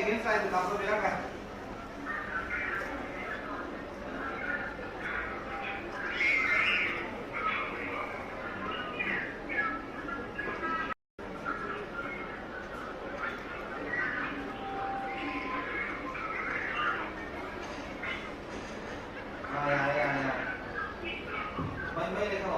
against side का तो मेरा क्या मैं देखो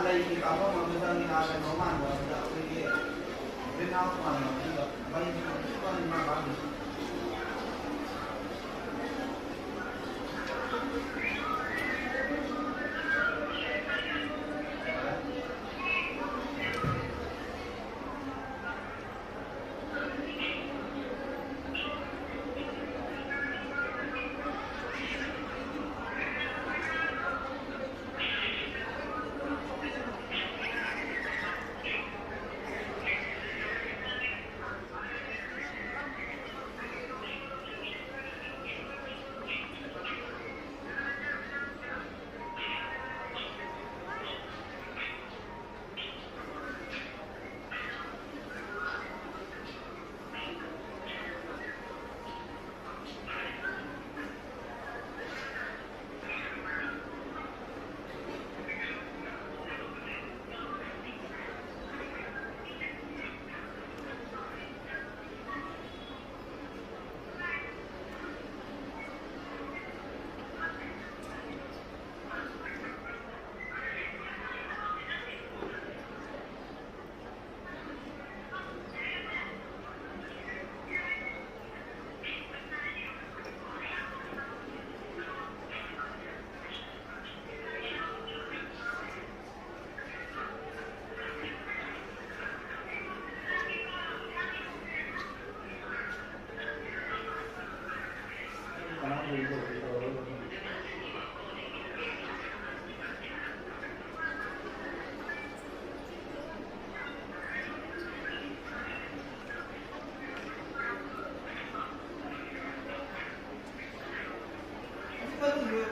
đây thì có một người dân là cái nó màn rồi là cái kia bên nào mà nó đi được bay con mà bán được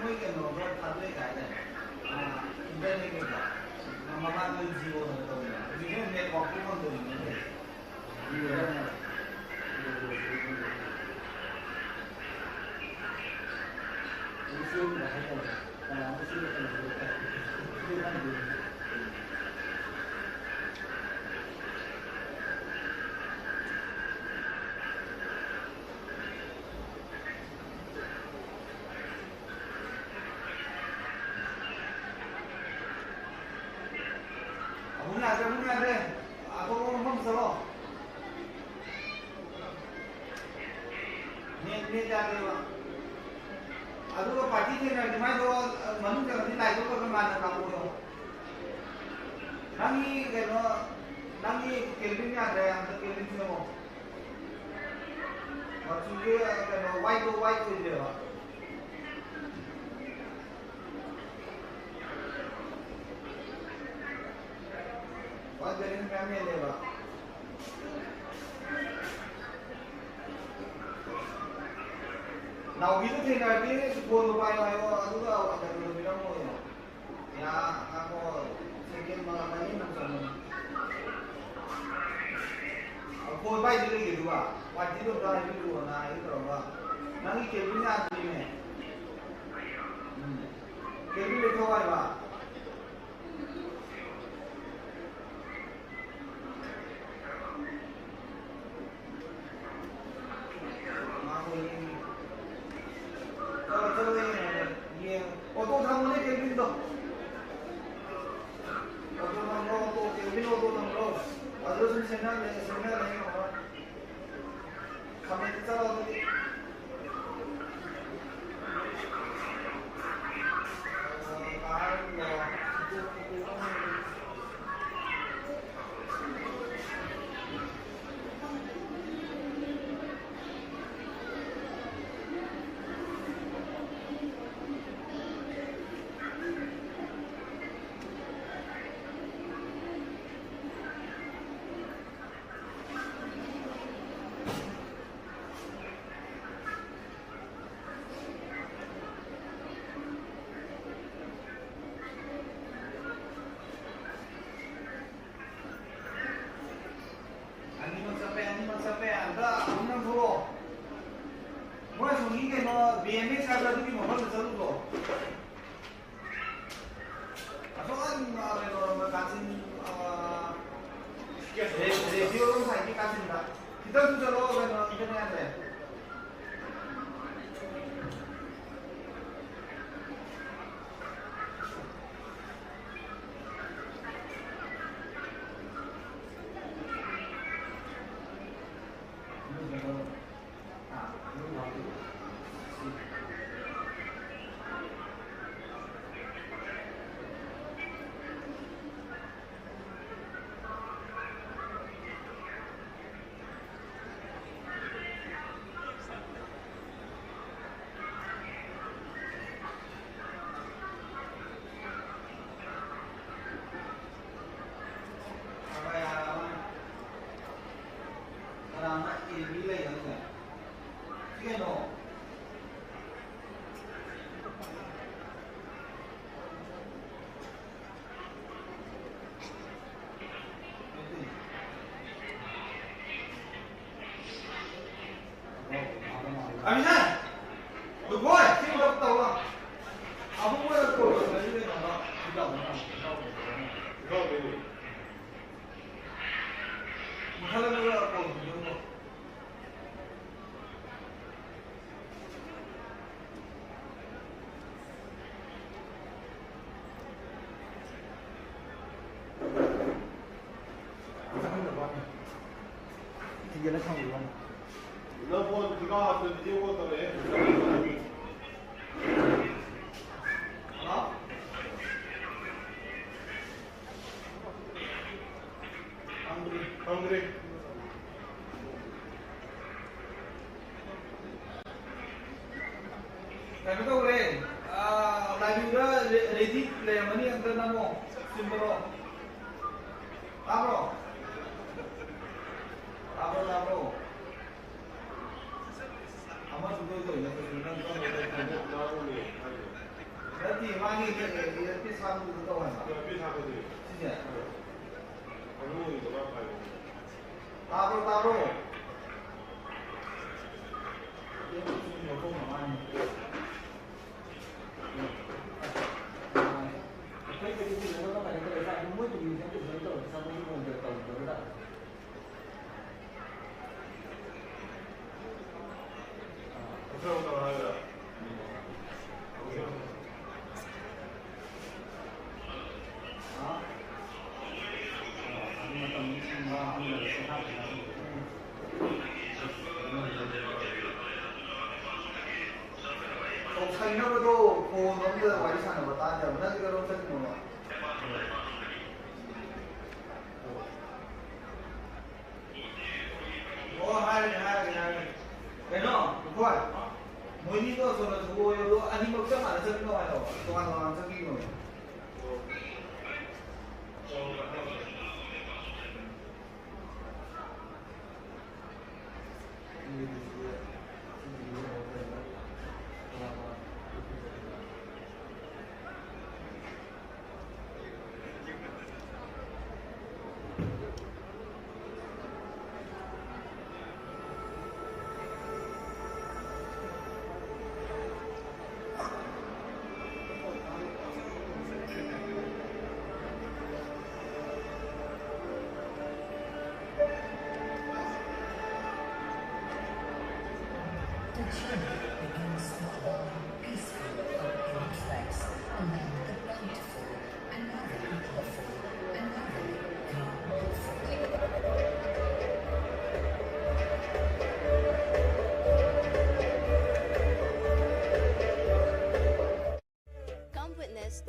mấy cái nó thật đấy cái này bên này cái mà tôi chịu rồi tôi vì cái này có cái con tôi như thế như thế này cái xương là hay rồi cái xương là muốn ăn đây, tôi không sợ. Nên ra đây mà. Tôi party thế này thì mai tôi món cái này tôi có cái màn làm rồi. Nangi cái nó nangi kelvin nhà đây ăn cái kelvin thế nào? Và chúng cái nó white thì được. What the hell can I do? Now we don't think I did go to buy my other yeah, ako second mga kanina sa ako buy dili gitu ba? What did you do na ito ba? Nangi Kevin na din eh. Kevin ito ba? Auto thang mo Kevin to. Auto thang mo, Kevin auto thang mo.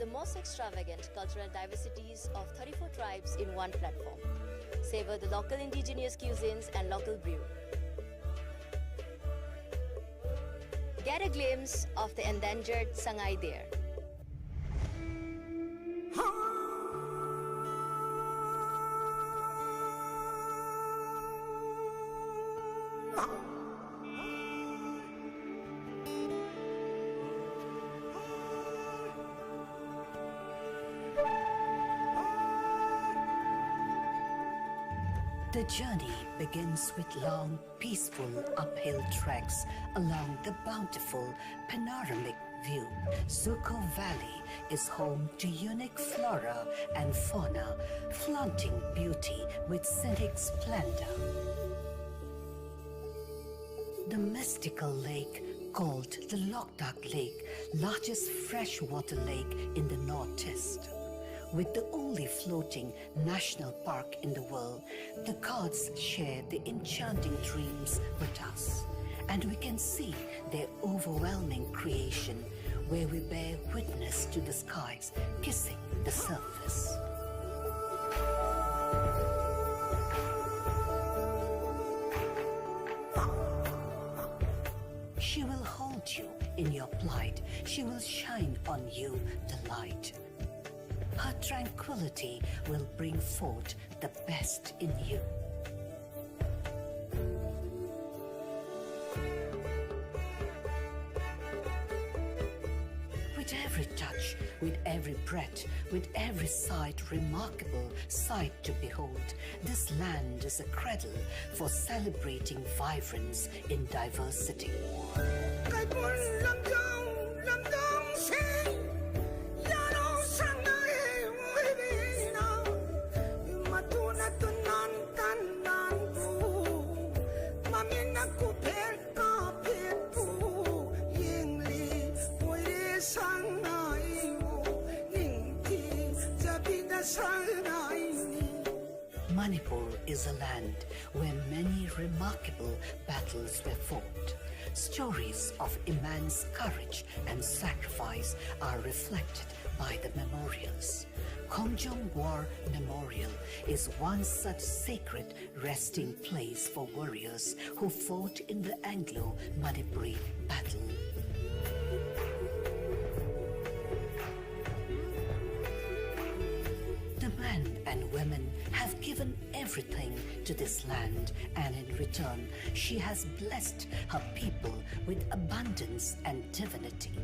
the most extravagant cultural diversities of 34 tribes in one platform. Savor the local indigenous cuisines and local brew. Get a glimpse of the endangered Sangai deer. The journey begins with long, peaceful uphill treks along the bountiful panoramic view. Zuko Valley is home to unique flora and fauna, flaunting beauty with scenic splendor. The mystical lake called the Loktak Lake, largest freshwater lake in the northeast. With the only floating national park in the world, the gods share the enchanting dreams with us. And we can see their overwhelming creation, where we bear witness to the skies kissing the surface. She will hold you in your plight. She will shine on you the light. Her tranquility will bring forth the best in you. With every touch, with every breath, with every sight, remarkable sight to behold, this land is a cradle for celebrating vibrance in diversity. Manipur is a land where many remarkable battles were fought. Stories of immense courage and sacrifice are reflected by the memorials. Kangjeibung War Memorial is one such sacred resting place for warriors who fought in the Anglo-Manipuri battle. The men and women have given everything to this land, and in return, she has blessed her people with abundance and divinity.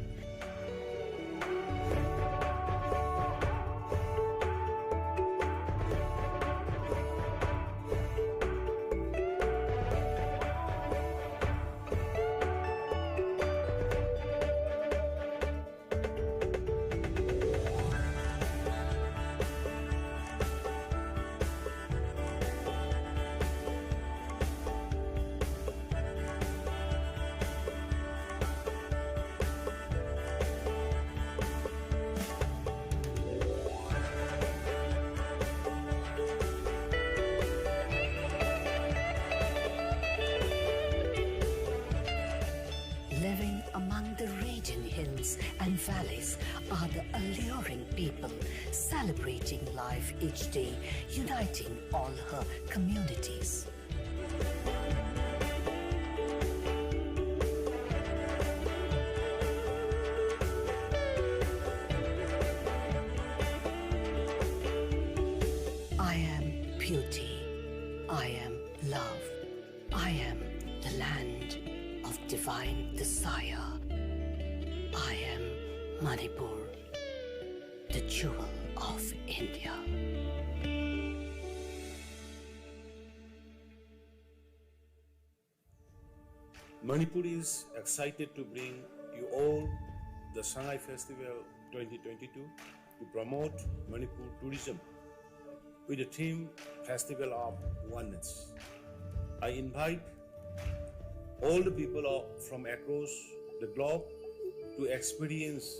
Living among the raging hills and valleys are the alluring people, celebrating life each day, uniting all her communities. I am beauty. I am love. I am the land of divine desire. I am Manipur, the jewel of India. Manipur is excited to bring you all the Sangai Festival 2022 to promote Manipur tourism with the theme Festival of Oneness. I invite all the people from across the globe to experience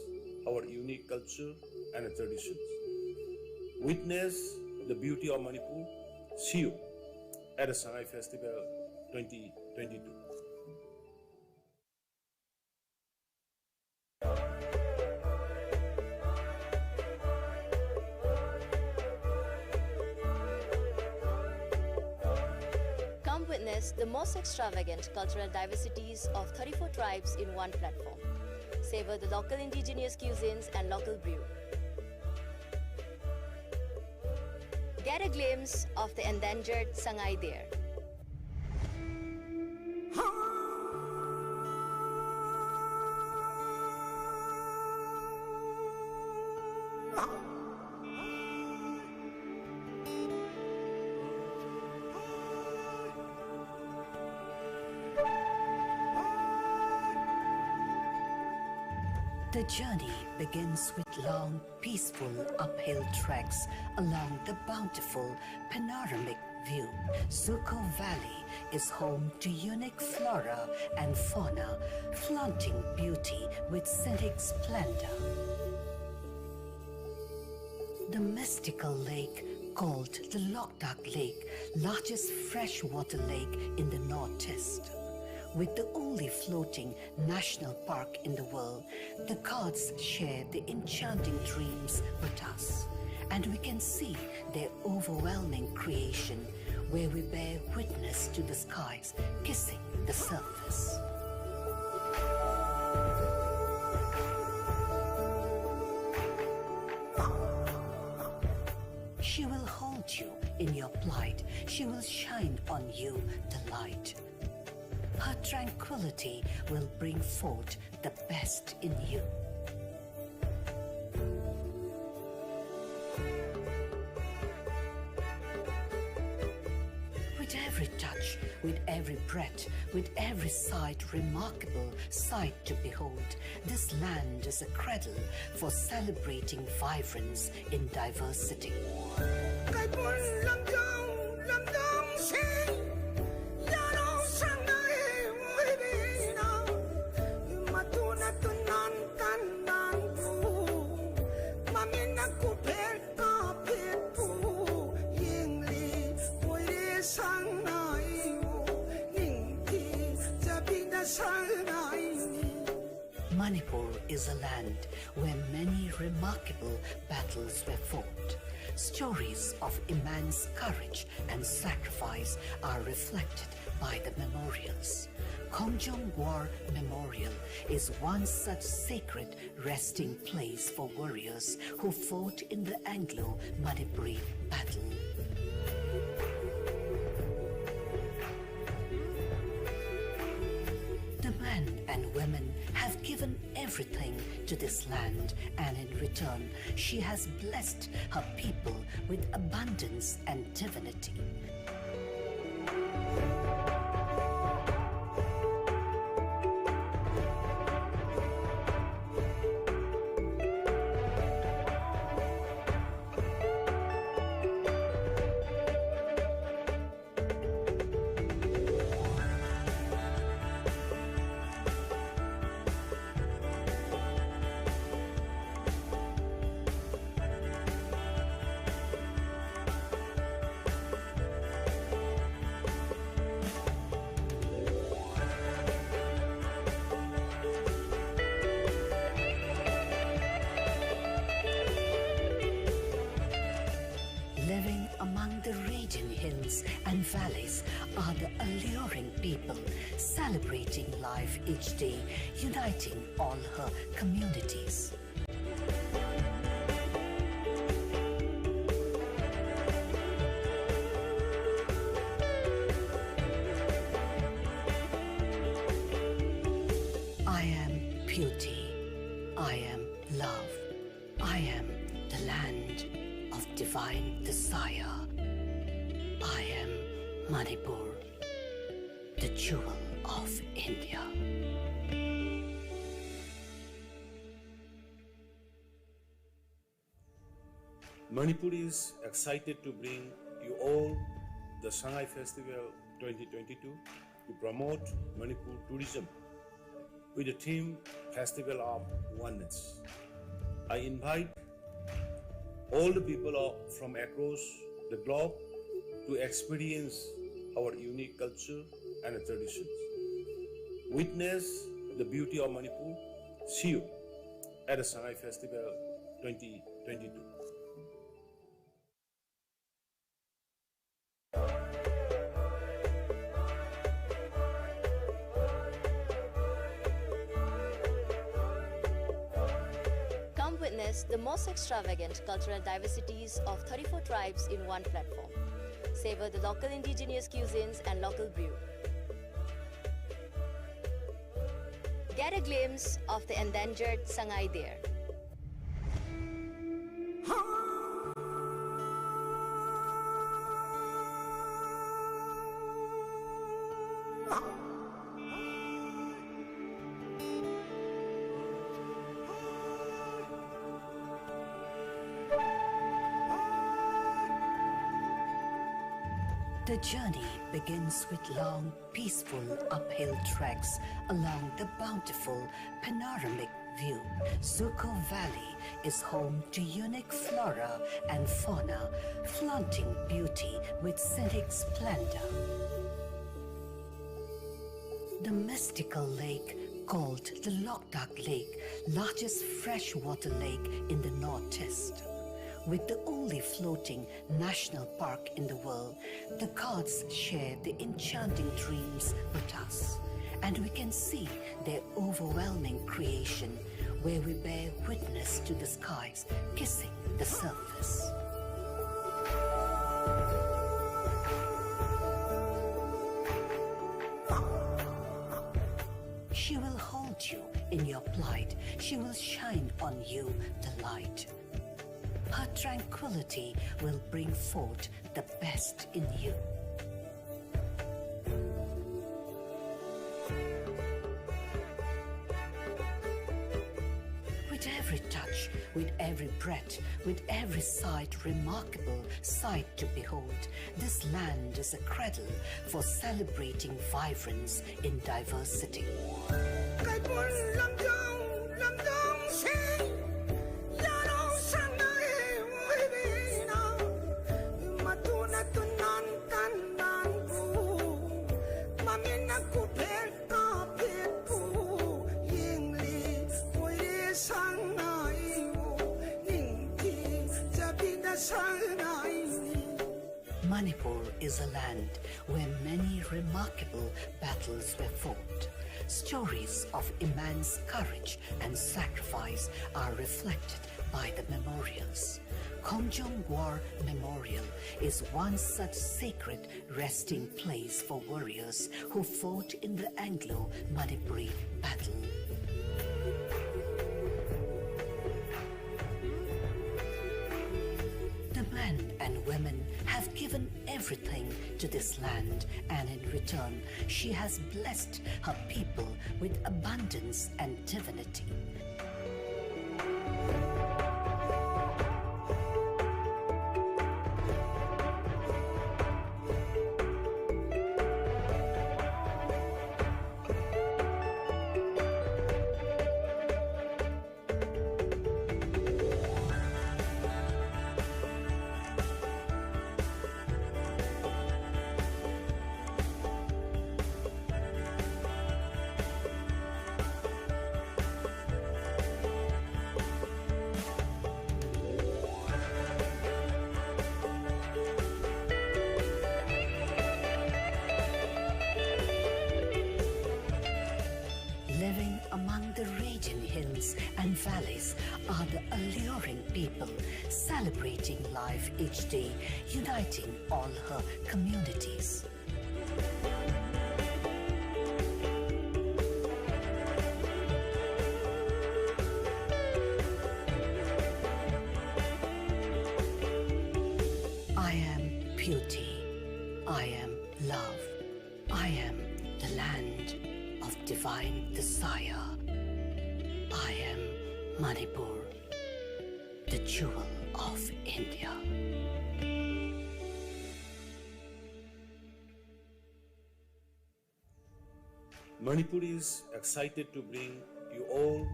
our unique culture and traditions. Witness the beauty of Manipur. See you at the Sangai Festival 2022. witness the most extravagant cultural diversities of 34 tribes in one platform. Savor the local indigenous cuisines and local brew. Get a glimpse of the endangered Sangai deer. The journey begins with long, peaceful uphill treks along the bountiful panoramic view. Zuko Valley is home to unique flora and fauna, flaunting beauty with scenic splendor. The mystical lake called the Loktak Lake, largest freshwater lake in the northeast. With the only floating national park in the world, the gods share the enchanting dreams with us, and we can see their overwhelming creation where we bear witness to the skies kissing the surface. She will hold you in your plight. She will shine on you the light. Her tranquility will bring forth the best in you. With every touch, with every breath, with every sight, remarkable sight to behold, this land is a cradle for celebrating vibrance in diversity. Manipur is a land where many remarkable battles were fought. Stories of immense courage and sacrifice are reflected by the memorials. Kangjeibung War Memorial is one such sacred resting place for warriors who fought in the Anglo-Manipuri battle. The men and women have given everything to this land, and in return, she has blessed her people with abundance and divinity. Living among the radiant hills and valleys are the alluring people, celebrating life each day, uniting all her communities. I am beauty. I am love. I am the land of divine desire. I am Manipur, the jewel of India. Manipur is excited to bring you all the Sangai Festival 2022 to promote Manipur tourism with the theme Festival of Oneness. I invite all the people from across the globe to experience our unique culture and traditions. Witness the beauty of Manipur. See you at the Sangai Festival 2022. witness the most extravagant cultural diversities of 34 tribes in one platform. Savor the local indigenous cuisines and local brew. Get a glimpse of the endangered Sangai there. The journey begins with long, peaceful uphill treks along the bountiful panoramic view. Zuko Valley is home to unique flora and fauna, flaunting beauty with scenic splendor. The mystical lake called the Loktak Lake, largest freshwater lake in the northeast. With the only floating national park in the world, the gods share the enchanting dreams with us, and we can see their overwhelming creation where we bear witness to the skies kissing the surface. She will hold you in your plight. She will shine on you the light. Her tranquility will bring forth the best in you. With every touch, with every breath, with every sight, remarkable sight to behold, this land is a cradle for celebrating vibrance in diversity. Manipur is a land where many remarkable battles were fought. Stories of immense courage and sacrifice are reflected by the memorials. Kangjeibung War Memorial is one such sacred resting place for warriors who fought in the Anglo-Manipuri battle. The men and women have given everything to this land, and in return, she has blessed her people with abundance and divinity. Living among the raging hills and valleys are the alluring people, celebrating life each day, uniting all her communities. I am beauty. I am love. I am the land of divine desire. I am Manipur, the jewel of India. Manipur is excited to bring you all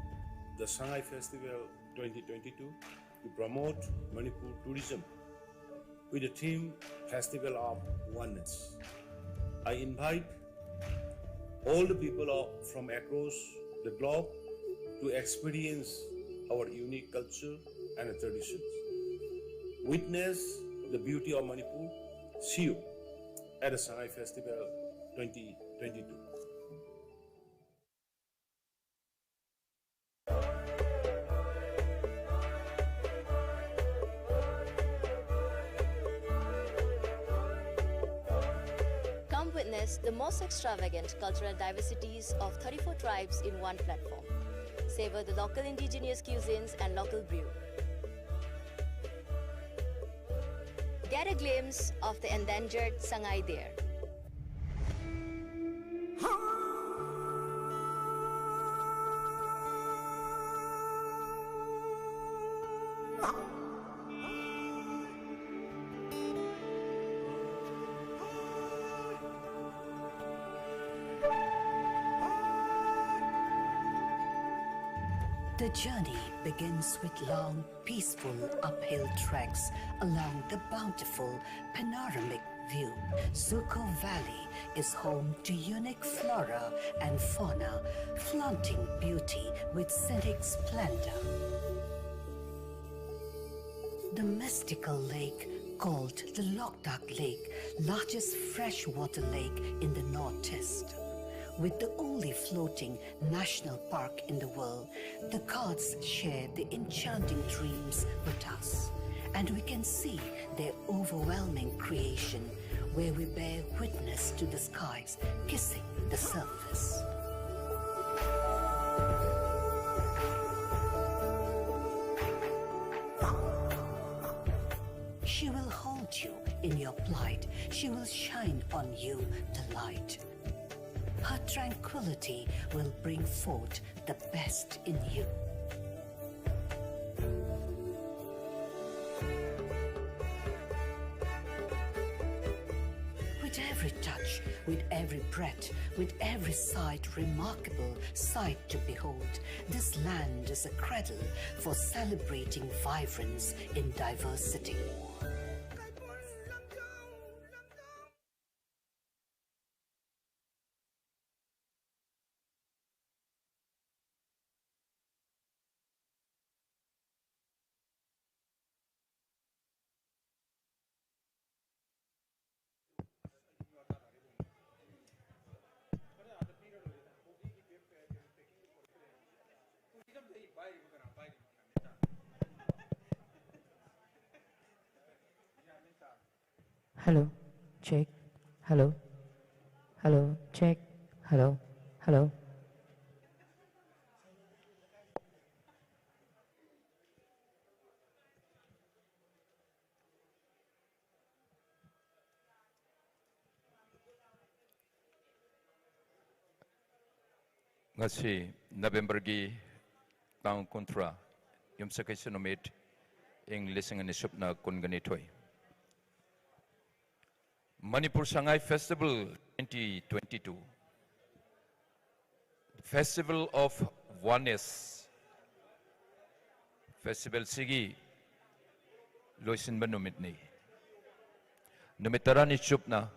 the Sangai Festival 2022 to promote Manipur tourism with the theme Festival of Oneness. I invite all the people from across the globe to experience our unique culture and traditions. Witness the beauty of Manipur. See you at the Sangai Festival 2022. witness the most extravagant cultural diversities of 34 tribes in one platform. Savor the local indigenous cuisines and local brew. Get a glimpse of the endangered Sangai there. The journey begins with long, peaceful uphill treks along the bountiful panoramic view. Zuko Valley is home to unique flora and fauna, flaunting beauty with scenic splendor. The mystical lake called the Loktak Lake, largest freshwater lake in the northeast. With the only floating national park in the world, the gods share the enchanting dreams with us, and we can see their overwhelming creation, where we bear witness to the skies kissing the surface. She will hold you in your plight. She will shine on you the light. Her tranquility will bring forth the best in you. With every touch, with every breath, with every sight, remarkable sight to behold, this land is a cradle for celebrating vibrance in diversity. Hello, check. Hello. Hello, check. Hello. Hello. Ngasi November gi taong kontra yumsakai sinomit ing lising ani supna kungani toy. Manipur Sangai Festival 2022, Festival of Oneness, Festival Sigi, Loisin Banumit ni. Numitarani Chupna,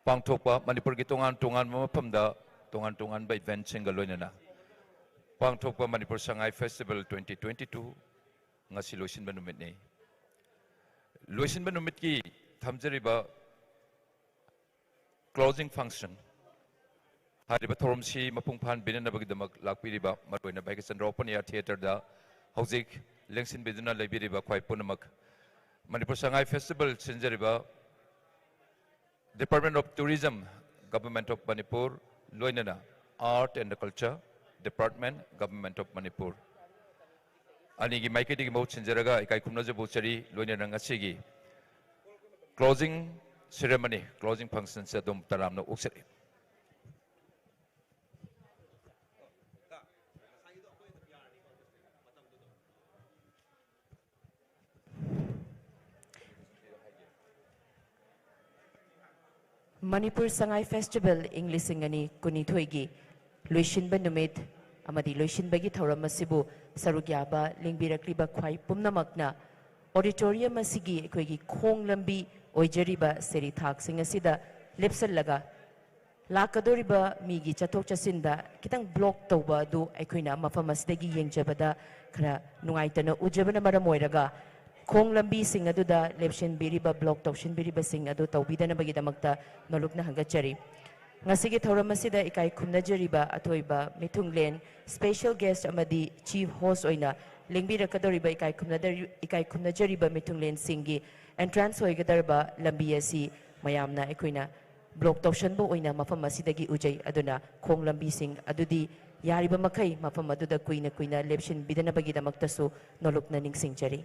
Pangtokpa, Manipur Gitungan Tungan Mapamda, Tungan by Venching Galoinana. Pangtokpa Manipur Sangai Festival 2022, Ngasi Loisin Banumit ni. Loisin Banumit ki, Tamjariba closing function. Hariba Torumsi, Mapungpan, Binanabagidamak, Lakbiriba, Marwina Bagas and Ropania Theatre, the Hauzik, Lengsin Biduna, Libiriba, Kwai Punamak, Manipur Sangai Festival, Sinjariba, Department of Tourism, Government of Manipur, Loinana, Art and Culture, Department, Government of Manipur. Anigi Maiketi Mo Sinjaraga, Ikaikumnaja Buchari, Loinana Ngasigi. Closing ceremony, closing function sa dum taram na uksari. Manipur Sangai Festival English ngani kunithoigi Luishin Banumit amadi Luishin bagi thauram asibu sarugyaba lingbirakliba khwai pumnamakna auditorium asigi ekhoigi khong lambi oijariba seri thak sing asida lepsallaga lakadoriba migi chathok chasinda kitang block tawba du ekhoina mafam asidagi yengjabada khara nungaitana ujabana maram oiraga khong lambi sing aduda lepshin biriba block tawshin biriba sing adu tawbidana bagi damakta nolukna hangachari ngasigi thauram asida ikai khumnajariba atoiba mithunglen special guest amadi chief host oina lingbirakadoriba ikai khumnajariba mithunglen singi entrance hoigadarba lambi asi mayamna ekoina block tawshanbo oina mafam asidagi ujai aduna khong lambi sing adudi yariba makai mafam aduda kuina lepshin bidana bagi damaktasu nolopna ningsing jari.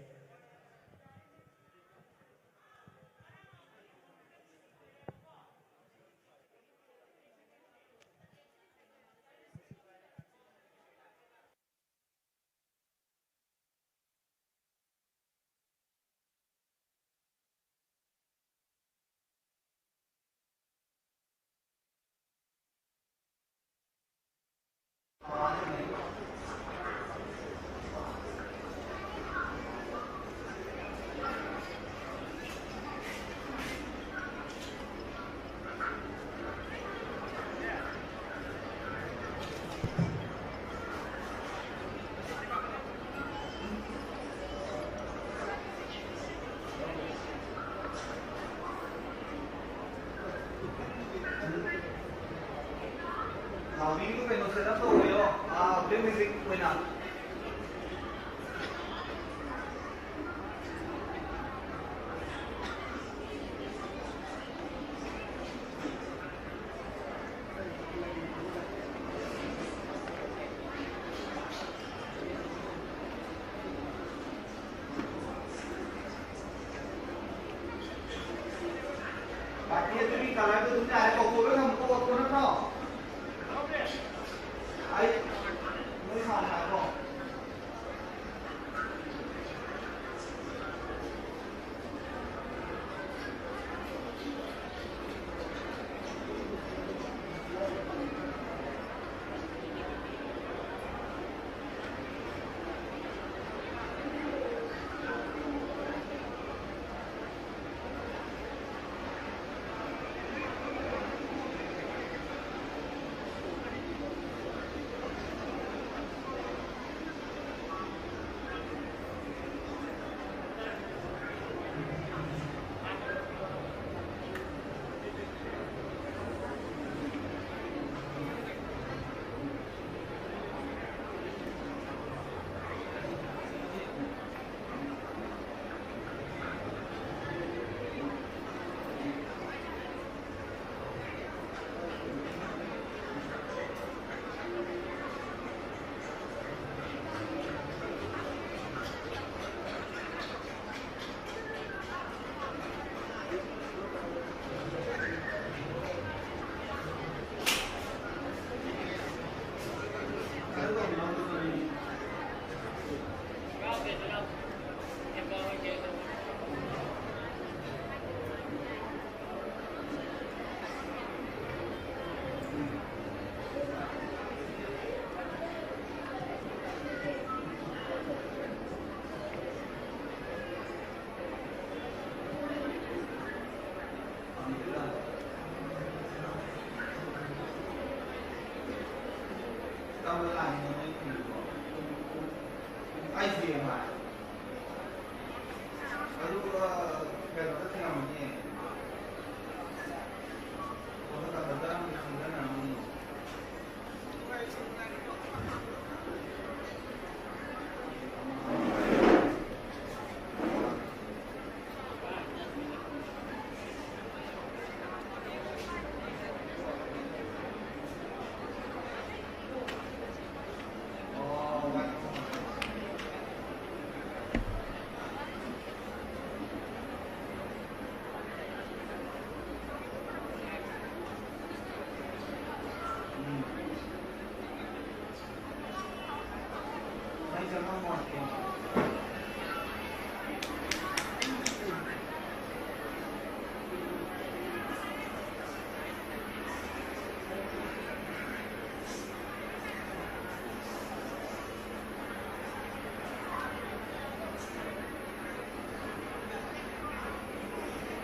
Minggu kan saya dah tahu yo, dia music mana? Baik itu ni kalau itu tu ada kau boleh kamu kau boleh tak? Ai, mới hoàn hảo rồi. Kamu lain ni, ai sih mah? Lalu kalau kita tengok ni, kalau kita berjalan di sana ni.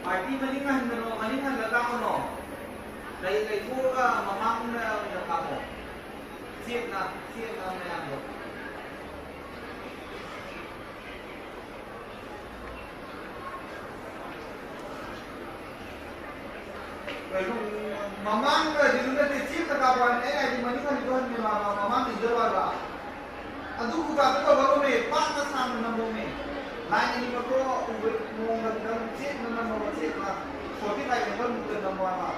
Parti maningan gagawin no. Kay puro ka mamang na kamu. Siap na yan mo. Kaya mamang ka dito na siap na kapan ay di maningan doon ni mamang di Jawa. Adu ko ka bago may pat na sa mo may. Lain ini ko mau ngadang cek nama cek lah. Soalnya kayak kan bukan nama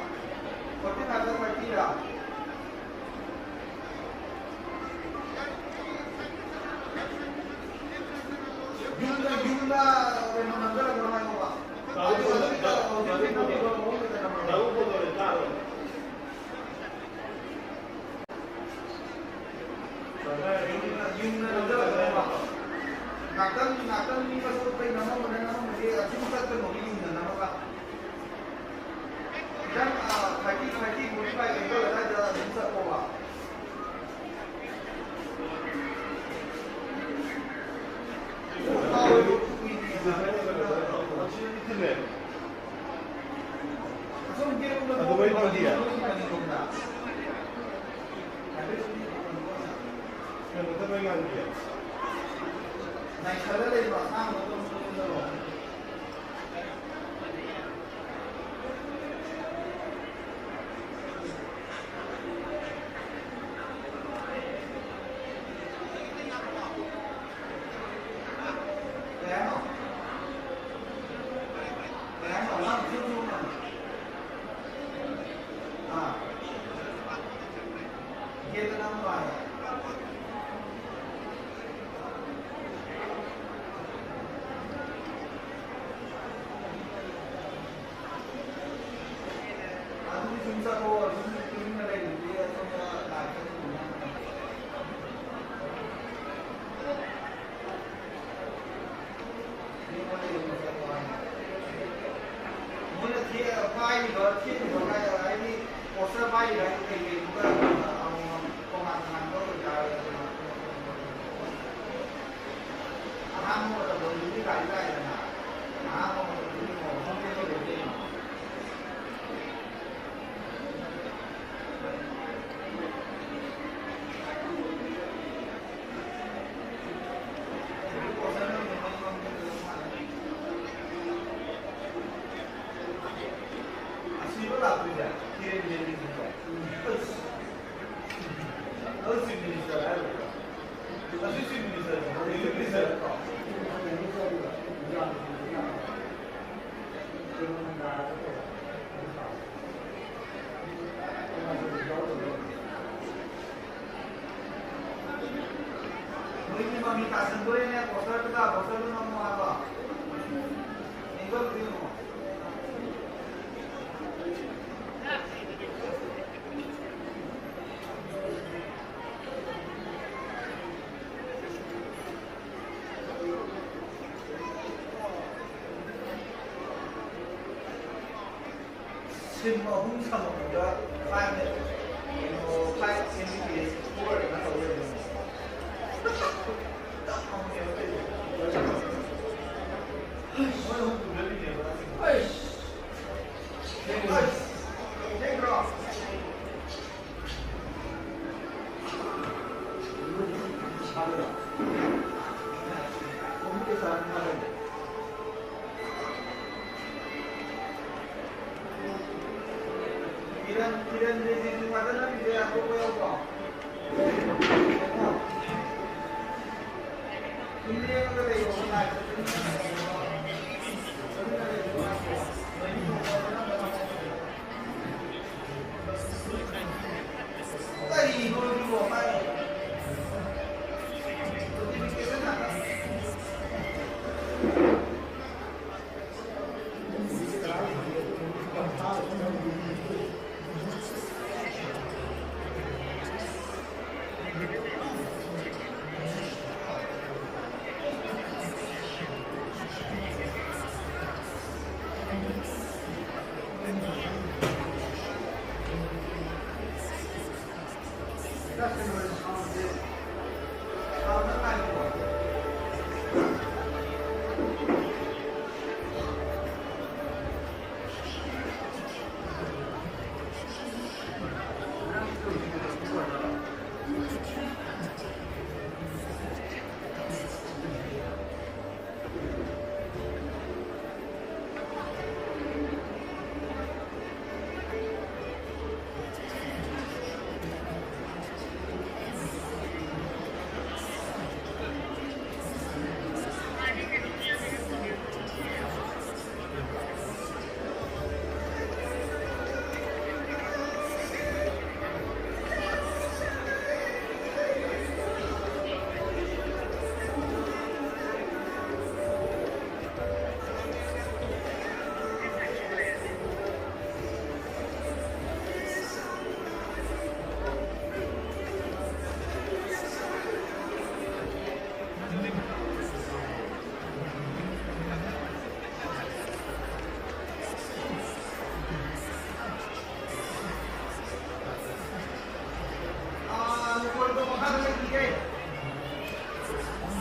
Okay.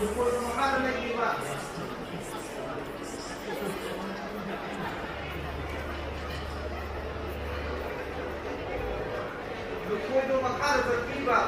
Dukul kumakain lagi ba? Dukul kumakain lagi ba?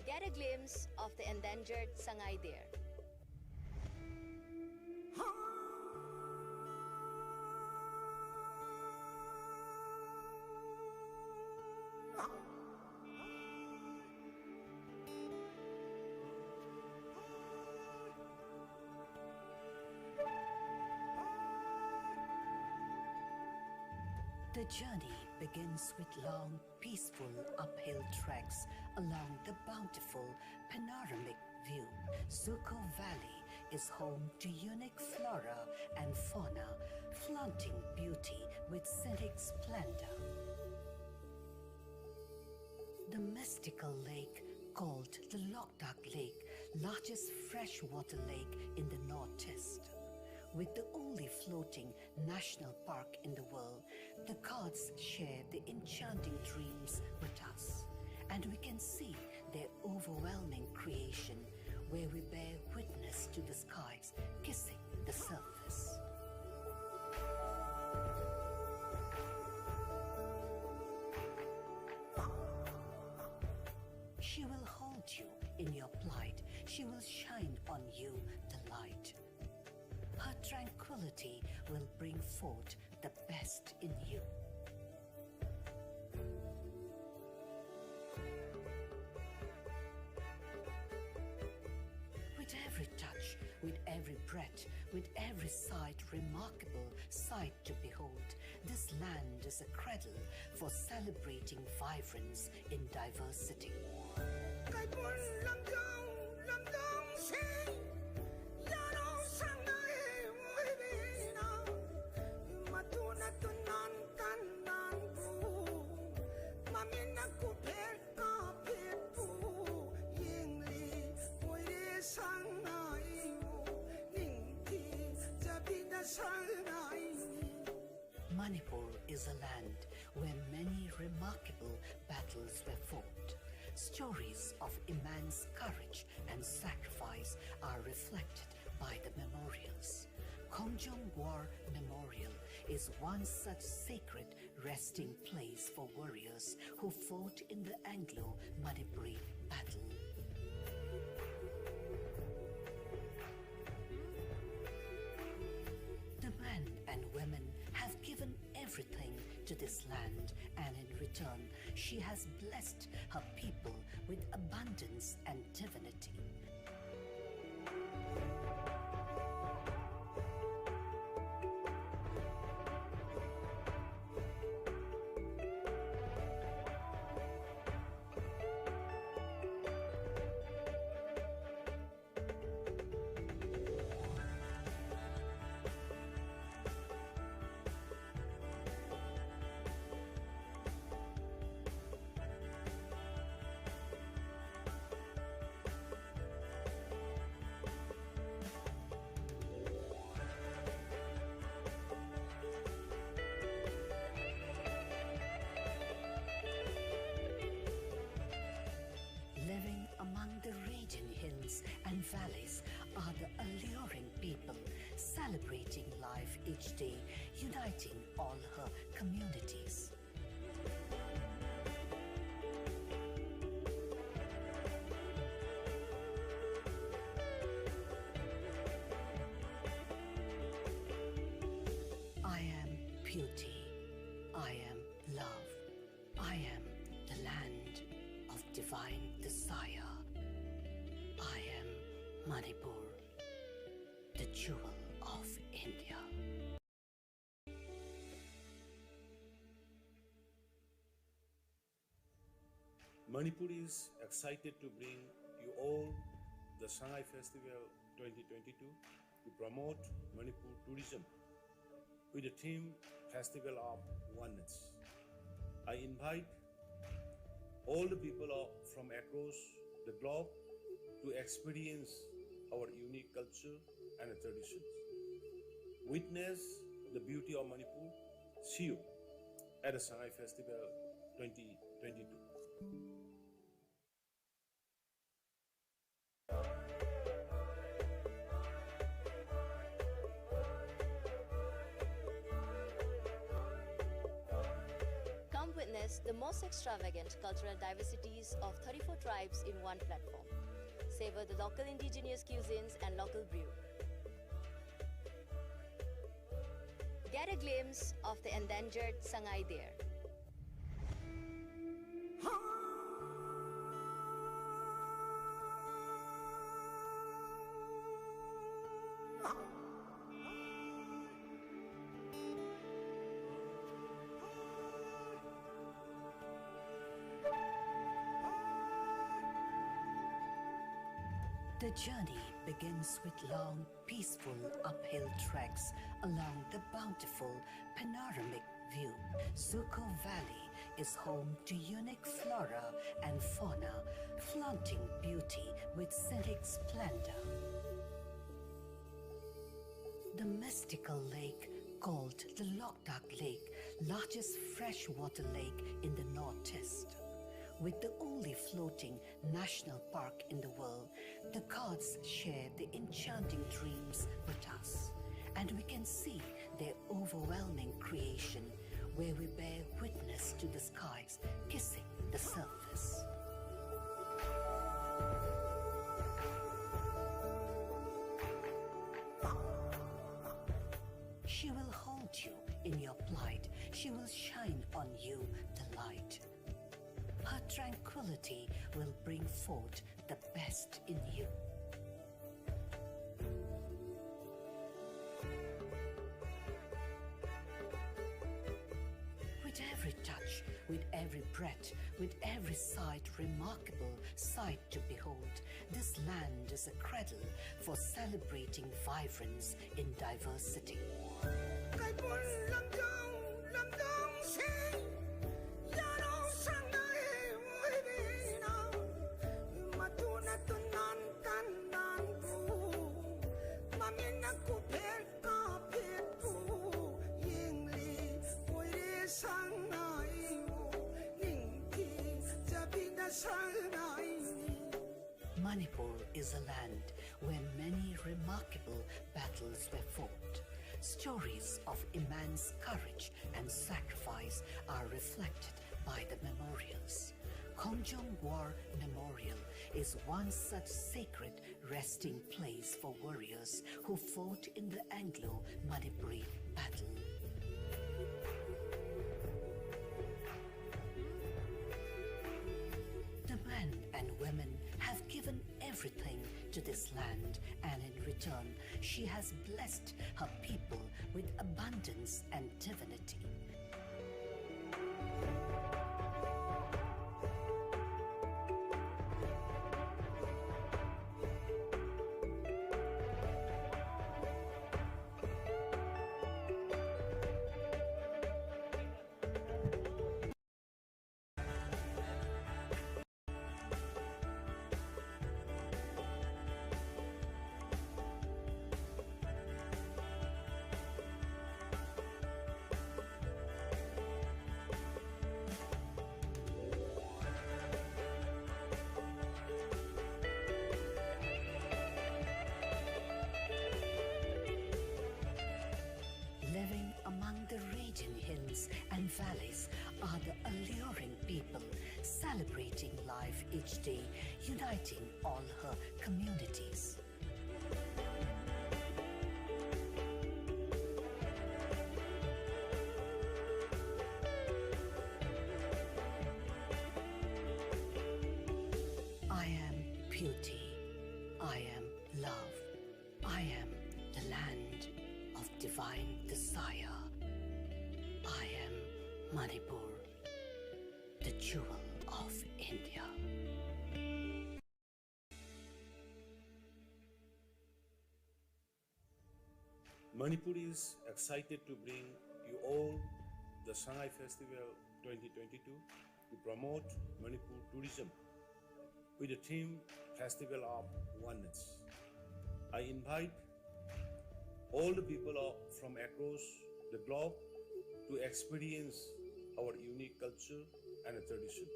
Get a glimpse of the endangered Sangai deer. The journey begins with long, peaceful uphill treks along the bountiful panoramic view. Zuko Valley is home to unique flora and fauna, flaunting beauty with scenic splendor. The mystical lake called the Loktak Lake, largest freshwater lake in the northeast. With the only floating national park in the world, the gods share the enchanting dreams with us, and we can see their overwhelming creation where we bear witness to the skies kissing the surface. She will hold you in your plight. She will shine on you the light. Her tranquility will bring forth the best in you. With every touch, with every breath, with every sight, remarkable sight to behold, this land is a cradle for celebrating vibrance in diversity. Manipur is a land where many remarkable battles were fought. Stories of immense courage and sacrifice are reflected by the memorials. Kongjong War Memorial is one such sacred resting place for warriors who fought in the Anglo-Manipuri battle. The men and women have given everything to this land, and in return, she has blessed her people with abundance and divinity. And valleys are the alluring people, celebrating life each day, uniting all her communities. beauty. I am love. I am the land of divine desire. I am Manipur, the jewel of India. Manipur is excited to bring you all the Sangai Festival 2022 to promote Manipur tourism with the theme Festival of Oneness. I invite all the people from across the globe to experience our unique culture and traditions. Witness the beauty of Manipur. See you at the Sangai Festival 2022. Come witness the most extravagant cultural diversities of 34 tribes in one platform. Savor the local indigenous cuisines and local brew. Get a glimpse of the endangered Sangai deer. The journey begins with long, peaceful uphill treks along the bountiful panoramic view. Zuko Valley is home to unique flora and fauna, flaunting beauty with scenic splendor. The mystical lake called the Loktak Lake, largest freshwater lake in the northeast. With the only floating national park in the world, the gods share the enchanting dreams with us, and we can see their overwhelming creation where we bear witness to the skies kissing the surface. She will hold you in your plight. She will shine on you the light. Her tranquility will bring forth the best in you. With every touch, with every breath, with every sight, remarkable sight to behold, this land is a cradle for celebrating vibrance in diversity. Manipur is a land where many remarkable battles were fought. Stories of immense courage and sacrifice are reflected by the memorials. Kangjeibung War Memorial is one such sacred resting place for warriors who fought in the Anglo-Manipuri battle. The men and women have given everything to this land, and in return, she has blessed her people with abundance and divinity. Living among the raging hills and valleys are the alluring people, celebrating life each day, uniting all her communities. beauty. I am love. I am the land of divine desire. I am Manipur, the jewel of India. Manipur is excited to bring you all the Sangai Festival 2022 to promote Manipur tourism with the theme Festival of Oneness. I invite all the people from across the globe to experience our unique culture and traditions.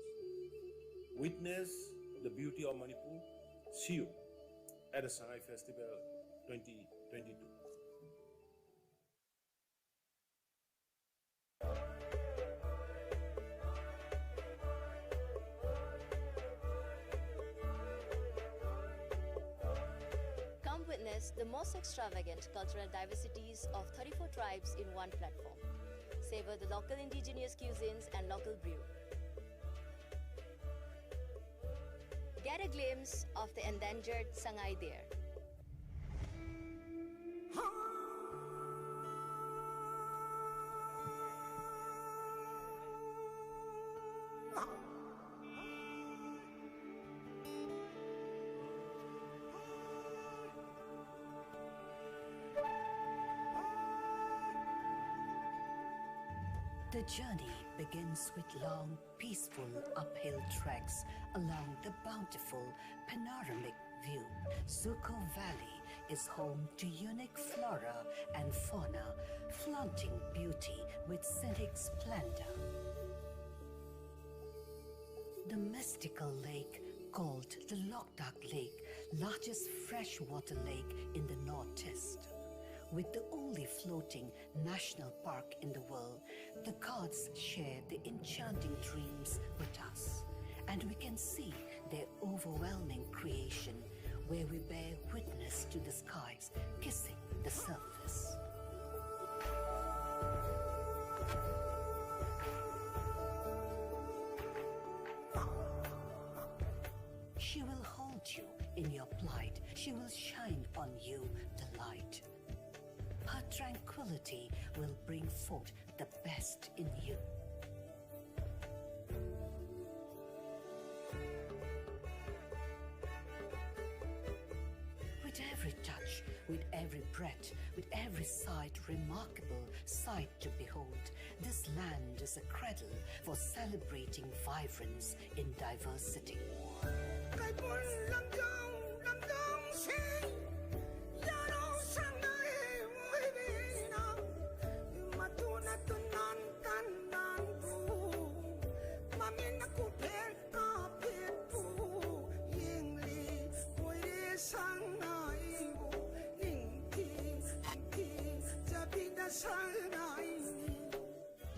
Witness the beauty of Manipur. See you at the Sangai Festival 2022. Come witness the most extravagant cultural diversities of 34 tribes in one platform. Savor the local indigenous cuisines and local brew. Get a glimpse of the endangered Sangai deer. The journey begins with long, peaceful uphill treks along the bountiful panoramic view. Zuko Valley is home to unique flora and fauna, flaunting beauty with scenic splendor. The mystical lake called the Loktak Lake, largest freshwater lake in the northeast. With the only floating national park in the world, the gods share the enchanting dreams with us, and we can see their overwhelming creation where we bear witness to the skies kissing the surface. She will hold you in your plight. She will shine on you the light. Her tranquility will bring forth the best in you. With every touch, with every breath, with every sight, remarkable sight to behold, this land is a cradle for celebrating vibrance in diversity.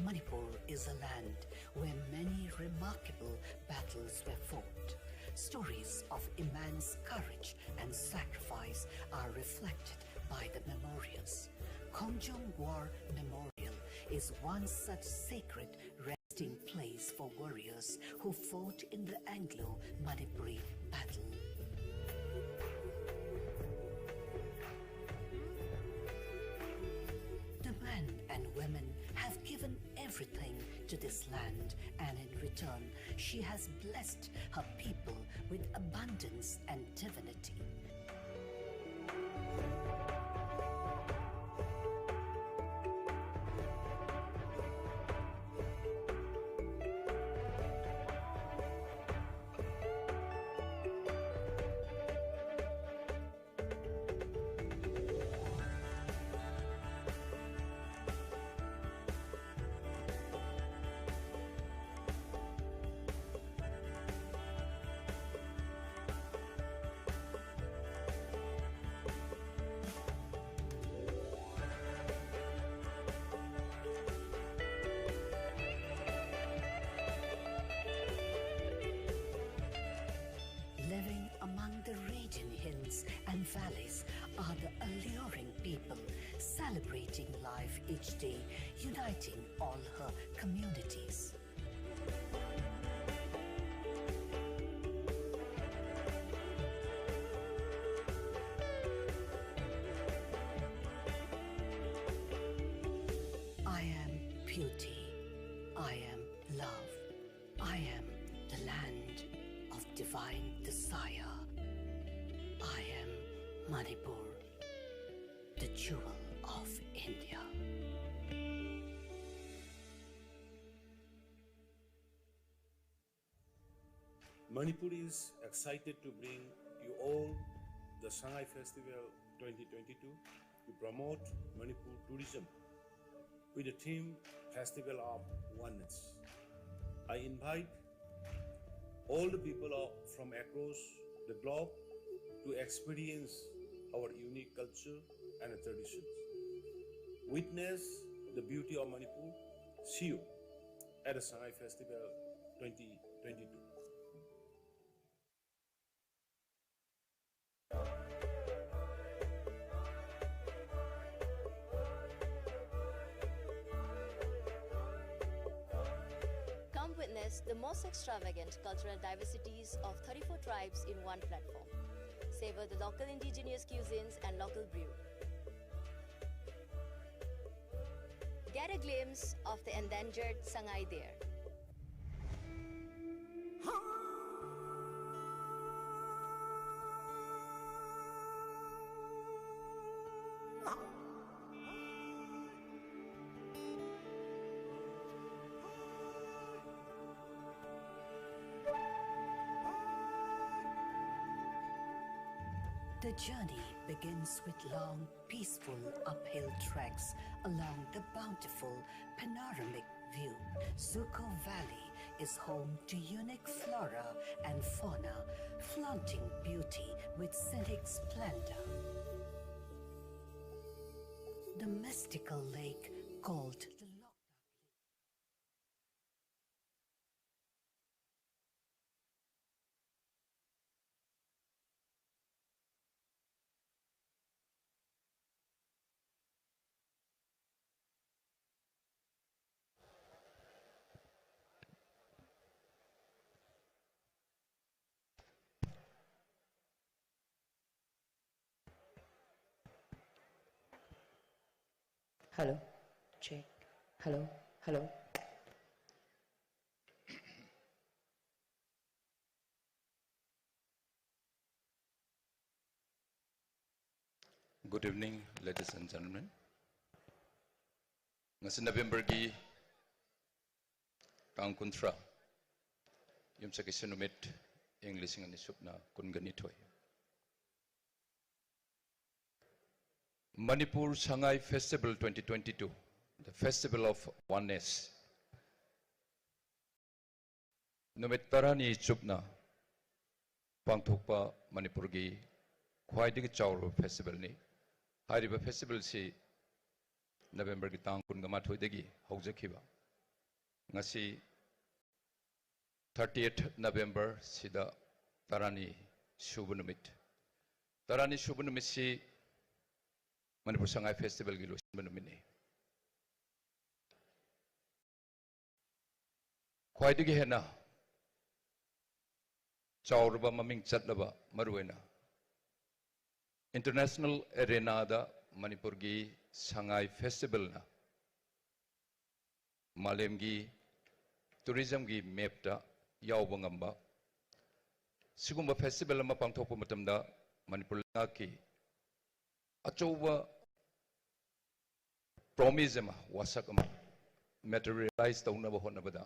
Manipur is a land where many remarkable battles were fought. Stories of immense courage and sacrifice are reflected by the memorials. Kangjeibung War Memorial is one such sacred resting place for warriors who fought in the Anglo-Manipuri battle. Men and women have given everything to this land, and in return, she has blessed her people with abundance and divinity. Living among the radiant hills and valleys are the alluring people, celebrating life each day, uniting all her communities. beauty. I am love. I am the land of divine desire. I am Manipur, the jewel of India. Manipur is excited to bring you all the Sangai Festival 2022 to promote Manipur tourism with the theme Festival of Oneness. I invite all the people from across the globe to experience our unique culture and traditions. Witness the beauty of Manipur. See you at the Sangai Festival 2022. Come witness the most extravagant cultural diversities of 34 tribes in one platform. Savor the local indigenous cuisines and local brew. Get a glimpse of the endangered Sangai deer. The journey begins with long, peaceful uphill treks along the bountiful panoramic view. Zuko Valley is home to unique flora and fauna, flaunting beauty with scenic splendor. The mystical lake called the Hello, check. Hello, hello. Good evening, ladies and gentlemen. Ngasi November gi tang kuntra yum sakisi numit English ngani supna kungani toy. Manipur Sangai Festival 2022, the Festival of Oneness. Numit tarani chupna pangthokpa Manipur gi khwaidagi chawro festival ni. Hariba festival si November ki tang kun gama thoidagi haujakhiba. Ngasi 30th November sida tarani shubunumit. Tarani shubunumit si Manipur Sangai Festival ki losinbanumit ni. Khwaidagi hena chawraba maming chatlaba maruena International arena da Manipur gi Sangai Festival na Malem gi tourism gi map da yawba ngamba sigumba festival ma pangthokpa matamda Manipur la ki achoba promise ma wasak ma materialize tawnaba honabada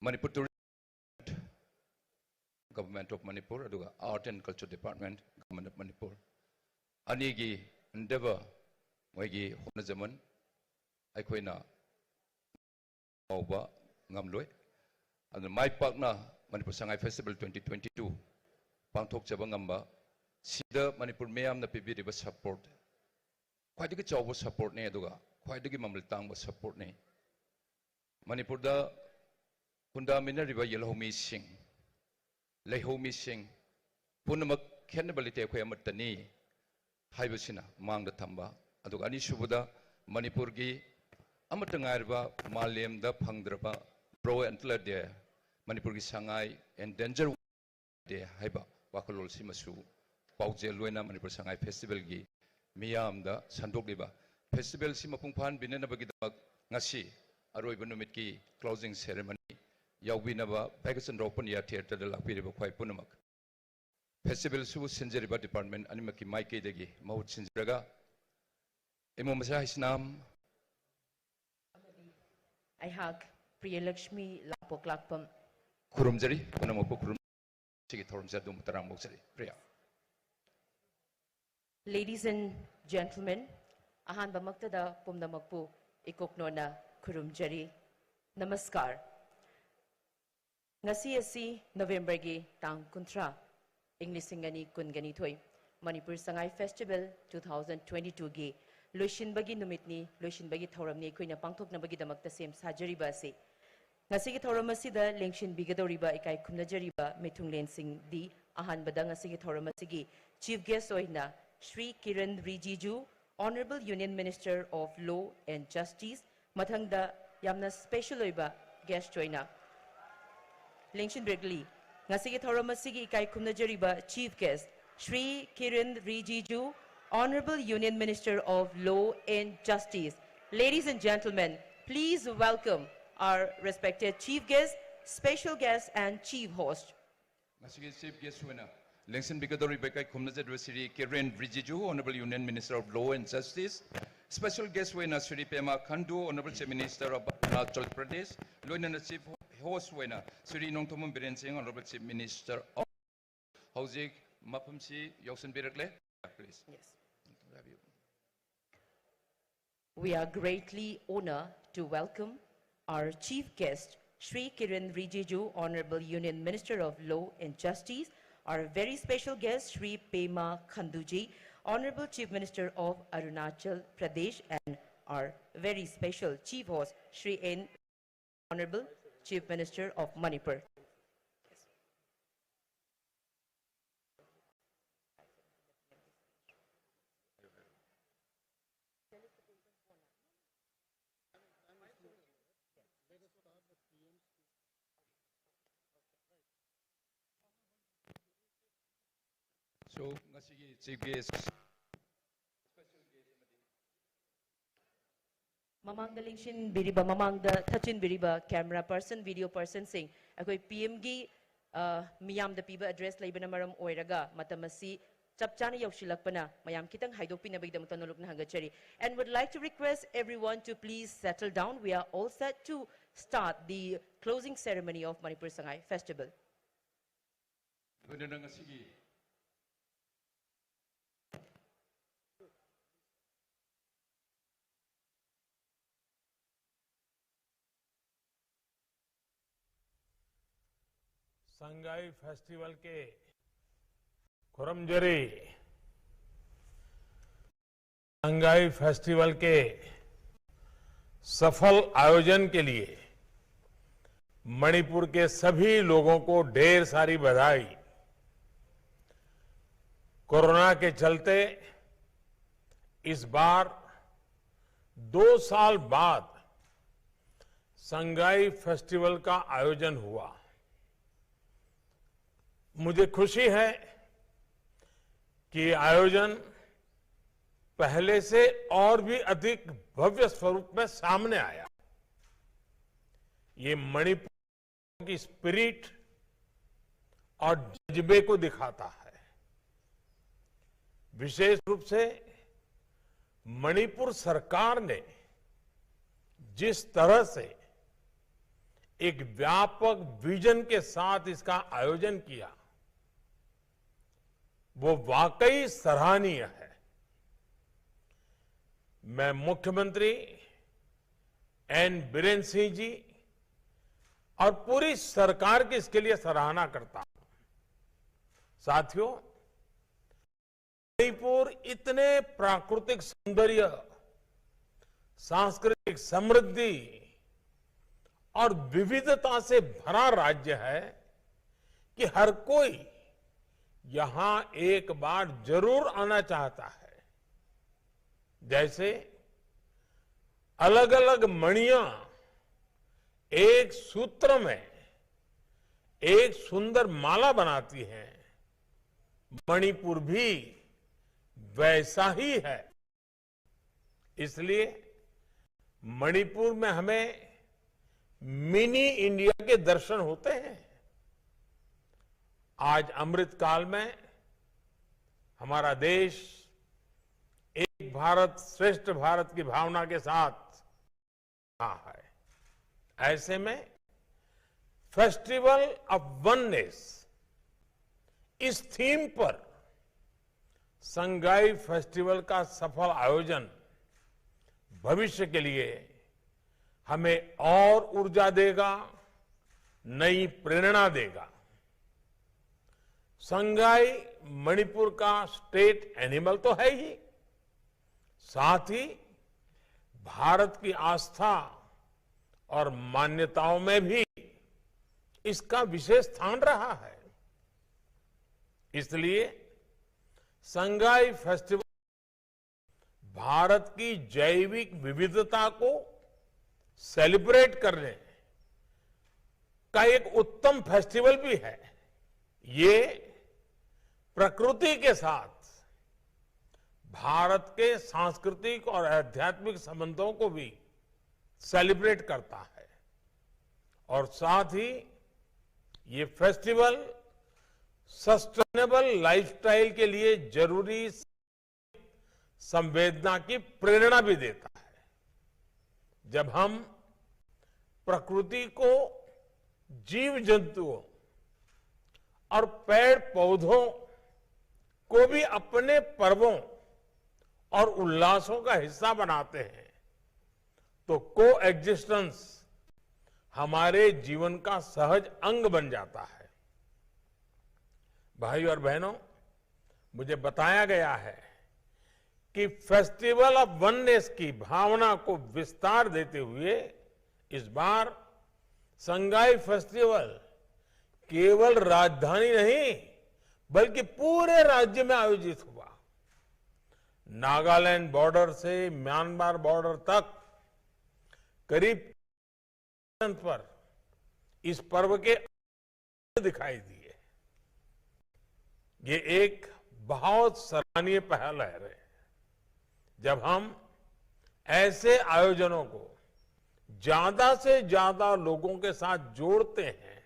Manipur Tourism Government of Manipur aduga Art and Culture Department Government of Manipur anigi endeavor moigi hona zaman aikoina awba ngamloi and my partner Manipur Sangai Festival 2022 pangthok chaba ngamba sida Manipur meyam na pibiriba support khwaidagi chawba support ne aduga khwaidagi mamil tangba support ne Manipur da Kundamina riba yelhomi sing Lehomi sing Punamak Cannibalité Quamatani Haibusina Mang the Tamba Adugani Shubuda Manipurgi Amatangarva Malem the Pangraba Pro and Tler there Manipurgi Sangai and Danger de Haiba Wakalol Simasu Pauze Luena Manipur Sangai Festival gi Miyam the Sandogliba festival से मपुंग फान बिननबगिदमक ngasi aroiba numit ki closing ceremony yaubinaba vacation open year theater da lakpiriba khwai punamak festival su sinjeriba department animaki maike degi mahut sinjeraga emo masa hisnam Aihak Priyalakshmi Lapok Lakpam khurumjari punamak khurum sigi thorum sa dum tarang moksari priya. Ladies and gentlemen, ahan bamaktada pumnamakpu ikoknona khurumjari namaskar. Ngasi asi November gi tang kuntra Inglisingani kungani thoi Manipur Sangai Festival 2022 gi loishinbagi numitni loishinbagi thoramni koina pangthoknabagi damakta sem sajariba ase ngasi gi thoram asida lengshin bigadoriba ikai khumnajariba mithunglen sing di ahan bada ngasi gi thoram asigi chief guest oina Shri Kiran Rijiju, Honorable Union Minister of Law and Justice, mathangda yamna special oiba guest joina. Lengshin Brigley, ngasigi thoramasigi ikai kumnajariba chief guest, Shri Kiran Rijiju, Honorable Union Minister of Law and Justice. Ladies and gentlemen, please welcome our respected chief guest, special guest and chief host. Ngasigi chief guest winner. Lengshin Bigadori Bekai Kumnaja Sri Kiran Rijiju, Honorable Union Minister of Law and Justice. Special guest winner Sri Pema Khandu, Honorable Chief Minister of Arunachal Pradesh. Lieutenant Chief Host winner Sri Nongtomum Biren Singh, Honorable Chief Minister of Housing Mapumsi Yoksan Birakle. Please. Yes. We are greatly honored to welcome our chief guest, Shri Kiran Rijiju, Honorable Union Minister of Law and Justice. Our very special guest, Shri Pema Khanduji, Honorable Chief Minister of Arunachal Pradesh, and our very special chief host, Shri N, Honorable Chief Minister of Manipur. So, ngasigi chief guest. Mamangda Lingshin Biriba, Mamangda Tachin Biriba, camera person, video person saying, Akoi PMG Miyam the Piba address Labanamaram Oiraga, Matamasi, Chapchana Yoshilakpana, Mayam Kitang Haidopina Bigdamutanoluk Hangachari, and would like to request everyone to please settle down. We are all set to start the closing ceremony of Manipur Sangai Festival. Sangai festival के खुरमजरी Sangai festival के सफल आयोजन के लिए मणिपुर के सभी लोगों को ढेर सारी बधाई। कोरोना के चलते इस बार 2 साल बाद संगाई फेस्टिवल का आयोजन हुआ। मुझे खुशी है कि आयोजन पहले से और भी अधिक भव्य स्वरूप में सामने आया। ये मणिपुर की स्पिरिट और जज्बे को दिखाता है। विशेष रूप से मणिपुर सरकार ने जिस तरह से एक व्यापक विजन के साथ इसका आयोजन किया, वो वाकई सराहनीय है। मैं मुख्यमंत्री एन बीरेन सिंह जी और पूरी सरकार की इसके लिए सराहना करता हूं। साथियों, मणिपुर इतने प्राकृतिक सौंदर्य, सांस्कृतिक समृद्धि और विविधता से भरा राज्य है कि हर कोई यहां एक बार जरूर आना चाहता है। जैसे अलग अलग मणियां एक सूत्र में एक सुंदर माला बनाती हैं, मणिपुर भी वैसा ही है। इसलिए मणिपुर में हमें मिनी इंडिया के दर्शन होते हैं। आज अमृत काल में हमारा देश एक भारत श्रेष्ठ भारत की भावना के साथ रहा है। ऐसे में फेस्टिवल ऑफ वननेस इस थीम पर संगाई फेस्टिवल का सफल आयोजन भविष्य के लिए हमें और ऊर्जा देगा, नई प्रेरणा देगा। संगाई मणिपुर का स्टेट एनिमल तो है ही, साथ ही भारत की आस्था और मान्यताओं में भी इसका विशेष स्थान रहा है। इसलिए संगाई फेस्टिवल भारत की जैविक विविधता को सेलिब्रेट करने का एक उत्तम फेस्टिवल भी है। ये प्रकृति के साथ भारत के सांस्कृतिक और आध्यात्मिक संबंधों को भी सेलिब्रेट करता है और साथ ही ये फेस्टिवल सस्टेनेबल लाइफस्टाइल के लिए जरूरी संवेदना की प्रेरणा भी देता है। जब हम प्रकृति को जीव जंतुओं और पेड़ पौधों को भी अपने पर्वों और उल्लासों का हिस्सा बनाते हैं तो को एग्जिस्टेंस हमारे जीवन का सहज अंग बन जाता है। भाइयों और बहनों, मुझे बताया गया है कि फेस्टिवल ऑफ वननेस की भावना को विस्तार देते हुए इस बार संगाई फेस्टिवल केवल राजधानी नहीं बल्कि पूरे राज्य में आयोजित हुआ। नागालैंड बॉर्डर से म्यांमार बॉर्डर तक करीब पर इस पर्व के दिखाई दिए। ये एक बहुत सराहनीय पहल है। जब हम ऐसे आयोजनों को ज्यादा से ज्यादा लोगों के साथ जोड़ते हैं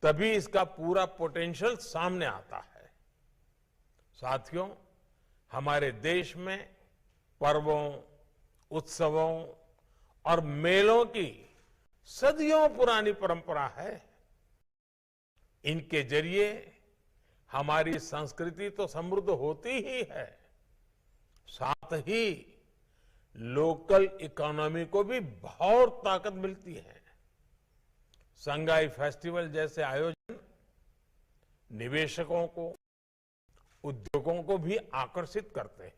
तभी इसका पूरा पोटेंशियल सामने आता है। साथियों, हमारे देश में पर्वों, उत्सवों और मेलों की सदियों पुरानी परंपरा है। इनके जरिए हमारी संस्कृति तो समृद्ध होती ही है, साथ ही लोकल इकोनॉमी को भी बहुत ताकत मिलती है। संगाई फेस्टिवल जैसे आयोजन निवेशकों को, उद्योगों को भी आकर्षित करते हैं।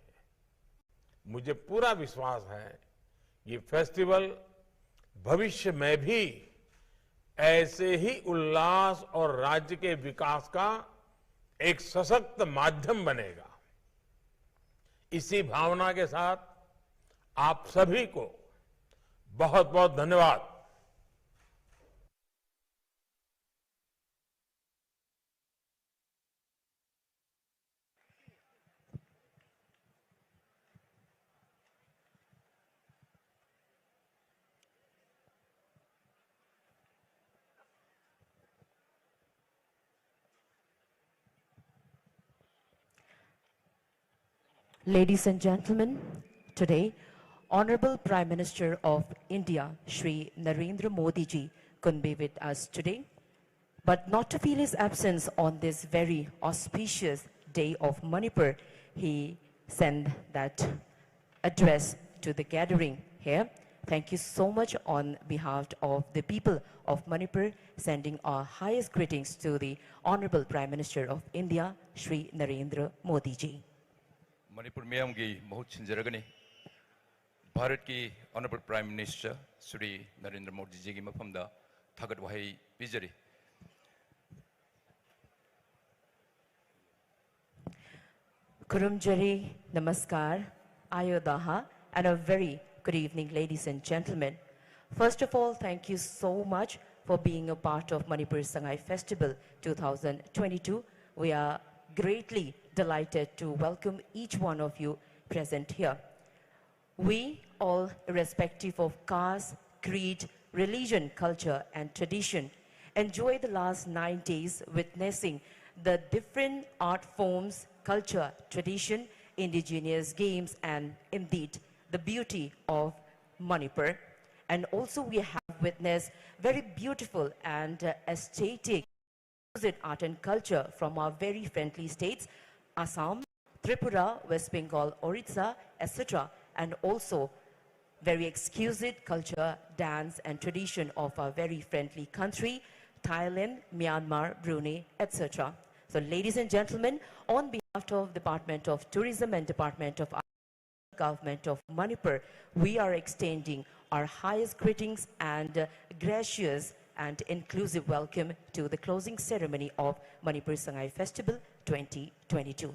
मुझे पूरा विश्वास है ये फेस्टिवल भविष्य में भी ऐसे ही उल्लास और राज्य के विकास का एक सशक्त माध्यम बनेगा। इसी भावना के साथ आप सभी को बहुत बहुत धन्यवाद। Ladies and gentlemen, today, Honorable Prime Minister of India, Shri Narendra Modi ji, couldn't be with us today. But not to feel his absence on this very auspicious day of Manipur, he sent that address to the gathering here. Thank you so much on behalf of the people of Manipur, sending our highest greetings to the Honorable Prime Minister of India, Shri Narendra Modi ji. Manipur मियाम की बहुत छिंजरगनी भारत की honourable prime minister Shri Narendra Modi ji की मफमदा थागत वहाई पिजरी Kurumjari, Namaskar, Ayodaha, and a very good evening, ladies and gentlemen. First of all, thank you so much for being a part of Manipur Sangai Festival 2022. We are greatly delighted to welcome each one of you present here. We all, irrespective of caste, creed, religion, culture, and tradition, enjoy the last 9 days witnessing the different art forms, culture, tradition, indigenous games, and indeed the beauty of Manipur. And also we have witnessed very beautiful and aesthetic art and culture from our very friendly states, Assam, Tripura, West Bengal, Orissa, etc. And also very exquisite culture, dance and tradition of our very friendly country, Thailand, Myanmar, Brunei, etc. So ladies and gentlemen, on behalf of Department of Tourism and Department of Government of Manipur, we are extending our highest greetings and gracious and inclusive welcome to the closing ceremony of Manipur Sangai Festival 2022.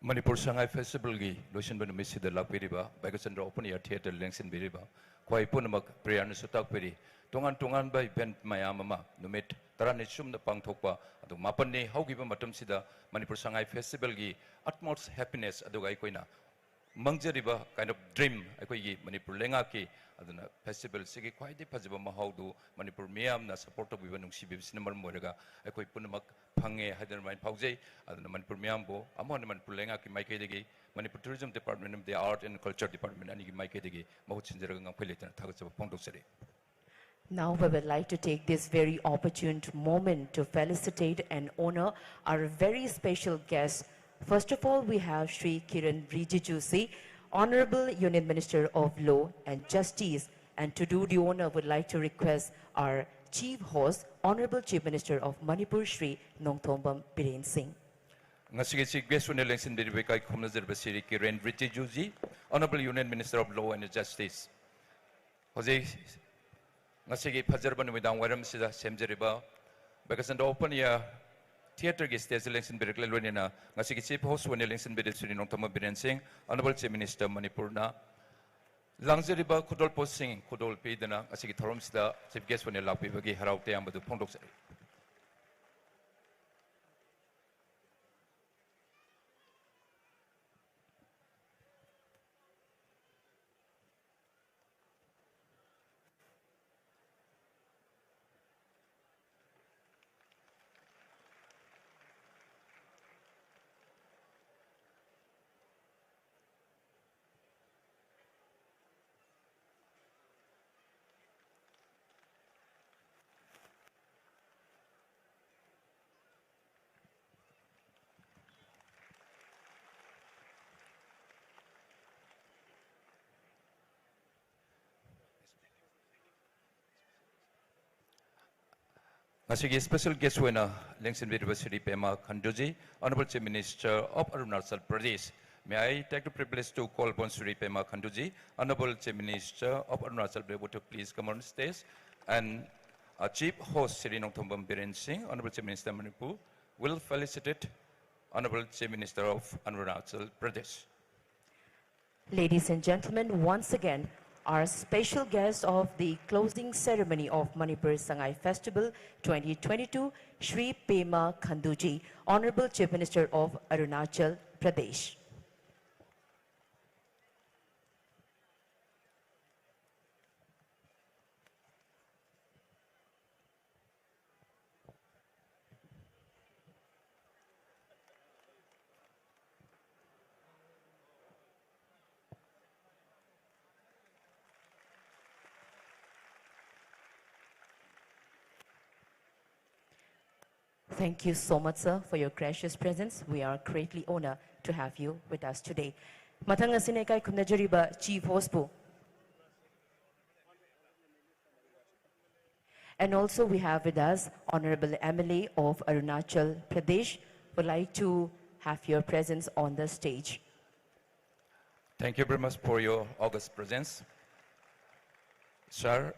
Manipur Sangai Festival gi loisin banu misida lakpiriba Bagasandra Open Air Theatre lengsin biriba kwai punamak priyan sutak piri tongan ba event mayam ama numit tarani sumna pangthokpa adu mapanni haugiba matam sida Manipur Sangai Festival gi utmost happiness aduga koina mangjariba kind of dream akoi gi Manipur lenga ki aduna festival sigi kwai de phajiba mahaudu Manipur miyam na support of biba nungsi bibi sinamar moiraga akoi punamak phange haidar main phaujai aduna Manipur miyam bo amon Manipur lenga ki maike degi Manipur Tourism Department of the Art and Culture Department ani gi maike degi mahut sinjaraga ngam phailetana thagachaba phongdoksari. Now we would like to take this very opportune moment to felicitate and honor our very special guest. First of all, we have Shri Kiran Rijiju, Honorable Union Minister of Law and Justice. And to do the honor, would like to request our Chief Host, Honorable Chief Minister of Manipur, Shri Nongthombam Biren Singh. Ngasigi guest one election biribekai khomnazer basiri Kiran Rijiju, Honorable Union Minister of Law and Justice. Jose ngasigi phajarban midang waram sida semjeriba Bagasandra Open Air Theatre gi stage election birikle loinina ngasigi chief host one election birit Sri Nongthombam Biren Singh, Honorable Chief Minister Manipur na langzeriba khudol posting khudol pidana ngasigi thorom sida chief guest one lakpi bagi haraute ambadu phongdoksari. Ngasigi special guest winner Lengsin University Pema Khanduji, Honorable Chief Minister of Arunachal Pradesh. May I take the privilege to call upon Sri Pema Khanduji, Honorable Chief Minister of Arunachal Pradesh, to please come on stage, and our Chief Host Sri Nongthombam Biren Singh, Honorable Chief Minister of Manipur, will felicitate Honorable Chief Minister of Arunachal Pradesh. Ladies and gentlemen, once again, our special guest of the closing ceremony of Manipur Sangai Festival 2022, Shri Pema Khanduji, Honorable Chief Minister of Arunachal Pradesh. Thank you so much, sir, for your gracious presence. We are greatly honored to have you with us today. Mathang asine kai khumnajariba Chief Host po. And also we have with us Honorable MLA of Arunachal Pradesh. Would like to have your presence on the stage. Thank you very much for your august presence. Sir,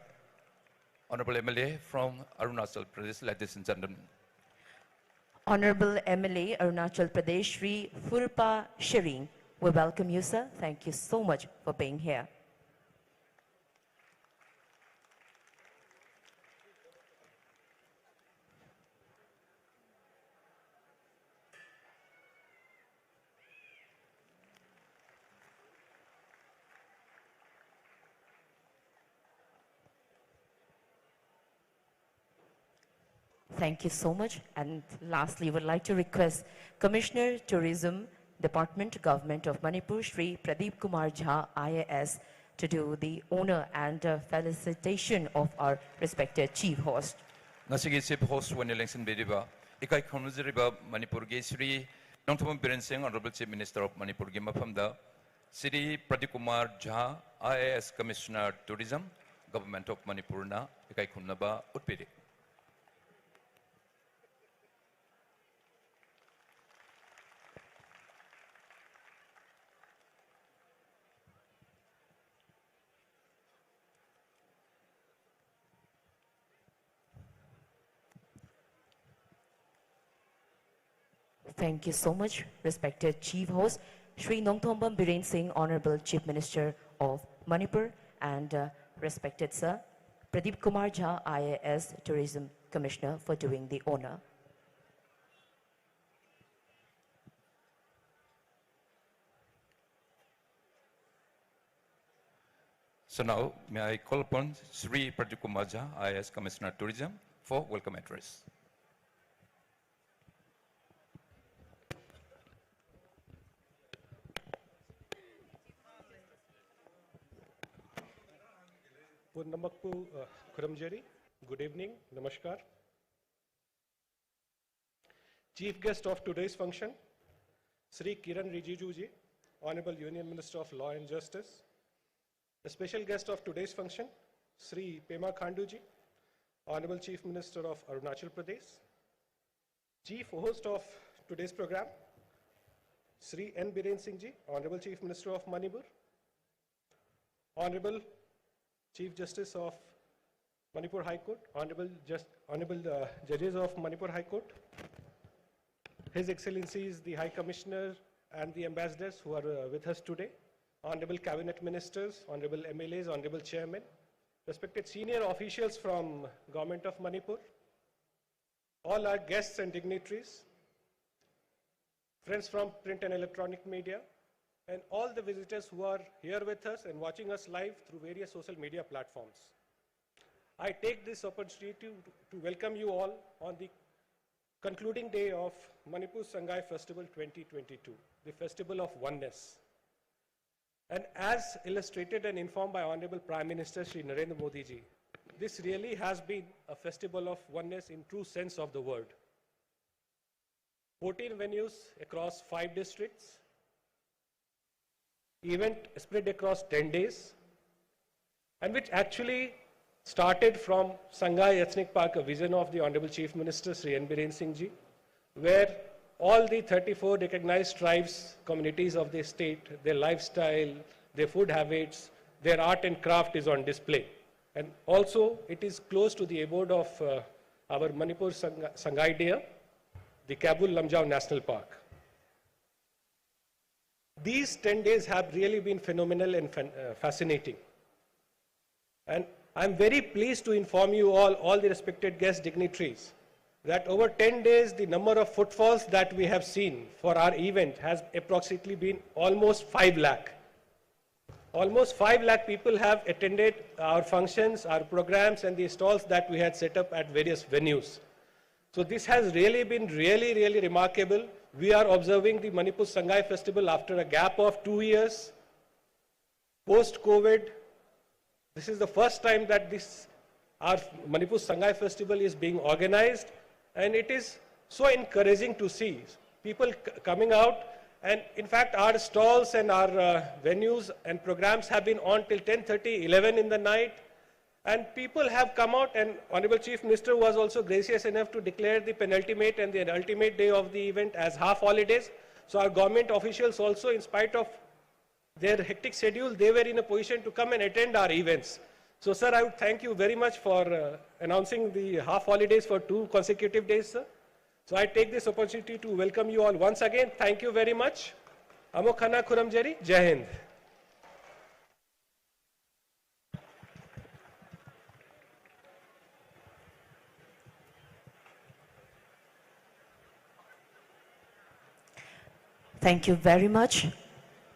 Honorable MLA from Arunachal Pradesh, ladies and gentlemen. Honorable MLA Arunachal Pradesh, Shri Phurpa Shering, we welcome you, sir. Thank you so much for being here. Thank you so much. And lastly, would like to request Commissioner Tourism, Department Government of Manipur, Shri Pradeep Kumar Jha, IAS, to do the honor and felicitation of our respected chief host. Ngasigi chief host when election bediba ikai khonujriba Manipur ge Shri Nongthom Biren Singh, Honorable Chief Minister of Manipur ge mafamda Shri Pradeep Kumar Jha, IAS Commissioner Tourism, Government of Manipur na ikai khunaba utpiri. Thank you so much, respected chief host, Shri Nongthombam Biren Singh, Honorable Chief Minister of Manipur, and respected sir, Pradeep Kumar Jha, IAS Tourism Commissioner, for doing the honor. So now, may I call upon Shri Pradeep Kumar Jha, IAS Commissioner Tourism, for welcome address. Purnamakpu Kuramjeri, good evening, namaskar. Chief guest of today's function, Sri Kiran Rijiju ji, Honorable Union Minister of Law and Justice. The special guest of today's function, Sri Pema Khandu ji, Honorable Chief Minister of Arunachal Pradesh. Chief host of today's program, Sri N. Biren Singh ji, Honorable Chief Minister of Manipur. Honorable Chief Justice of Manipur High Court, Honorable Judges of Manipur High Court, His Excellencies the High Commissioner and the Ambassadors who are with us today, Honorable Cabinet Ministers, Honorable MLAs, Honorable Chairman, respected senior officials from Government of Manipur, all our guests and dignitaries, friends from print and electronic media, and all the visitors who are here with us and watching us live through various social media platforms. I take this opportunity to welcome you all on the concluding day of Manipur Sangai Festival 2022, the Festival of Oneness. And as illustrated and informed by Honorable Prime Minister Shri Narendra Modi ji, this really has been a festival of oneness in true sense of the word. 14 venues across 5 districts, event spread across 10 days, and which actually started from Sangai Ethnic Park, a vision of the Honorable Chief Minister Sri N. Biren Singh ji, where all the 34 recognized tribes, communities of the state, their lifestyle, their food habits, their art and craft is on display. And also it is close to the abode of our Manipur Sangai Deer, the Kabul Lamjau National Park. These 10 days have really been phenomenal and fascinating. And I'm very pleased to inform you all the respected guest dignitaries, that over 10 days, the number of footfalls that we have seen for our event has approximately been almost 5 lakh. Almost 5 lakh people have attended our functions, our programs, and the stalls that we had set up at various venues. So this has really been really remarkable. We are observing the Manipur Sangai Festival after a gap of 2 years. Post-COVID, this is the first time that our Manipur Sangai Festival is being organized, and it is so encouraging to see people coming out. And in fact, our stalls and our venues and programs have been on till 10:30, 11 in the night. And people have come out, and Honorable Chief Minister was also gracious enough to declare the penultimate and the ultimate day of the event as half holidays. So our government officials also, in spite of their hectic schedule, they were in a position to come and attend our events. So sir, I would thank you very much for announcing the half holidays for 2 consecutive days, sir. So I take this opportunity to welcome you all once again. Thank you very much. Amokhana Kuramjeri, Jai Hind. Thank you very much,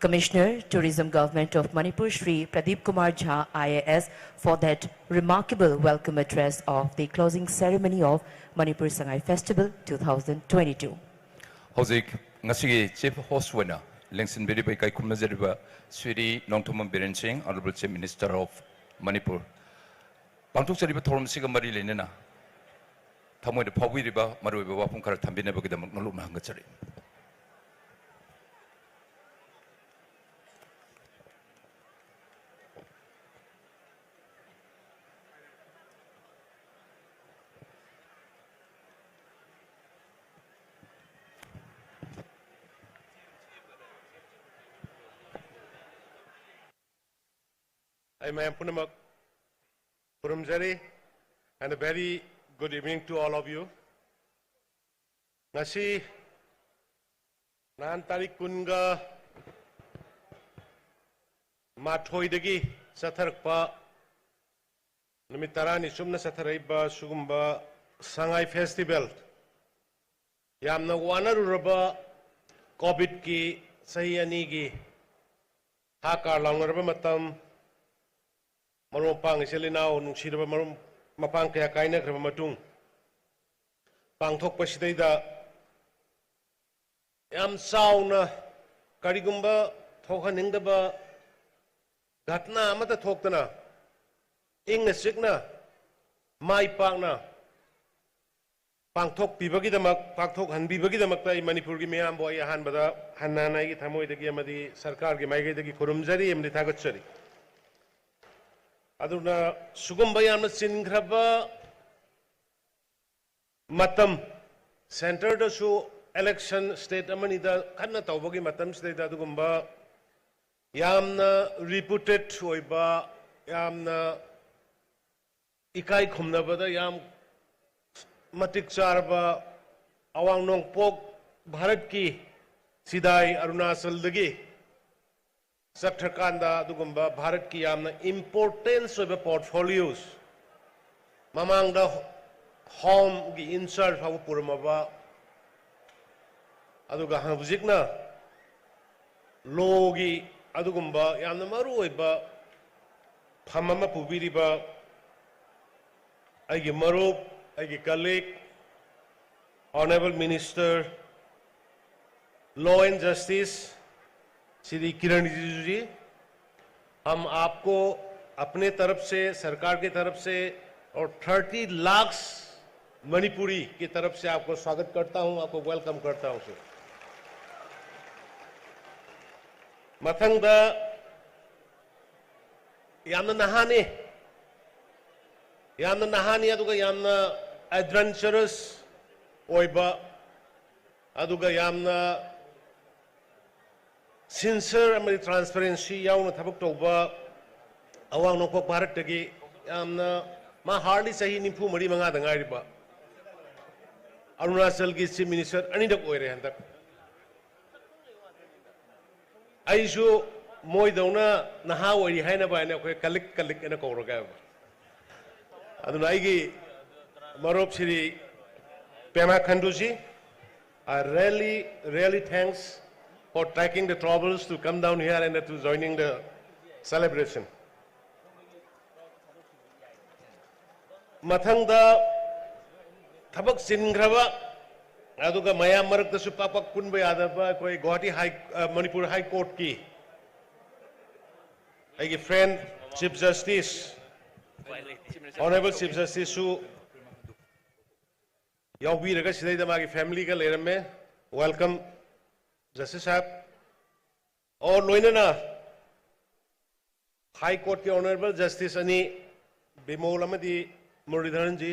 Commissioner, Tourism Government of Manipur, Shri Pradeep Kumar Jha, IAS, for that remarkable welcome address of the closing ceremony of Manipur Sangai Festival 2022. Hozik, ngasi Chief Host winner, Lengsin Biribai Kai Kumazeriba, Swedi Nongtumam Biren Singh, Honorable Chief Minister of Manipur. Bantuk Seriba Torum Sigamari Lenina. Tamu the Pawi Riba, Maru Wapun Tambina Bugam Naluma Hangachari. I am Punamak Purumjari, and a very good evening to all of you. Nasi Nan Tarik Kunga Mathoidagi Satharpa Namitarani Sumna Sataraiba Sugumba Sangai Festival Yamna Wanaruraba COVID ki Sayanigi Hakar Langaraba Matam Marupang Selina, Nushida Marum Mapang Kaina Kramatung Pangtok Pasida Yam Sauna Karigumba Tohanindaba Gatna Mata Toktana Ing Signa Mai Pangna Pangtok Pibagidamak Paktok and Bibagidamakta Manipuri Miam Boy Hanbada Hanana Tamoy the Giamadi Sarkar Gimai the Kurumzari and the Tagachari. Aduna Sugumbayam Singraba Matam centered to election state Amanida Kanatawagi Matam state Adugumba Yamna reputed Oiba Yamna Ikai Kumnabada Yam Matik Charba Awang Nong Pok Bharat ki Sidai Arunachal Dagi Sakthakanda Dugumba Bharat ki Yamna importance of the portfolios Mamang the home gi insert of Puramaba Aduga Havzikna Logi Adugumba Yamna Maruiba Pamama Pubiriba Agi Marup Agi colleague Honorable Minister Law and Justice Shri Kiran Rijiju जी हम आपको अपने तरफ से सरकार की तरफ से और 30 लाख मणिपुरी की तरफ से आपको स्वागत करता हूं आपको वेलकम करता हूं सर मथंग यामना नहाने अदुगा यामना adventurous ओइबा अदुगा यामना sincere and transparency yauna thabak toba awang nokok bharat tagi yamna ma hardly sahi nimpu mari manga da ngai riba Arunachal ki chief minister ani dak oire handak aishu moi dauna naha oi haina ba ne khoi kalik ena koroga aduna aigi marop shri Pema Khandu ji I really thanks for taking the troubles to come down here and to joining the celebration. Mathangda Thabak Singrava Aduga Maya Marak the Supapak Kunba Adaba Koi Guwahati Manipur High Court ki I give friend Chief Justice Honorable Chief Justice Su Yawbi Raga Sidai Magi family ka lerame welcome Justice साहब और लोइनना high court के honourable justice अनि बिमोल अमदी मुरलीधरन जी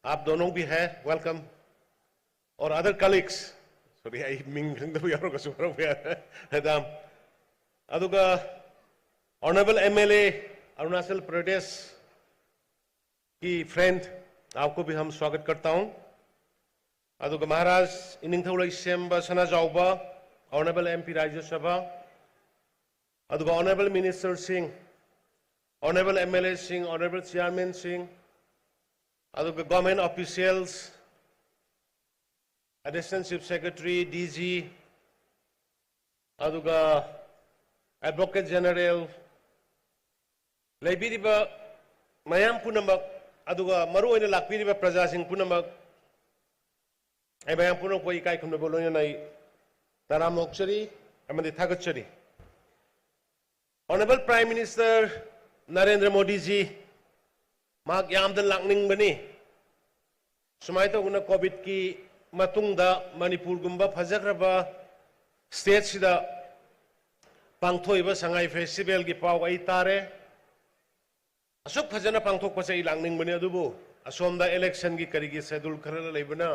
आप दोनों भी हैं welcome और other colleagues sorry I Ming the यारो का सुपर दाम अदुगा ऑनरेबल एमएलए अरुणाचल प्रदेश की फ्रेंड आपको भी हम स्वागत करता हूं Aduga Maharaj Iningthawlai Semba Sana Jauba, Honorable MP Rajya Sabha, Aduga Honorable Minister Singh, Honorable MLA Singh, Honorable Chairman Singh, Aduga government officials, Assistant Chief Secretary, DG, aduga Advocate General leibiriba mayam punamak aduga maru oina lakpiriba praja sing punamak ai mayam punak poi kai khumna bolona nai taram okchari amadi thagachari. Honorable Prime Minister Narendra Modi ji mak yamdan lakning bani sumai to guna covid ki matungda Manipur gumba phajakraba state sida pangthoiba Sangai Festival gi paw ai tare asuk phajana pangthok pa chai langning bani adubu asomda election gi karigi schedule khara leibana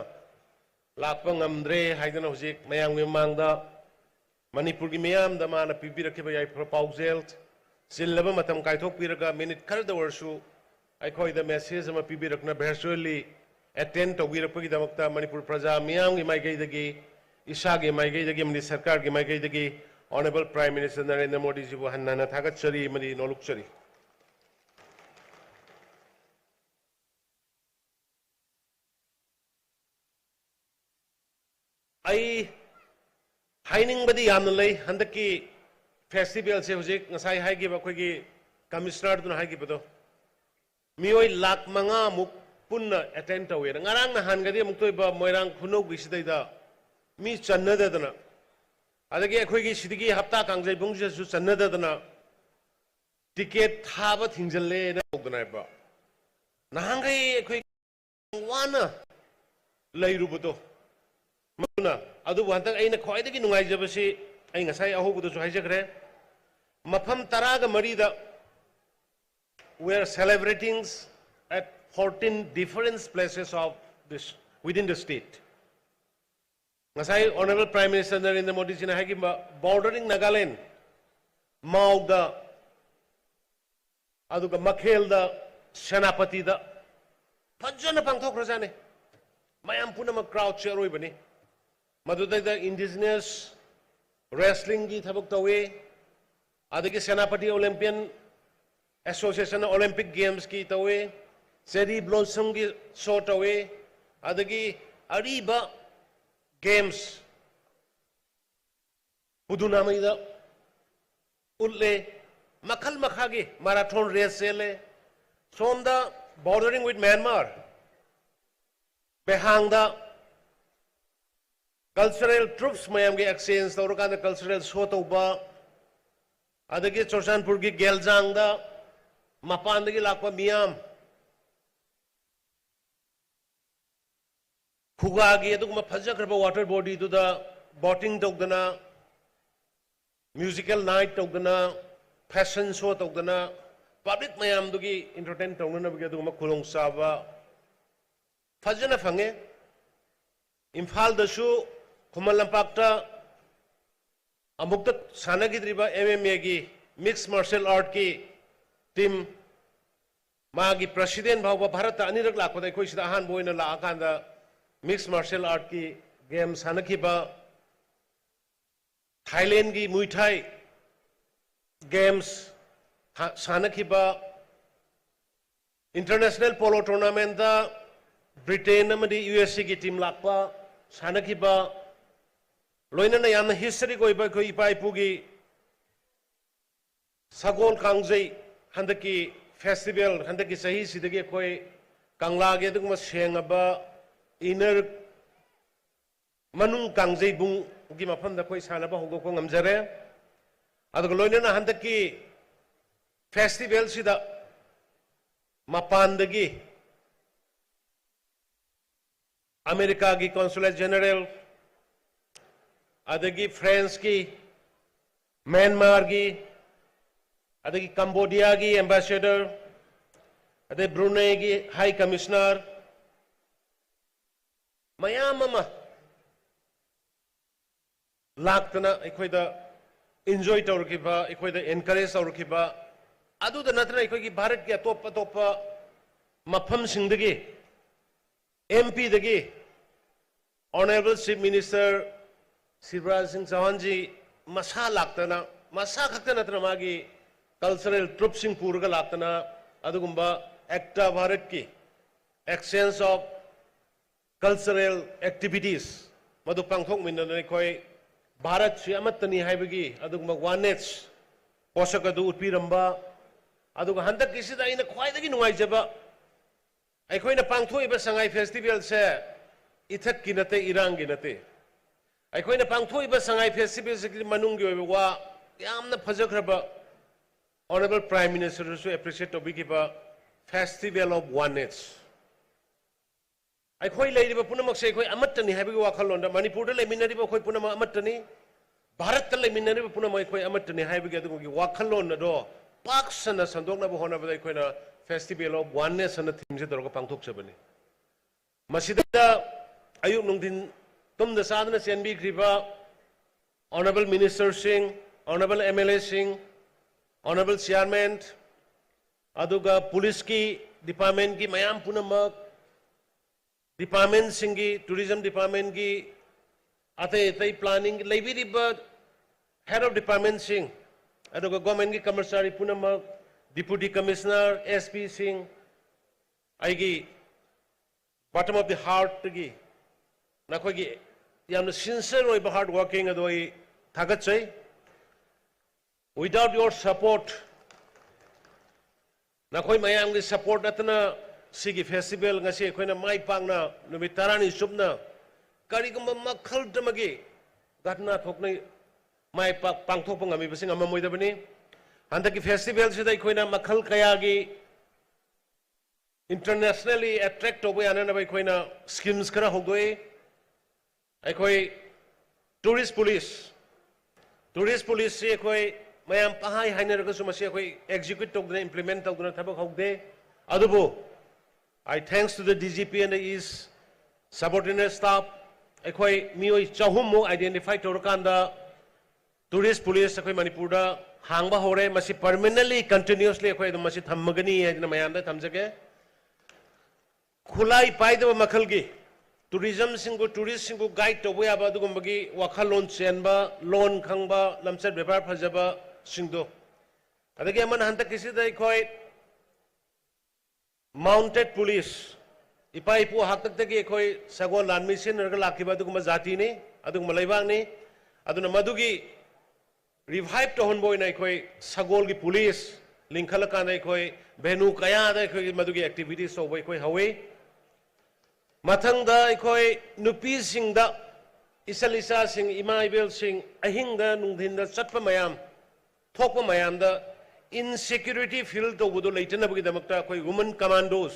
lakpa ngamdre haidana hojik mayang memangda Manipur gi mayam da mana pibirakhiba yai proposal silaba matam kaithok piraga minute khar da warsu ai khoi da message ama pibirakna virtually attend to girakpagi damakta Manipur praja mayam gi mai gai dagi isa gi mai gai dagi mani sarkar gi mai gai dagi Honorable Prime Minister Narendra Modi ji bu hanna thagachari mani nolukchari. ai haining badi yamna lei handaki festival se hojik ngasai haigi ba khoigi commissioner dun haigi bado mioi lakh manga muk punna attend tawe ngarang na han gadi muk toiba moirang khunok gisidai da mi channa da dana adagi khoigi sidigi hapta Kangjeibung je su channa da dana ticket thaba thingjalle na ogdana ba nahangai khoi wana leirubudo Muna, adu buantang aina khoi dagi nungai jabasi ai ngasai ahobudu su haijagre mafam taraga marida we are celebrating at 14 different places of this within the state. Ngasai Honorable Prime Minister Narendra Modi ji na hagi bordering Nagaland Mauda aduga Makhel da Senapati da phajana pangthok rajane mayam punama crowd share oi bani Madudai the indigenous wrestling gi thabak tawe adagi Senapati Olympian Association Olympic Games ki tawe cherry blossom gi show tawe adagi ariba games pudunamai da ulle makhal makhagi marathon race sele somda bordering with Myanmar behang da cultural troops mayam ge exchange tawrkan da cultural show tawba adagi Chorsanpur gi Geljang da mapan dagi lakpa miyam khuga gi adugma phajakraba water body to da boating tawdana musical night tawdana fashion show tawdana public mayam dugi entertain tawna bi adugma khulong saba phajana phange Imphal da shu Kumallampakta amukta sanagidriba MMA gi mixed martial art ki team magi president bhava Bharat anirak lakpada khoi sida han boina la akanda mixed martial art ki game sanakhiba Thailand gi Muay Thai games sanakhiba international polo tournament da Britain amadi USA ki team lakpa sanakhiba loina na yamna history ko iba ko ipai pugi Sagol Kangjei handaki festival handaki sahi sidagi koi kangla ge dugma sengaba inner manung Kangjeibung gi mafam da koi sanaba hogo ko ngamjare adu loina na handaki festival sida mapandagi America ki Consulate General adagi France ki Myanmar ki adagi Cambodia ki Ambassador adagi Brunei ki High Commissioner mayam ama laktana ekhoida enjoy tawrkiba ekhoida encourage tawrkiba adu da natra ekhoigi Bharat ki atop mafam singdagi MP dagi Honorable Chief Minister Shivraj Singh Chauhan ji masa laktana masa khaktana natra magi cultural troops sing purga laktana adugumba acta Bharat ki exchange of cultural activities madu pangthok minna koi Bharat से अमतनी हाइबगी अदुगमा वानेस पोषक अदु उत्पीरंबा अदुगा हंदक किसिदा इन ख्वाइदगी नुंगाइजबा अखोइना पांगथोइबा Sangai festival से इथक की नते इरांग की नते अखोइना पांगथोइबा Sangai festival से मनुंगी ओइबा वा यामना फजखरबा honourable prime minister सु appreciate टोबिगिबा festival of oneness अखोई लेरिबा पुनमक से अखोई अमतनी हाइबगी वाखलोंदा मणिपुर लेमिनरिबा अखोई पुनम अमतनी भारत लेमिनरिबा पुनम अखोई अमतनी हाइबगी अदुगी वाखलोन दो पाक्सना संदोकना होनाबदा अखोइना फेस्टिवल ऑफ वननेस अन थीम से दरगा पांगथोकसबनी मसिदा अयुक नुंदिन तुमदा सादना सेनबीख्रिबा honourable minister Singh honourable MLA Singh honourable chairman अदुगा पुलिस की डिपार्टमेंट की मयाम पुनमक डिपार्टमेंट सिंगी टूरिज्म डिपार्टमेंट की अतई अतई प्लानिंग लेबिरिबा हेड ऑफ डिपार्टमेंट सिंह अदुगा गवर्नमेंट की कर्मचारी पुनमक डिप्यूटी कमिश्नर एसपी सिंह आईगी बॉटम ऑफ द हार्ट की नखोगी यामना सिंसियर ओइबा hard working अदोई थागतसै without your support नखोई मयाम की सपोर्ट अतना सिगी फेस्टिवल ngasi अखोइना माइ पांगना नुमित तारानी सुबना करिगुम मखल दमगी घटना थोकनै माइ पांगथोक ngami बसिंग अममोइदबनी हंदक की फेस्टिवल से अखोइना मखल कयागी इंटरनेशनली अट्रैक्ट होबो याननबा अखोइना स्कीम्स खरा होगोई अखोई टूरिस्ट पुलिस से अखोई मयाम पहाई हाइनरगसु मसे अखोई एग्जीक्यूट तौदना इंप्लीमेंट तौदना थबक होगदे अदुबो I thanks to the DGP and his subordinate staff अखोई मियोई चाहुमो आइडेंटिफाई तौरकांदा टूरिस्ट पुलिस अखोई मणिपुर दा हांगबा होरे मसी परमानेंटली कंटिन्यूअसली अखोई दम मसी थमगनी है जना मयाम दा थमजगे खुलाई पाइदब मखल की टूरिज्म सिंगु टूरिस्ट सिंगु गाइड तौबो याबा अदुगुंबगी वाखलोन चेनबा लोन खंगबा लमसर व्यापार फजबा सिंगदो अदगी अमन हंतक किसिदा अखोई माउंटेड पुलिस इपा इपु हाकतगी अखोई सगोल लानमी सिनरगा लाखिबा अदुगुंबा जाति ने अदुगुंबा लैबांगनी अदुना मदुगी रिवाइव तोहनबोइना अखोई सगोल की पुलिस लिंखलकाना अखोई भेनु कयादा अखोई मदुगी एक्टिविटीज तौबो अखोई हवे मथंगदा अखोई नुपी सिंगदा इसा सिंह इमा इबेल सिंह अहिंगदा नुंधिंदा चटपा मयाम थोकपा मयामदा इनसिक्योरिटी फील तौबदो लेटनबगीदमक्ता अखोई वुमन कमांडोस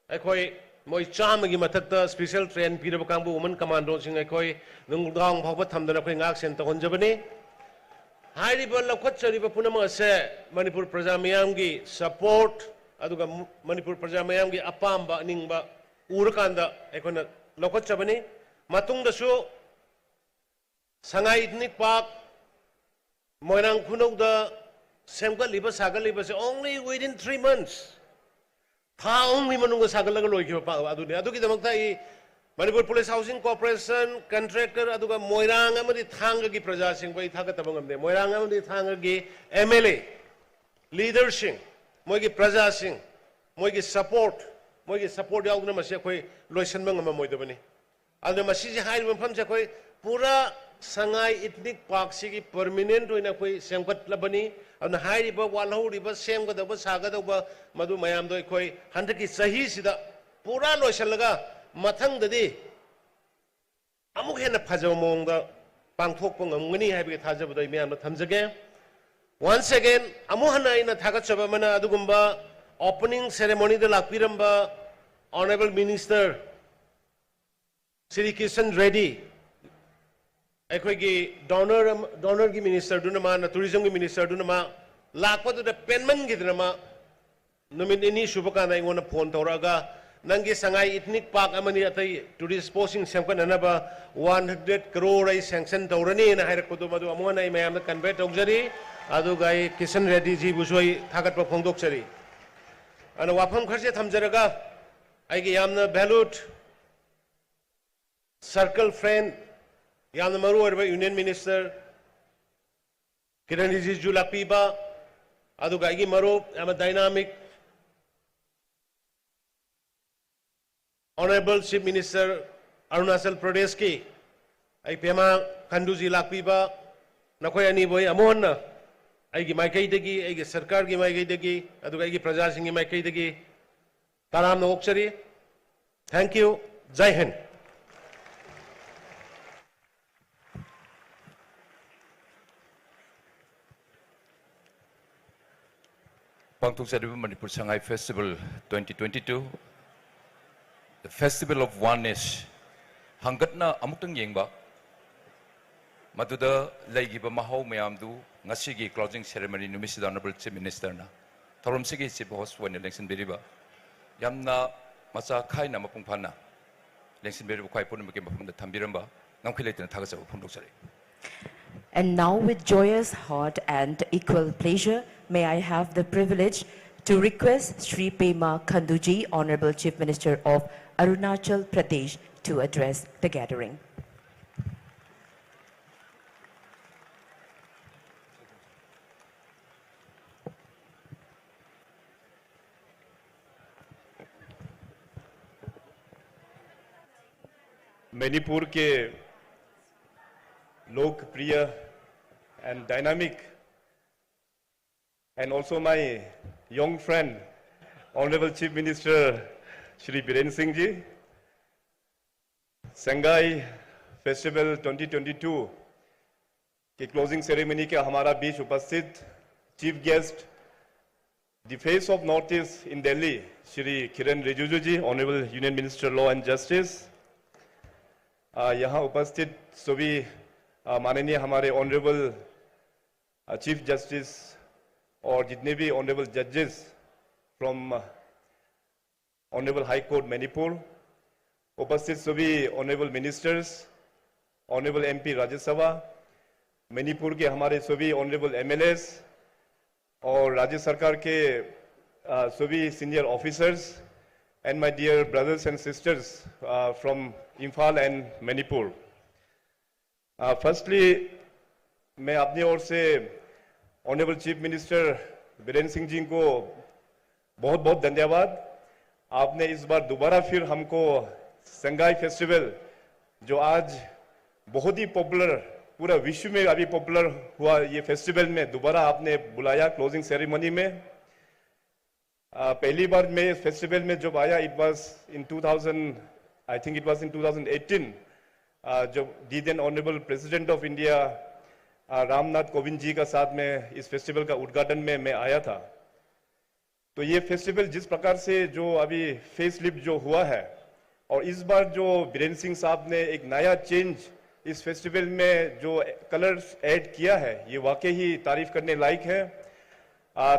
अखोई मोई चामगी मथक्ता स्पेशल ट्रेन पीरब कांबु वुमन कमांडो सिंह अखोई नुंगदांग फावबा थमदना अखोई ngak sen तहनजबनी हाइरिबा लखोचरिबा पुनम असे मणिपुर प्रजा मयामगी सपोर्ट अदुगा मणिपुर प्रजा मयामगी अपाम्बा निंगबा उरकांदा अखोना लखोचबनी मतुंगदसु संगाई इथनिक पार्क मोइरांग खुनौदा सेमगलिबा सागलिबा से only within 3 months था only मनुंग सागलगा लोइखिबा अदुने अदुगी दमक्ता ई Manipur police housing corporation contractor अदुगा मोइरांग अमदि थांगगी प्रजा सिंह बै थागतबा ngamde मोइरांग अमदि थांगगी एमएलए लीडर सिंह मोइगी प्रजा सिंह मोइगी सपोर्ट याउदना मसे अखोई लोइसनबा ngamamoidabani aduna masi je hairi mafam se अखोई पूरा संगाई इथनिक पार्क सिगी परमानेंट होइना अखोई सेमगतलबनी अदुना हाइरिबा वालहौरिबा सेमगदबा सागदबा मदु मयामदो अखोई हंदकी सही सिदा पूरा लोइसलगा मथंगददी अमुक हेना फजब मोंगदा पांगथोकपा ngamgani हाइबगे थाजबदो मयामना थमजगे once again अमुहना इना थागतचबा मना अदुगुंबा ओपनिंग सेरेमनी द लाकपिरंबा ऑनरेबल मिनिस्टर श्री किशन रेड्डी अखोई डोनर की मिनिस्टर दुनमा टूरिज्म की मिनिस्टर दुनमा लाखपदुदा पेनमन गिदनमा नुमित इनी सुबकाना इंगोना फोन तौरगा नंगी संगाई इथनिक पार्क अमनी अतई टूरिस्ट पोस्टिंग सेमकननबा 100 crore आई सैंक्शन तौरनी ना हाइरकपदु मदु अमोना मयाम कन्वे तौजरी अदुगा किशन रेड्डी जी बुसोई थागतपा फोंदोकचरी अन वाफम खरसे थमजरगा आइगे यामना वैल्यूड सर्कल फ्रेंड यामना मरु ओरबा यूनियन मिनिस्टर किरण रिजिजू लापीबा अदुगा आइगे मरु याम dynamic honourable chief minister Arunachal Pradesh की आई Pema Kanduji lakpiba nakoy ani boy amon na aigi maikai degi aigi sarkar gi maikai degi aduga aigi praja sing gi maikai degi taram no okchari. Thank you. Jai Hind. Pangtung Sadibu Manipur Sangai Festival 2022, the Festival of Oneness. Hangatna amutang yengba. Maduda laigiba mahau mayamdu ngasigi closing ceremony numisida Honorable Chief Minister na. Thorum sige chief host when election beriba. Yamna masa kai na mapungpana. Election beriba kai pun mungkin mapunda tambiramba. Namkilaitan tagasa punduk sari. And now, with joyous heart and equal pleasure, may I have the privilege to request Sri Pema Khanduji, Honorable Chief Minister of Arunachal Pradesh, to address the gathering. Manipur के लोकप्रिय and dynamic, and also my young friend, Honorable Chief Minister Shri Biren Singh Ji, Sangai Festival 2022 के closing ceremony के हमारा बीच उपस्थित Chief Guest, the face of Northeast in Delhi, Shri Kiren Rijiju Ji, Honorable Union Minister Law and Justice, यहाँ उपस्थित सभी माननीय हमारे honourable chief justice और जितने भी ऑनरेबल जजेस from honourable high court Manipur, उपस्थित सभी honourable ministers, honourable MP Rajya Sabha, Manipur के हमारे सभी ऑनरेबल एमएलएस और राज्य सरकार के सभी senior officers, and my dear brothers and sisters from Imphal and Manipur. Firstly मैं अपनी ओर से honourable chief minister Biren Singh ji को बहुत बहुत धन्यवाद. आपने इस बार दोबारा फिर हमको संगाई फेस्टिवल, जो आज बहुत ही पॉपुलर, पूरा विश्व में अभी पॉपुलर हुआ ये फेस्टिवल में दोबारा आपने बुलाया क्लोजिंग सेरेमनी में. पहली बार मैं इस फेस्टिवल में जब आया, इट वाज इन 2018, जब the then honourable president of India Ramnath Kovind ji का साथ में इस फेस्टिवल का उद्घाटन में मैं आया था. तो ये फेस्टिवल जिस प्रकार से जो अभी फेस लिफ्ट जो हुआ है, और इस बार जो बीरेन सिंह साहब ने एक नया चेंज इस फेस्टिवल में जो कलर्स ऐड किया है, ये वाकई ही तारीफ करने लायक है.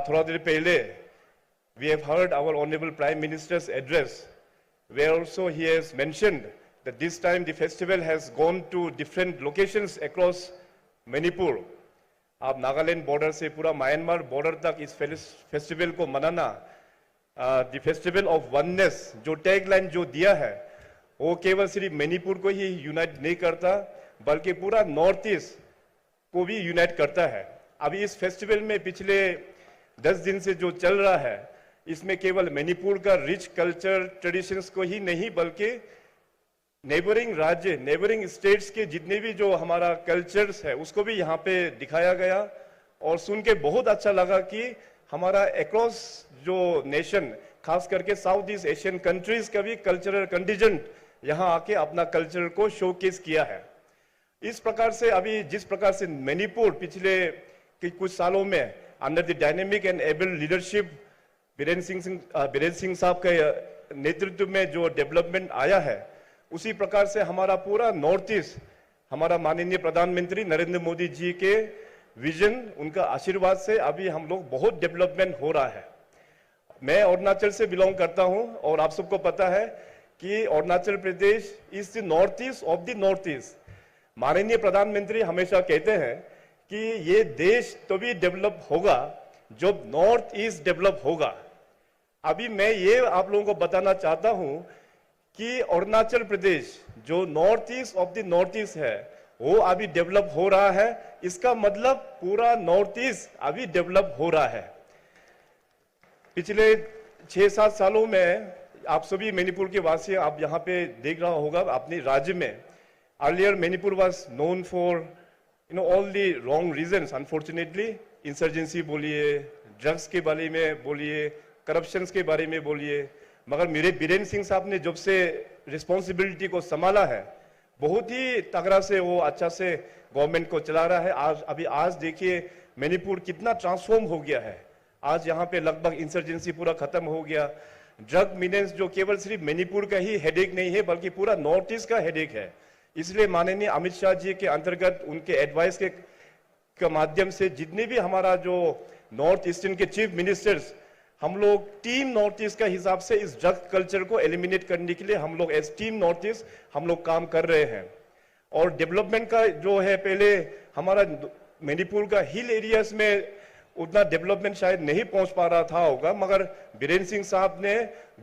थोड़ा देर पहले we have heard our honorable prime minister's address, where also he has mentioned that this time the festival has gone to different locations across Manipur. आप नागालैंड बॉर्डर से पूरा म्यांमार बॉर्डर तक इस फेस्टिवल को मनाना, द फेस्टिवल ऑफ वननेस जो tag line जो दिया है, वो केवल सिर्फ मणिपुर को ही यूनाइट नहीं करता, बल्कि पूरा नॉर्थ ईस्ट को भी यूनाइट करता है. अभी इस फेस्टिवल में पिछले 10 दिन से जो चल रहा है, इसमें केवल मणिपुर का रिच कल्चर ट्रेडिशंस को ही नहीं, बल्कि नेबरिंग राज्य, नेबरिंग स्टेट्स के जितने भी जो हमारा कल्चर्स है उसको भी यहाँ पे दिखाया गया. और सुन के बहुत अच्छा लगा कि हमारा अक्रॉस जो नेशन, खास करके साउथ ईस्ट एशियन कंट्रीज का भी कल्चरल कंटिजेंट यहाँ आके अपना कल्चर को शोकेस किया है. इस प्रकार से अभी जिस प्रकार से मणिपुर पिछले कुछ सालों में under the dynamic and able leadership Biren Singh साहब के नेतृत्व में जो डेवलपमेंट आया है, उसी प्रकार से हमारा पूरा नॉर्थ ईस्ट, हमारा माननीय प्रधानमंत्री नरेंद्र मोदी जी के विजन, उनका आशीर्वाद से अभी हम लोग बहुत डेवलपमेंट हो रहा है. मैं अरुणाचल से बिलोंग करता हूं और आप सबको पता है कि Arunachal Pradesh is the north east of the north east. माननीय प्रधानमंत्री हमेशा कहते हैं कि ये देश तभी डेवलप होगा जब नॉर्थ ईस्ट डेवलप होगा. अभी मैं ये आप लोगों को बताना चाहता हूं कि अरुणाचल प्रदेश जो north east of the north east है, वो अभी डेवलप हो रहा है. इसका मतलब पूरा नॉर्थ ईस्ट अभी डेवलप हो रहा है. पिछले 6-7 सालों में आप सभी मणिपुर के वासी, आप यहाँ पे देख रहा होगा अपने राज्य में Earlier, Manipur was known for, all the wrong reasons, unfortunately. Insurgency बोलिए, drugs के बारे में बोलिए, corruptions के बारे में बोलिए. मगर मेरे बीरेन सिंह साहब ने जब से responsibility को संभाला है, बहुत ही तगड़ा से वो अच्छा से गवर्नमेंट को चला रहा है. आज देखिए मणिपुर कितना ट्रांसफॉर्म हो गया है. आज यहाँ पे लगभग इंसर्जेंसी पूरा खत्म हो गया. ड्रग मीनेंस जो केवल सिर्फ मणिपुर का ही हेडेक नहीं है, बल्कि पूरा नॉर्थ ईस्ट का हेडेक है. इसलिए माननीय अमित शाह जी के अंतर्गत उनके एडवाइस के माध्यम से जितने भी हमारा जो नॉर्थ ईस्टर्न के चीफ मिनिस्टर्स, हम लोग टीम नॉर्थ ईस्ट का हिसाब से इस ड्रग कल्चर को एलिमिनेट करने के लिए हम लोग एज टीम नॉर्थ ईस्ट हम लोग काम कर रहे हैं. और डेवलपमेंट का जो है, पहले हमारा मणिपुर का हिल एरियाज में उतना डेवलपमेंट शायद नहीं पहुंच पा रहा था होगा, मगर बीरेन सिंह साहब ने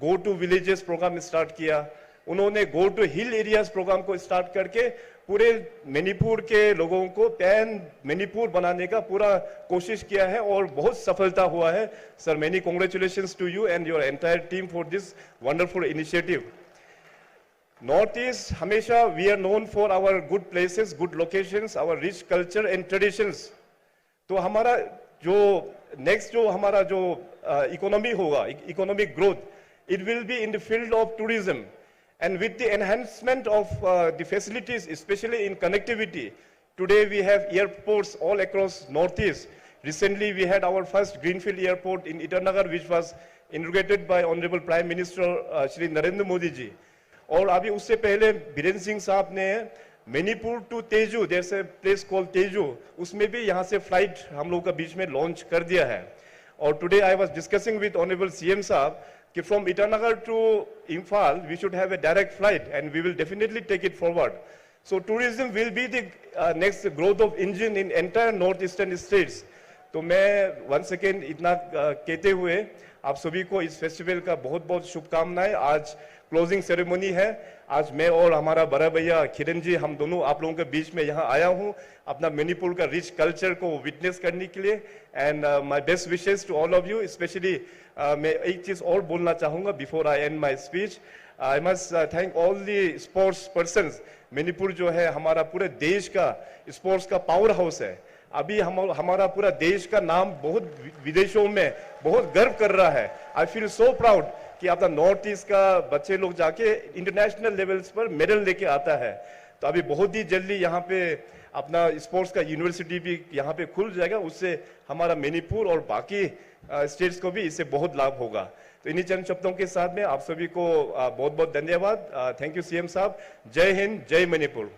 go to villages programme start किया. उन्होंने go to hill areas programme को स्टार्ट करके पूरे मणिपुर के लोगों को पैन मणिपुर बनाने का पूरा कोशिश किया है और बहुत सफलता हुआ है. Sir, many congratulations to you and your entire team for this wonderful initiative. North east हमेशा we are known for our good places, good locations, our rich culture and traditions. तो हमारा जो नेक्स्ट जो हमारा जो इकोनॉमी होगा, economic growth, it will be in the field of tourism. And with the enhancement of the facilities, especially in connectivity, today we have airports all across Northeast. Recently, we had our first greenfield airport in Itanagar, which was inaugurated by Honorable Prime Minister Shri Narendra Modi ji. और अभी उससे पहले बीरेन सिंह साहब ने Manipur to Tezu, there's a place called Tezu, उसमें भी यहाँ से फ्लाइट हम लोग का बीच में लॉन्च कर दिया है. और today I was discussing with honourable CM साहब कि from Itanagar to Imphal, we should have a direct flight, and we will definitely take it forward. So tourism will be the next growth of engine in entire northeastern states. तो मैं once again इतना कहते हुए आप सभी को इस festival का बहुत बहुत शुभकामनाएं. आज क्लोजिंग सेरेमनी है. आज मैं और हमारा बड़ा भैया किरण जी, हम दोनों आप लोगों के बीच में यहाँ आया हूँ अपना मणिपुर का रिच कल्चर को विटनेस करने के लिए. And my best wishes to all of you. Specially मैं एक चीज और बोलना चाहूंगा before I end my speech. I must thank all the sports persons. Manipur जो है हमारा पूरे देश का स्पोर्ट्स का पावर हाउस है. अभी हमारा पूरा देश का नाम बहुत विदेशों में बहुत गर्व कर रहा है. आई फील सो प्राउड कि अपना नॉर्थ ईस्ट का बच्चे लोग जाके इंटरनेशनल लेवल्स पर मेडल लेके आता है. तो अभी बहुत ही जल्दी यहाँ पे अपना स्पोर्ट्स का यूनिवर्सिटी भी यहाँ पे खुल जाएगा. उससे हमारा मणिपुर और बाकी स्टेट्स को भी इससे बहुत लाभ होगा. तो इन्हीं चंद शब्दों के साथ में आप सभी को बहुत बहुत धन्यवाद. थैंक यू सीएम साहब. जय हिंद, जय Manipur.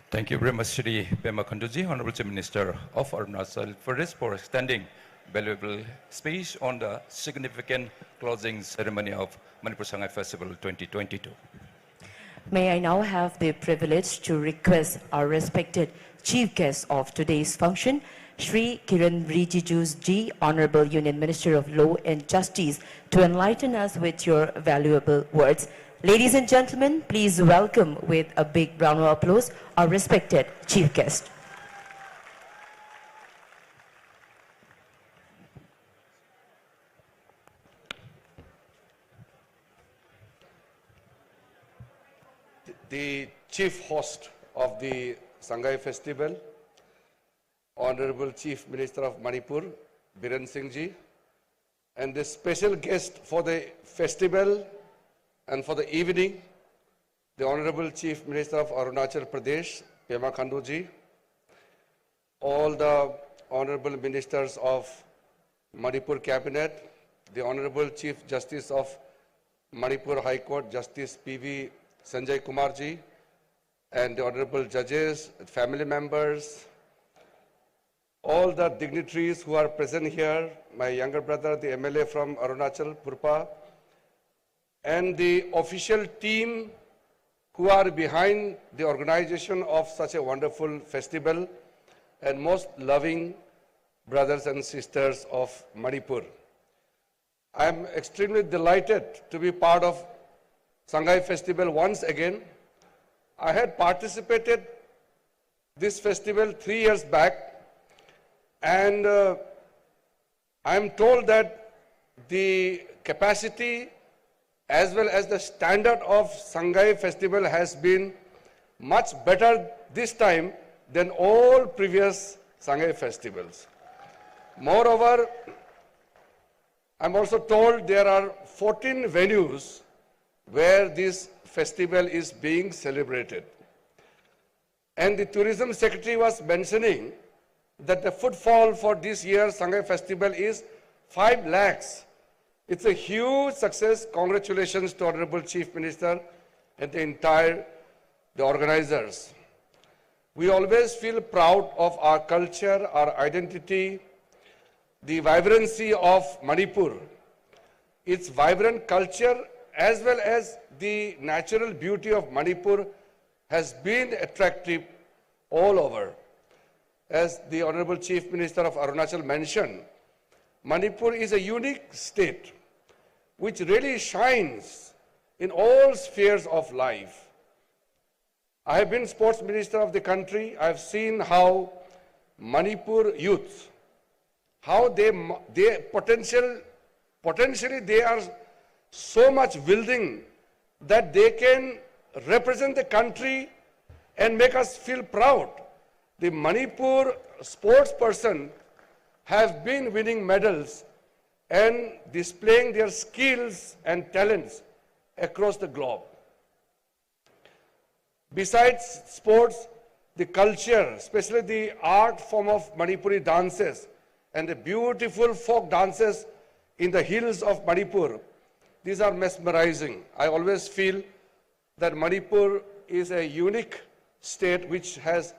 Thank you very much, Shri Pema Khanduji, Honorable Chief Minister of Arunachal Pradesh, for extending valuable speech on the significant closing ceremony of Manipur Sangai Festival 2022. May I now have the privilege to request our respected chief guest of today's function, Shri Kiran Rijiju Ji, Honorable Union Minister of Law and Justice, to enlighten us with your valuable words. Ladies and gentlemen, please welcome with a big round of applause our respected chief guest. The chief host of the Sangai Festival, Honorable Chief Minister of Manipur, Biren Singh Ji, and the special guest for the festival and for the evening, the Honorable Chief Minister of Arunachal Pradesh, Pema Khandu Ji, all the Honorable Ministers of Manipur Cabinet, the Honorable Chief Justice of Manipur High Court, Justice P.V. Sanjay Kumar Ji, and the Honorable Judges, family members, all the dignitaries who are present here, my younger brother, the MLA from Arunachal, Purpa, and the official team who are behind the organization of such a wonderful festival, and most loving brothers and sisters of Manipur. I am extremely delighted to be part of Sangai Festival once again. I had participated this festival 3 years back, and I am told that the capacity as well as the standard of Sangai Festival has been much better this time than all previous Sangai festivals. Moreover, I'm also told there are 14 venues where this festival is being celebrated. And the Tourism Secretary was mentioning that the footfall for this year's Sangai Festival is 5 lakhs. It's a huge success. Congratulations to Honorable Chief Minister and the organizers. We always feel proud of our culture, our identity, the vibrancy of Manipur, its vibrant culture as well as the natural beauty of Manipur has been attractive all over. As the Honorable Chief Minister of Arunachal mentioned, Manipur is a unique state which really shines in all spheres of life. I have been Sports Minister of the country. I have seen how Manipur youth, how potentially they are so much willing that they can represent the country and make us feel proud. The Manipur sports person have been winning medals and displaying their skills and talents across the globe. Besides sports, the culture, especially the art form of Manipuri dances and the beautiful folk dances in the hills of Manipur, these are mesmerizing. I always feel that Manipur is a unique state which has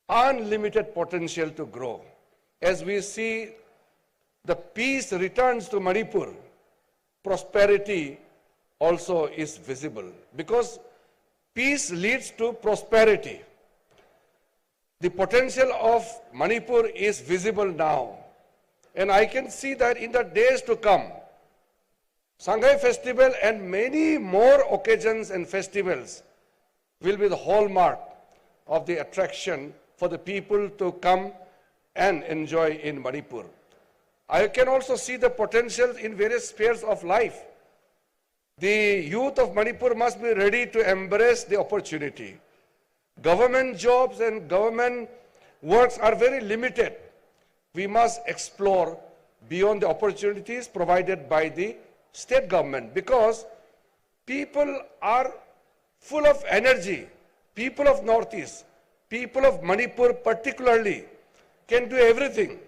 unlimited potential to grow. As we see the peace returns to Manipur, prosperity also is visible because peace leads to prosperity. The potential of Manipur is visible now. And I can see that in the days to come, Sangai Festival and many more occasions and festivals will be the hallmark of the attraction for the people to come and enjoy in Manipur. I can also see the potential in various spheres of life. The youth of Manipur must be ready to embrace the opportunity. Government jobs and government works are very limited. We must explore beyond the opportunities provided by the state government because people are full of energy. People of Northeast, people of Manipur particularly can do everything.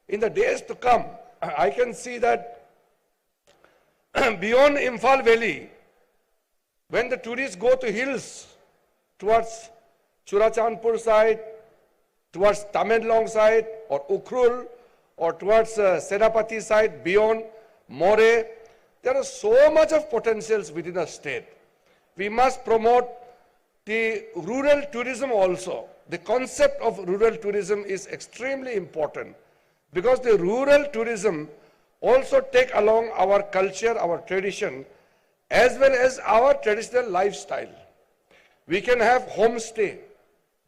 In the days to come, I can see that beyond Imphal Valley, when the tourists go to hills towards Churachandpur side, towards Tamenlong side, or Ukhrul, or towards Senapati side, beyond More, there is so much of potentials within the state. We must promote the rural tourism also. The concept of rural tourism is extremely important because the rural tourism also take along our culture, our tradition, as well as our traditional lifestyle. We can have homestay,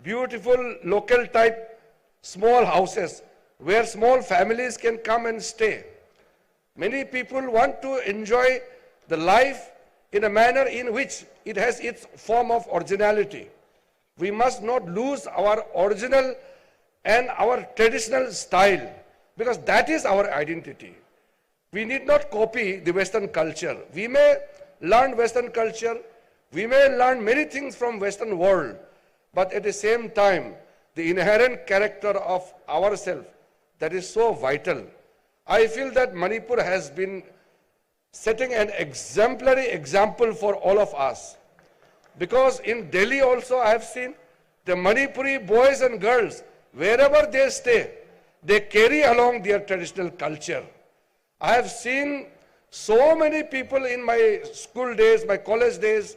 beautiful local type small houses where small families can come and stay. Many people want to enjoy the life in a manner in which it has its form of originality. We must not lose our original and our traditional style because that is our identity. We need not copy the Western culture. We may learn Western culture, we may learn many things from Western world, but at the same time, the inherent character of ourselves, that is so vital. I feel that Manipur has been setting an exemplary example for all of us. Because in Delhi also I have seen the Manipuri boys and girls, wherever they stay, they carry along their traditional culture. I have seen so many people in my school days, my college days.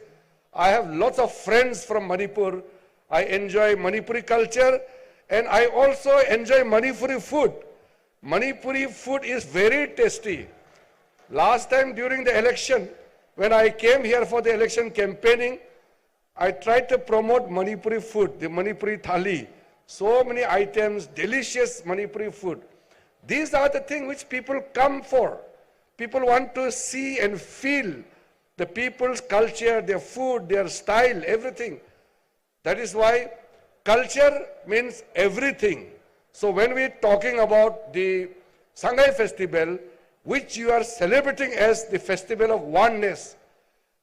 I have lots of friends from Manipur. I enjoy Manipuri culture and I also enjoy Manipuri food. Manipuri food is very tasty. Last time during the election, when I came here for the election campaigning, I tried to promote Manipuri food, the Manipuri thali. So many items, delicious Manipuri food. These are the things which people come for. People want to see and feel the people's culture, their food, their style, everything. That is why culture means everything. So when we're talking about the Sangai Festival, which you are celebrating as the festival of oneness,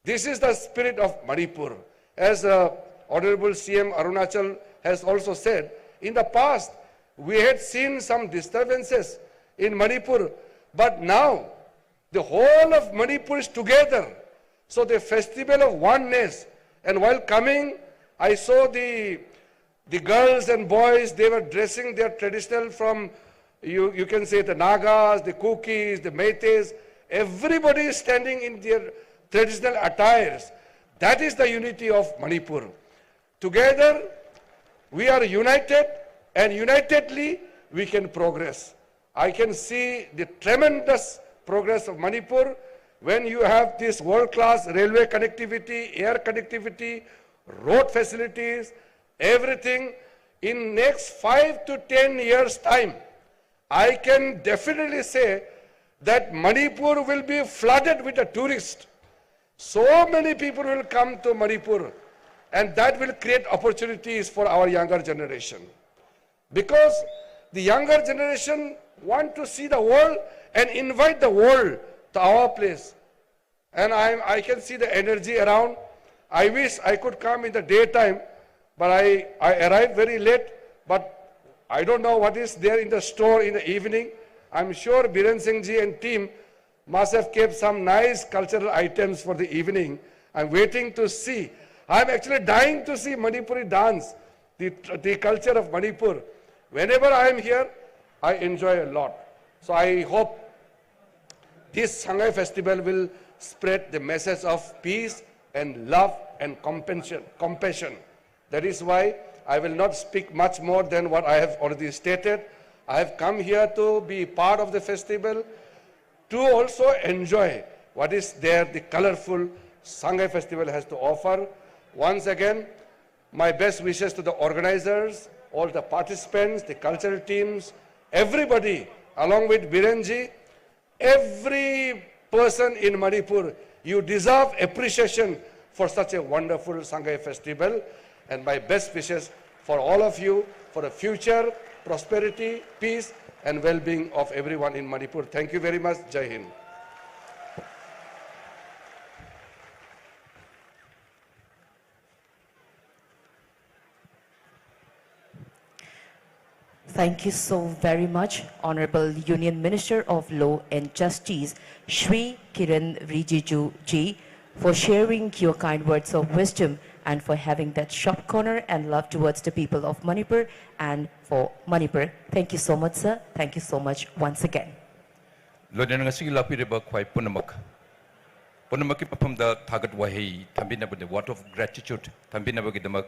this is the spirit of Manipur. As Honorable CM Arunachal has also said, in the past, we had seen some disturbances in Manipur, but now the whole of Manipur is together. So the festival of oneness. And while coming, I saw the girls and boys, they were dressing their traditional from, you can say the Nagas, the Kukis, the Meiteis. Everybody is standing in their traditional attires. That is the unity of Manipur. Together, we are united, and unitedly, we can progress. I can see the tremendous progress of Manipur when you have this world-class railway connectivity, air connectivity, road facilities, everything. In next 5 to 10 years' time, I can definitely say that Manipur will be flooded with the tourists. So many people will come to Manipur, and that will create opportunities for our younger generation. Because the younger generation want to see the world and invite the world to our place. And I can see the energy around. I wish I could come in the daytime, but I arrived very late, but I don't know what is there in the store in the evening. I'm sure Biren Singh ji and team must have kept some nice cultural items for the evening. I'm waiting to see. I'm actually dying to see Manipuri dance, the culture of Manipur. Whenever I am here, I enjoy a lot. So I hope this Sangai Festival will spread the message of peace and love and compassion. That is why I will not speak much more than what I have already stated. I have come here to be part of the festival, to also enjoy what is there, the colorful Sangai Festival has to offer. Once again, my best wishes to the organizers, all the participants, the cultural teams, everybody, along with Birenji, every person in Manipur. You deserve appreciation for such a wonderful Sangai Festival. And my best wishes for all of you, for the future, prosperity, peace, and well-being of everyone in Manipur. Thank you very much. Jai Hind. Thank you so very much, Honorable Union Minister of Law and Justice, Shri Kiran Rijiju ji, for sharing your kind words of wisdom and for having that sharp corner and love towards the people of Manipur and for Manipur. Thank you so much, sir. Thank you so much once again. Loden ngasi lapiriba khwai punamak ki pafamda thagat wahi thambina bade word of gratitude thambina bagi damak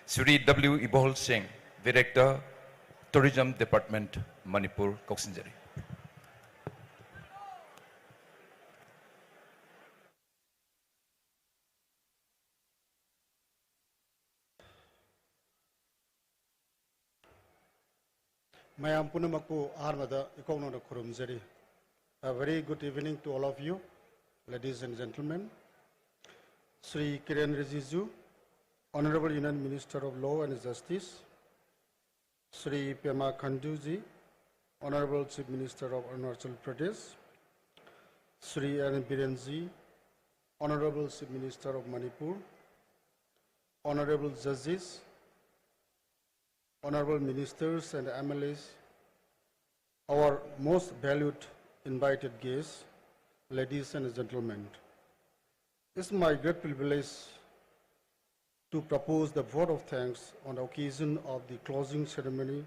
Shri W. Ibol Singh, Director, Tourism Department, Manipur, Koksinjari. Mayam Punamaku Armada Ikono Kurumzeri. A very good evening to all of you, ladies and gentlemen. Sri Kiran Rijiju, Honorable Union Minister of Law and Justice, Sri Pema Khanduji, Honorable Chief Minister of Arunachal Pradesh, Sri N. Birenji, Honorable Chief Minister of Manipur, Honorable Judges, Honorable Ministers and MLAs, our most valued invited guests, ladies and gentlemen. It's my great privilege to propose the vote of thanks on the occasion of the closing ceremony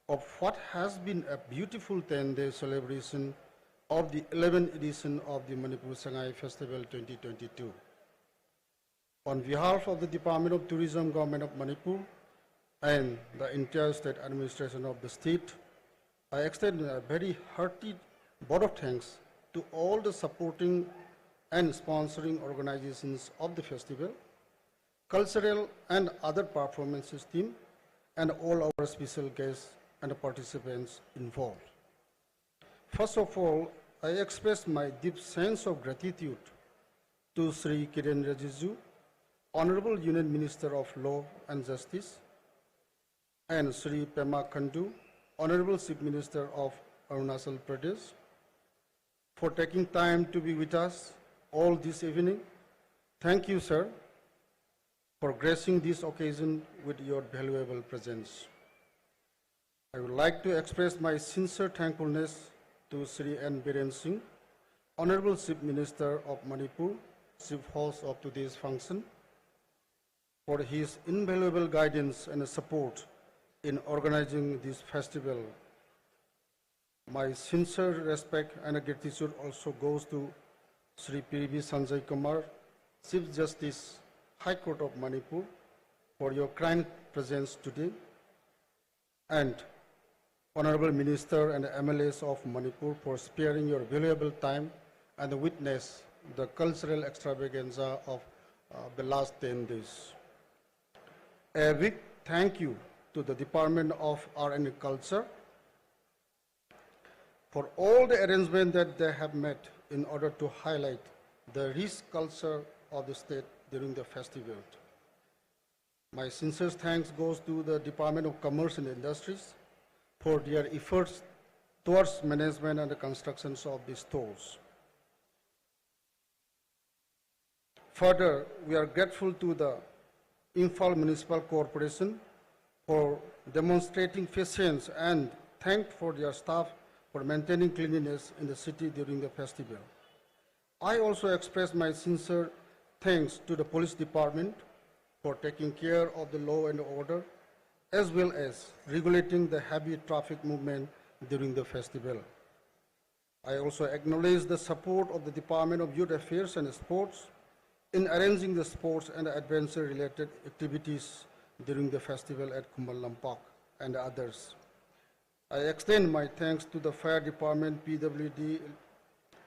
of what has been a beautiful 10-day celebration of the 11th edition of the Manipur Sangai Festival 2022. On behalf of the Department of Tourism, Government of Manipur, and the entire state administration of the state, I extend a very hearty vote of thanks to all the supporting and sponsoring organizations of the festival, cultural and other performances team, and all our special guests and participants involved. First of all, I express my deep sense of gratitude to Sri Kiren Rijiju, Honorable Union Minister of Law and Justice, and Sri Pema Khandu, Honorable Chief Minister of Arunachal Pradesh, for taking time to be with us all this evening. Thank you, sir, for gracing this occasion with your valuable presence. I would like to express my sincere thankfulness to Sri N. Biren Singh, Honorable Chief Minister of Manipur, chief host of today's function, for his invaluable guidance and support in organizing this festival. My sincere respect and gratitude also goes to Sri P.V. Sanjay Kumar, Chief Justice, High Court of Manipur, for your kind presence today, and Honorable Minister and MLAs of Manipur for sparing your valuable time and witness the cultural extravaganza of the last 10 days. A big thank you to the Department of Art and Culture for all the arrangements that they have made in order to highlight the rich culture of the state during the festival. My sincere thanks goes to the Department of Commerce and Industries for their efforts towards management and the constructions of these stores. Further, we are grateful to the Imphal Municipal Corporation for demonstrating patience and thanked for their staff for maintaining cleanliness in the city during the festival. I also express my sincere thanks to the police department for taking care of the law and order, as well as regulating the heavy traffic movement during the festival. I also acknowledge the support of the Department of Youth Affairs and Sports in arranging the sports and adventure-related activities during the festival at Kumbalam Park and others. I extend my thanks to the Fire Department, PWD,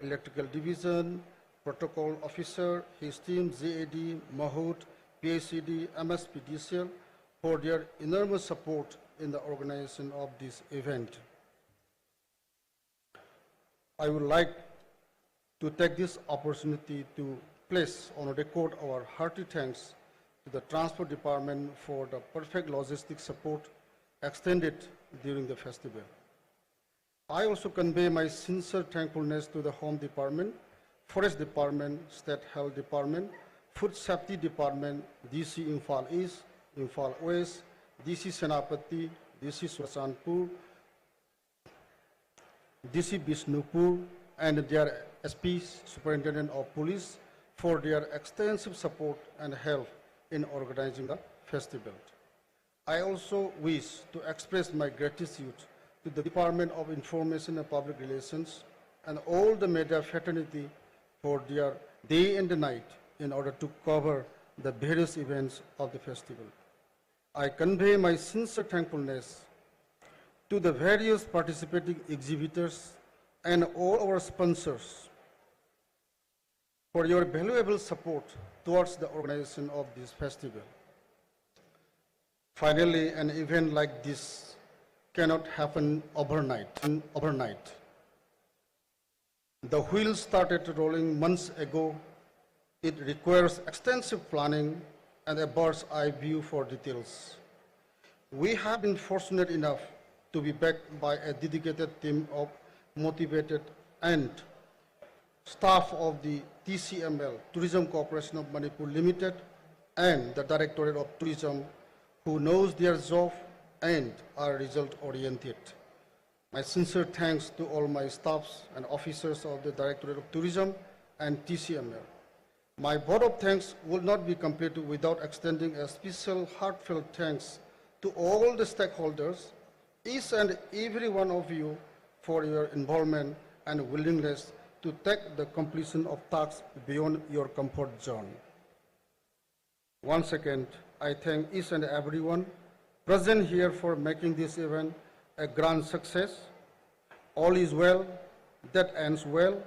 Electrical Division, Protocol Officer, his team, ZAD, Mahout, PACD, MSPDCL, for their enormous support in the organization of this event. I would like to take this opportunity to place on record our hearty thanks to the Transport Department for the perfect logistic support extended during the festival. I also convey my sincere thankfulness to the Home Department, Forest Department, State Health Department, Food Safety Department, DC Imphal East, Imphal West, DC Senapati, DC Susanpur, DC Bishnupur, and their SP, Superintendent of Police, for their extensive support and help in organizing the festival. I also wish to express my gratitude to the Department of Information and Public Relations and all the media fraternity for their day and night in order to cover the various events of the festival. I convey my sincere thankfulness to the various participating exhibitors and all our sponsors for your valuable support towards the organization of this festival. Finally, an event like this cannot happen overnight. The wheels started rolling months ago. It requires extensive planning and a bird's eye view for details. We have been fortunate enough to be backed by a dedicated team of motivated and staff of the TCML, Tourism Corporation of Manipur Limited, and the Directorate of Tourism, who knows their job and are result-oriented. My sincere thanks to all my staffs and officers of the Directorate of Tourism and TCML. My vote of thanks will not be complete without extending a special heartfelt thanks to all the stakeholders, each and every one of you, for your involvement and willingness to take the completion of tasks beyond your comfort zone. Once again, I thank each and everyone present here for making this event a grand success. All is well, that ends well.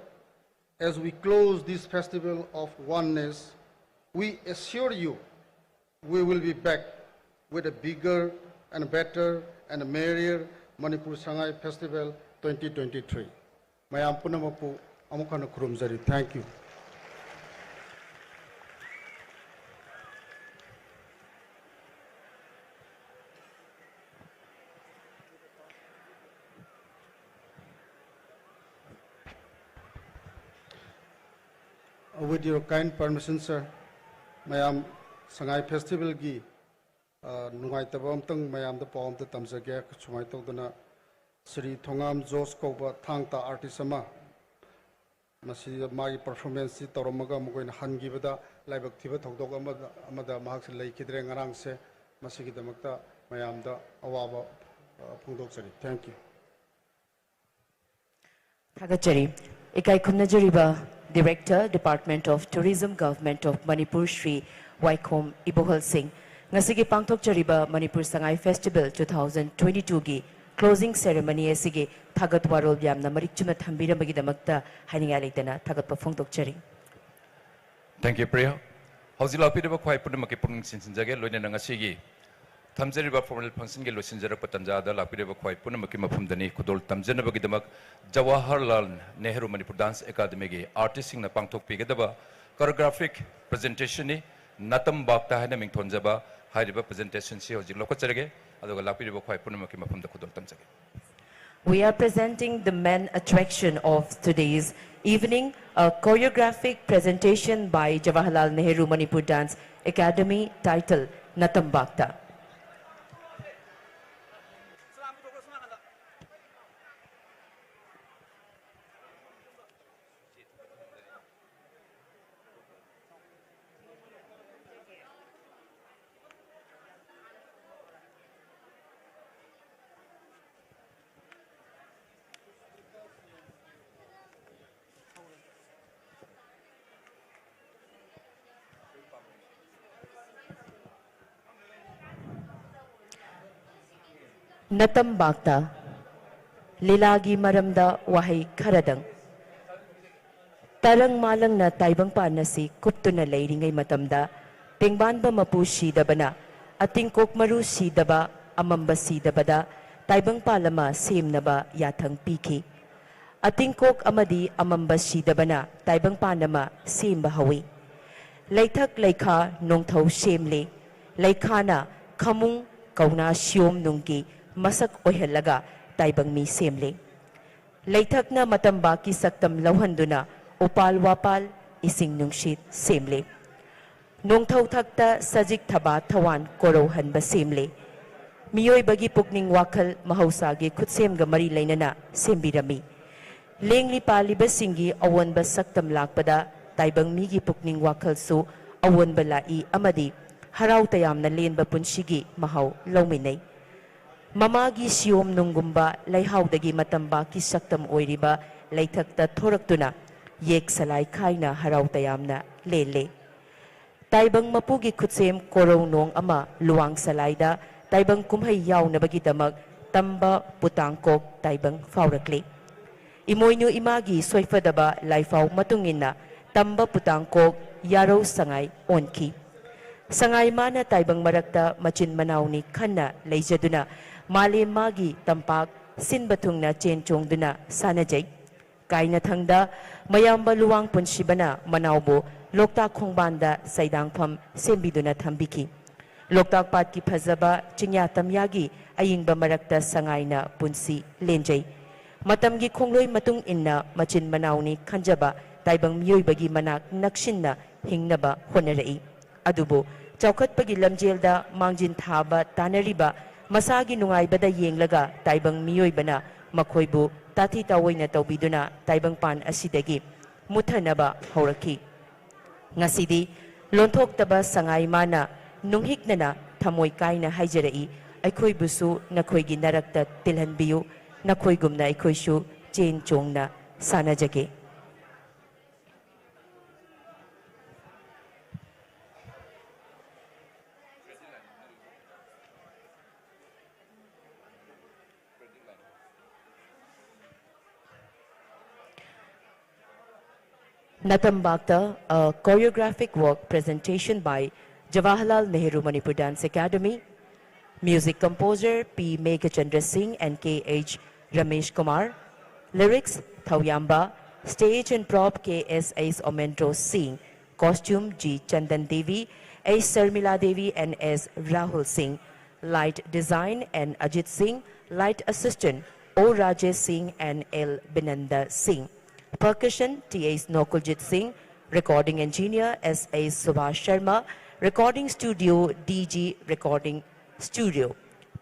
As we close this festival of oneness, we assure you we will be back with a bigger and better and merrier Manipur Sangai Festival 2023. Mayam punamapu amukana kurumjari. Thank you. with your kind permission, sir, mayam Sangai Festival gi nungai tabam tang mayam the poem the tamsage chumai tawdana Sri Thongam Jos Koba Thangta artisama masi magi performance tawramaga mugoina hangibada laibak thiba thogdog amada mahak se leikidre ngarang se masigi damakta mayam da awaba phungdok sari. Thank you. Thagachari Ikai Khumnajariba Director, Department of Tourism, Government of Manipur, Shri Waikhom Ibohal Singh. Ngasigi pangtok chariba Manipur Sangai Festival 2022 gi closing ceremony asigi thagat warol byamna marikchuna thambiramagi damakta haninga leitana thagat pafongtok chari. Thank you, Priya. Hozila pidaba khwai punamaki punung sinsinjage loina ngasigi Tamjariba formal function ge losinjara patanjada lapidaba khwai punamaki mafumdani kudol tamjanabagi damak Jawaharlal Nehru Manipur Dance Academy ge artist singna pangtok pigedaba choreographic presentation ni natam bakta haina mingthonjaba hairiba presentation si hoji lokacharage aduga lapidaba khwai punamaki mafumda kudol tamjage. We are presenting the main attraction of today's evening, a choreographic presentation by Jawaharlal Nehru Manipur Dance Academy titled Natam Bakta. Natam Bakta Lilagi Maramda Wahay Karadang Tarang malang na taibang panasi kupto na layringay matamda pingban ba mapushi dabana ating kok marusi daba amambasi dabada taibang palama sim na ba yatang piki ating kok amadi amambasi dabana taibang panama sim bahawi laythak layka nong thaw shemle laykana kamung kauna siyom nungki masak ohelaga taibang mi semle laythak na matambaki saktam lawhanduna upal wapal ising nungshit semle nong thaw thakta sajik thaba thawan korohan ba semle miyoy bagi pukning wakal mahausagi khutsem ga mari lainana sembirami lengli pali ba singi awan ba saktam lakpada taibang migi pukning wakal su awan ba lai amadi haraw tayam na len ba punshigi mahaw lawminay Mamagi siyom nunggumba layhawdagi matamba kisaktam oiriba laythakta thoraktuna yek salay khaina haraw tayamna lele. Taibang mapugi kutsem korow nong ama luwang salayda taibang kumhay yaw na bagidamag tamba putangkok taibang faurakli. Imoy nyo imagi soyfadaba layfaw matungin na tamba putangkok yaraw sangay onki. Sangay mana taibang marakta machin manaw ni kana layjaduna Mali magi tampak sinbatung na chenchong duna sanajay. Kay na thangda mayamba luwang punshibana manawbo loktak khongbanda saidang pham sembiduna thambiki. Loktak pat ki phazaba chingyatam yagi ayingba marakta sangay na punsi lenjay. Matamgi khongloi matung inna machin manawni khanjaba taibang miyoy bagi manak nakshin na hingnaba honarai. Adubo chawkat pagi lamjelda mangjin thaba tanariba Masagi nungay bada yenglaga taibang miyoy bana makoybu tati taway na tawbiduna taibang pan asidagi muthanaba hauraki. Ngasidi lonthok taba sangay mana nunghik na tamoy kay na hayjarai ay koy busu na koy ginarakta tilhan biyo na koy gumna ay koy shu chen chong na sana jage. Natam Bakta, a choreographic work presentation by Jawaharlal Nehru Manipur Dance Academy, music composer P. Meghachandra Singh and K.H. Ramesh Kumar, lyrics Thawyamba, stage and prop K.S. Ace Omendro Singh, costume G. Chandan Devi, A. Sarmila Devi and S. Rahul Singh, light design and Ajit Singh, light assistant O. Rajesh Singh and L. Binanda Singh. Percussion, T.A. Nokuljit Singh, Recording engineer S.A. Subhash Sharma. Recording studio DG Recording Studio.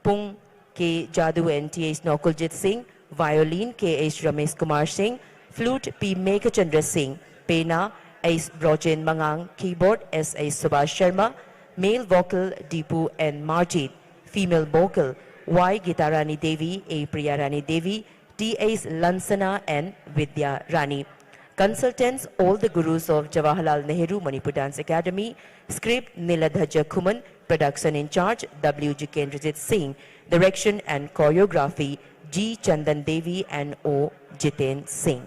Pung K. Jadu and T.H. Nokuljit Singh. Violin K.H. Ramesh Kumar Singh. Flute P. Megachandra Singh. Pena S. Brojen Mangang. Keyboard S.A. Subhash Sharma. Male vocal Deepu N. Marjit. Female vocal Y. Gitarani Devi, A. Priyarani Devi, T.H. Lansana and Vidya Rani. Consultants, all the gurus of Jawaharlal Nehru Manipur Dance Academy. Script Niladhaja Kuman. Production in charge W. Jikendrajit Singh. Direction and choreography G. Chandan Devi and O. Jiten Singh.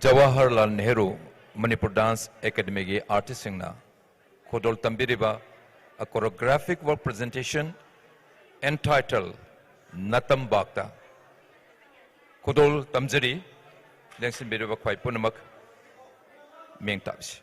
Jawaharlal Nehru Manipur Dance Academy ge artist singna Khodol Tambiriba a choreographic work presentation entitled Natam Bakta. Khodol Tamjari Lengsin Biriba Kwai Punamak Ming Tabs.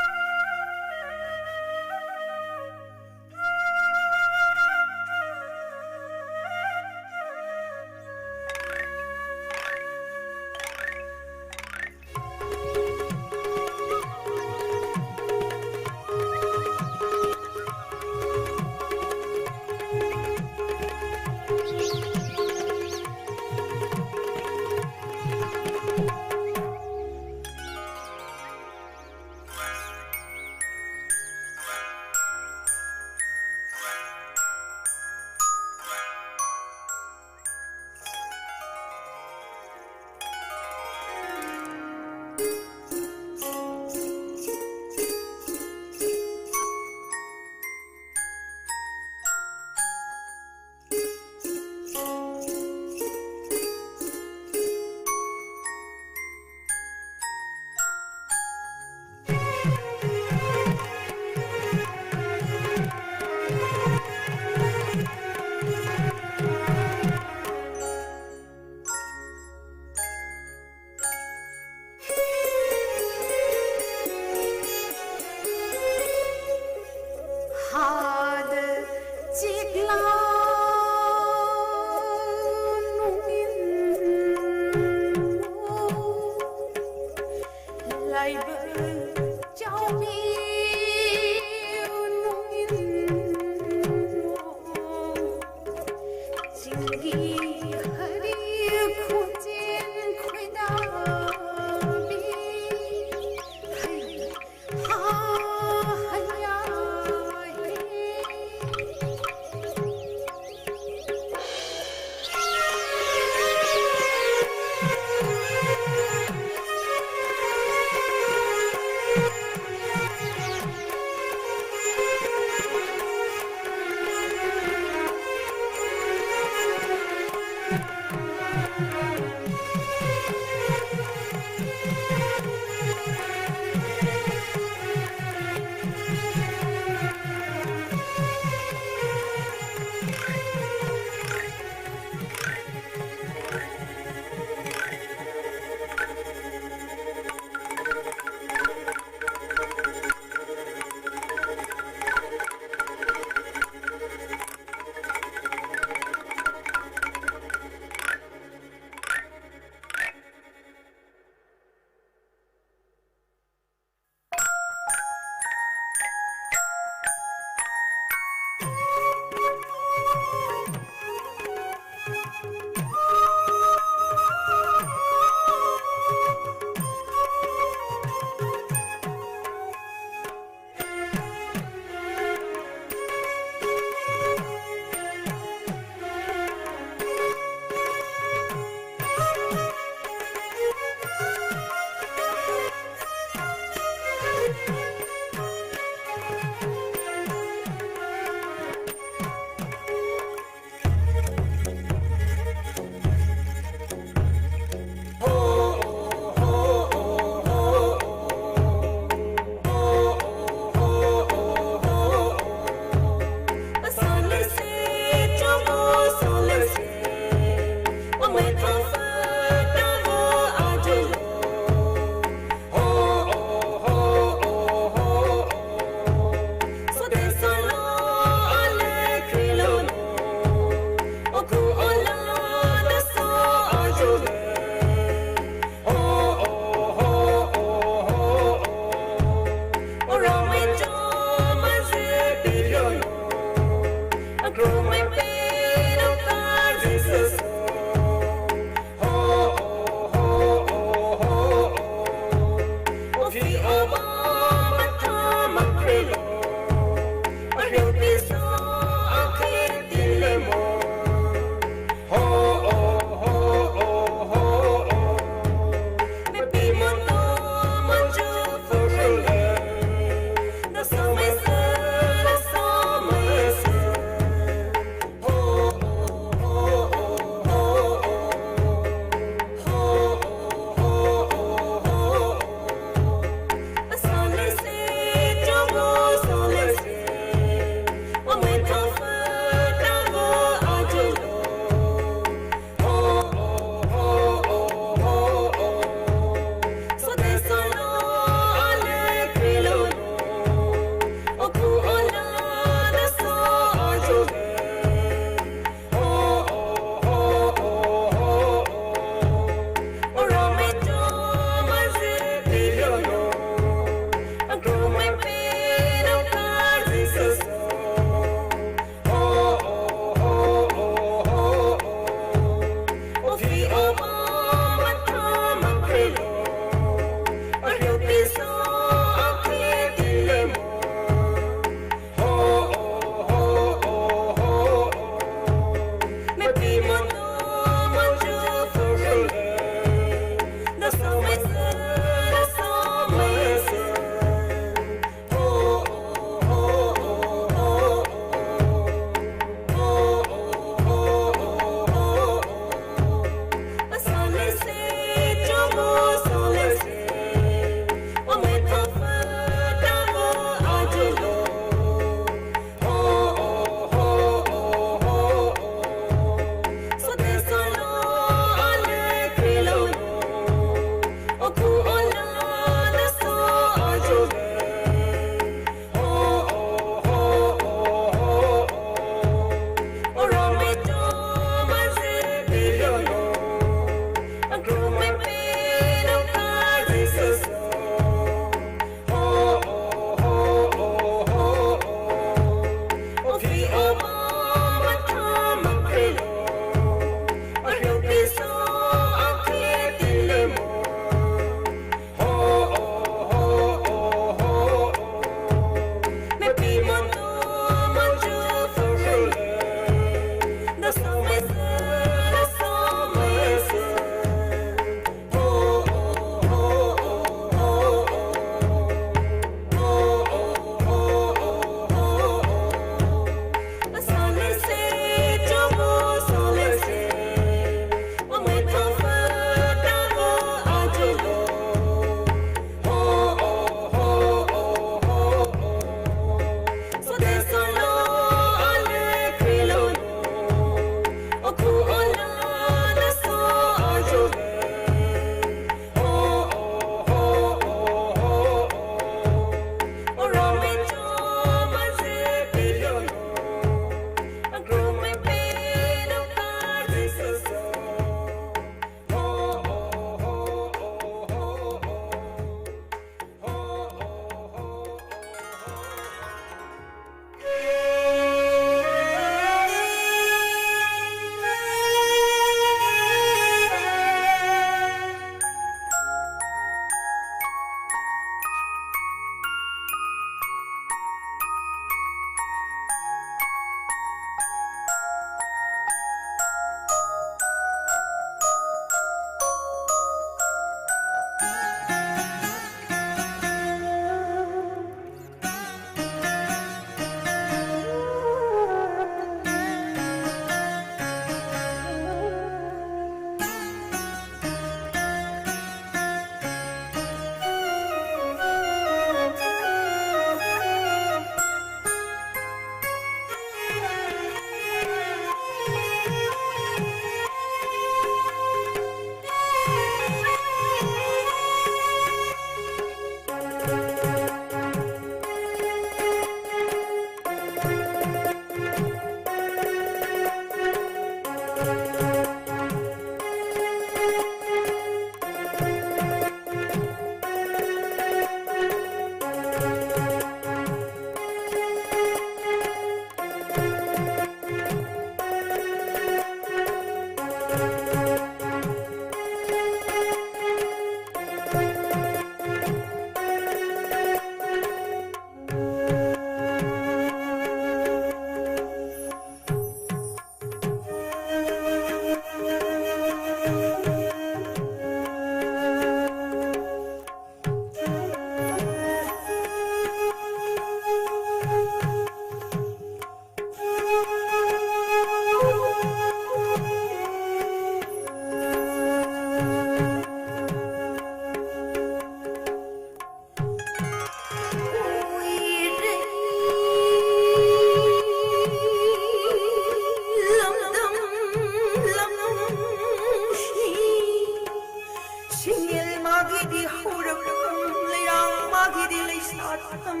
di lay satam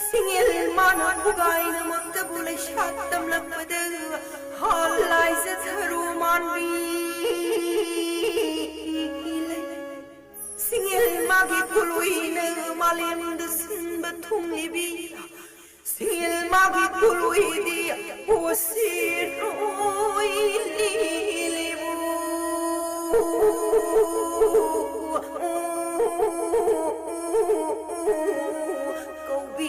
singil mana bugai na maktabu lay satam lakpada halai sa tharu manbi singil magi pului na malim dasin batum libi singil magi pului di osir oi libu câu bi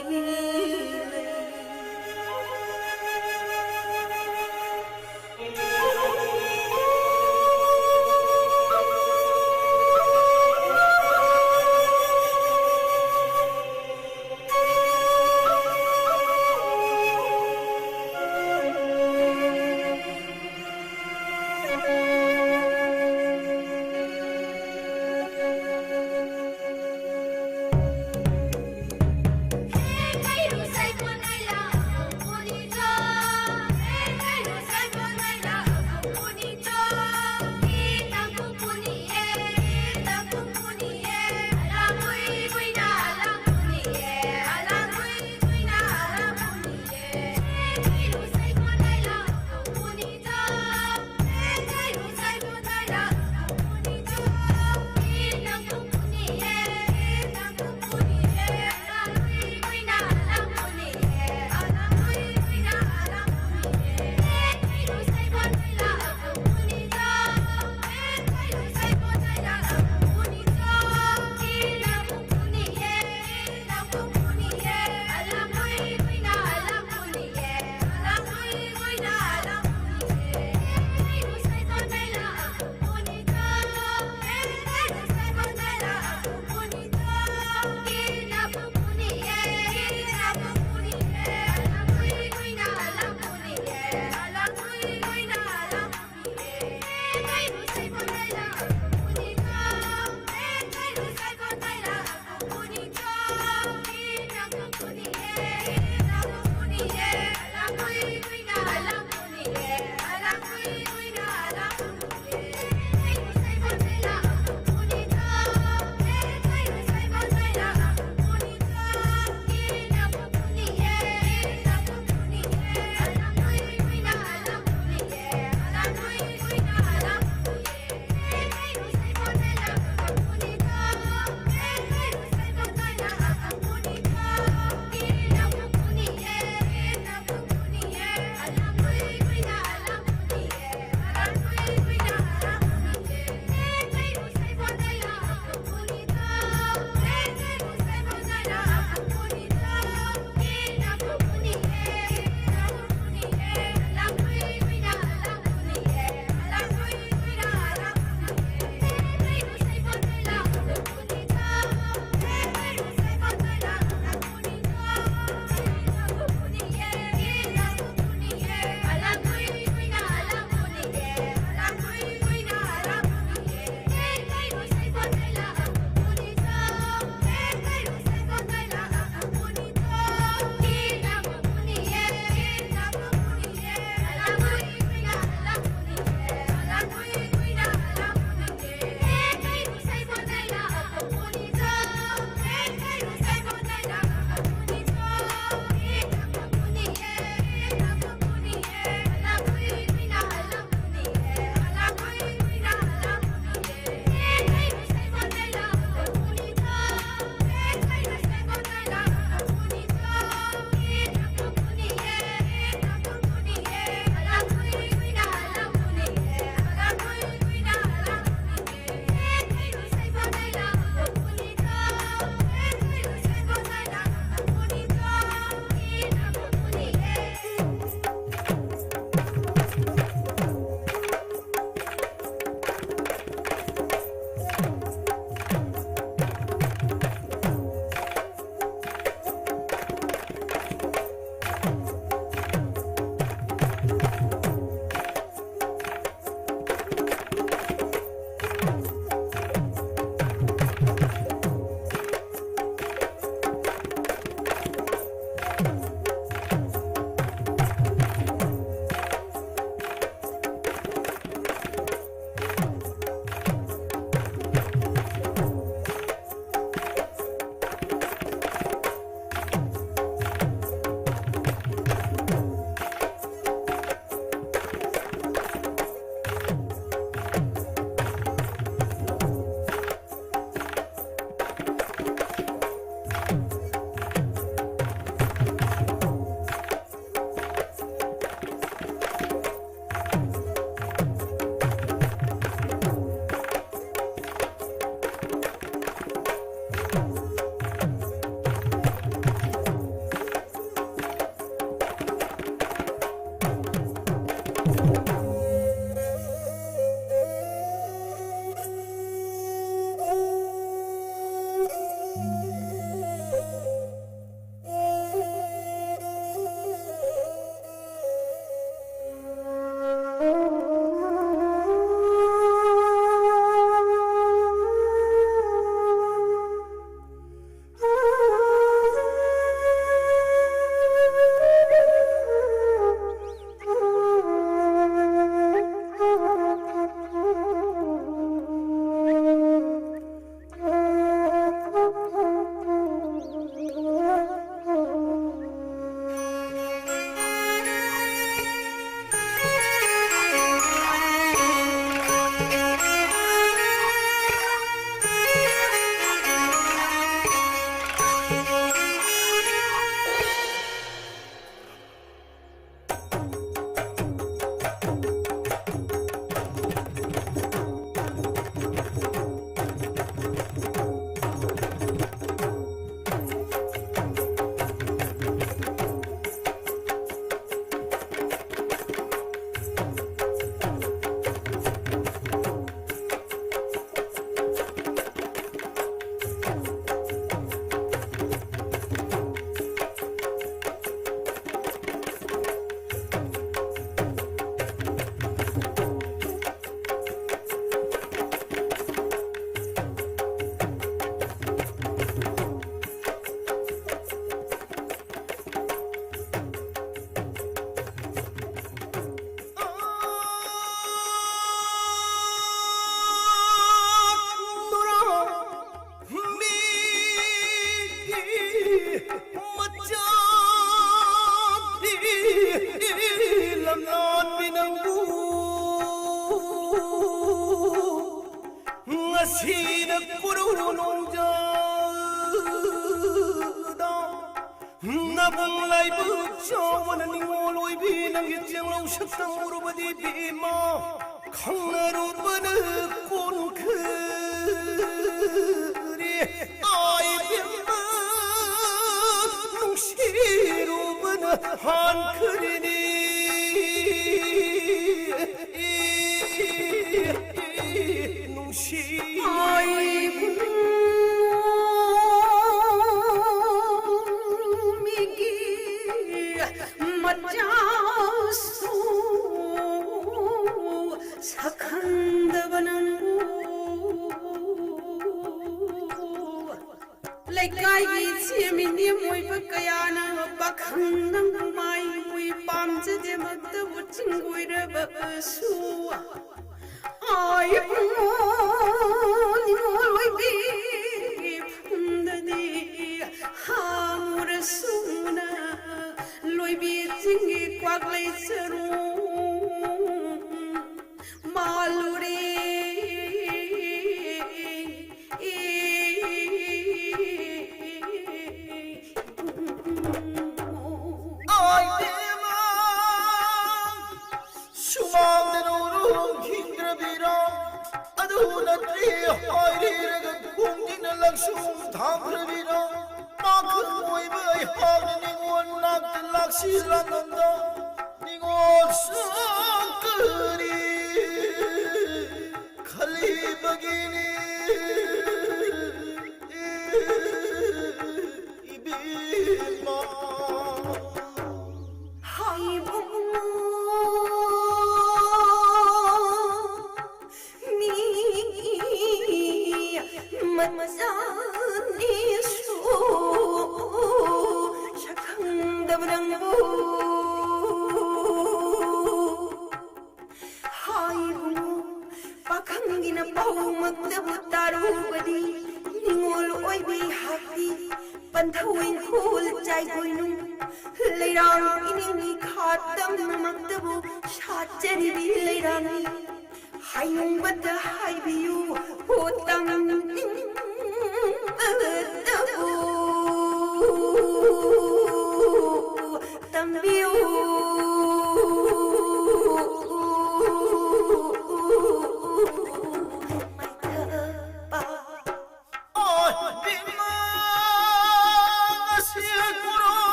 Masina Kurunja Nabung Lai Bucho, and a new Loi Bin and get yellow Shakta Rubadi Bima Kangaruban Kunkuri I am Shiruban Hankurini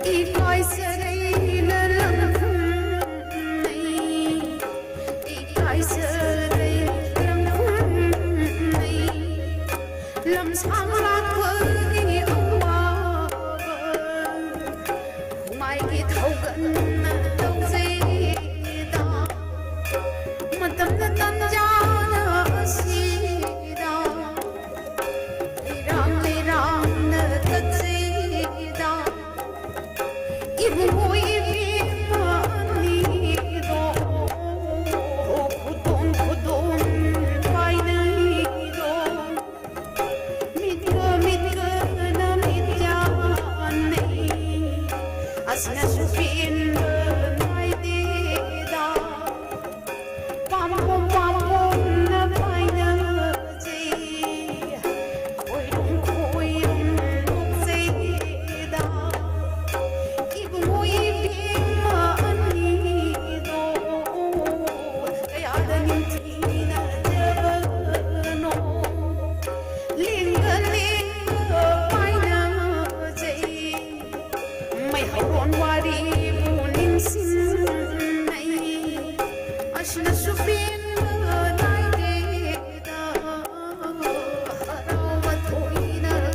Hãy subscribe cho kênh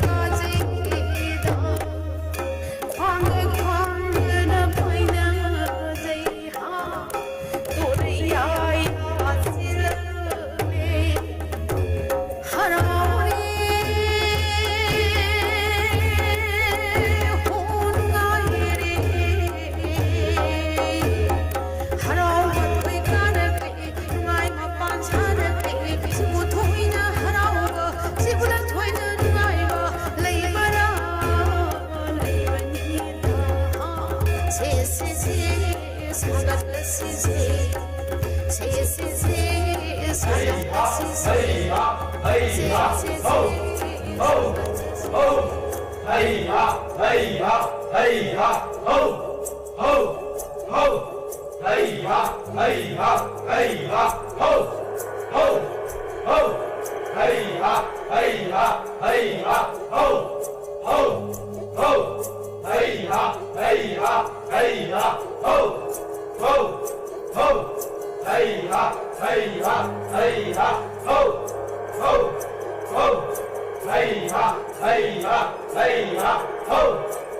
Ghiền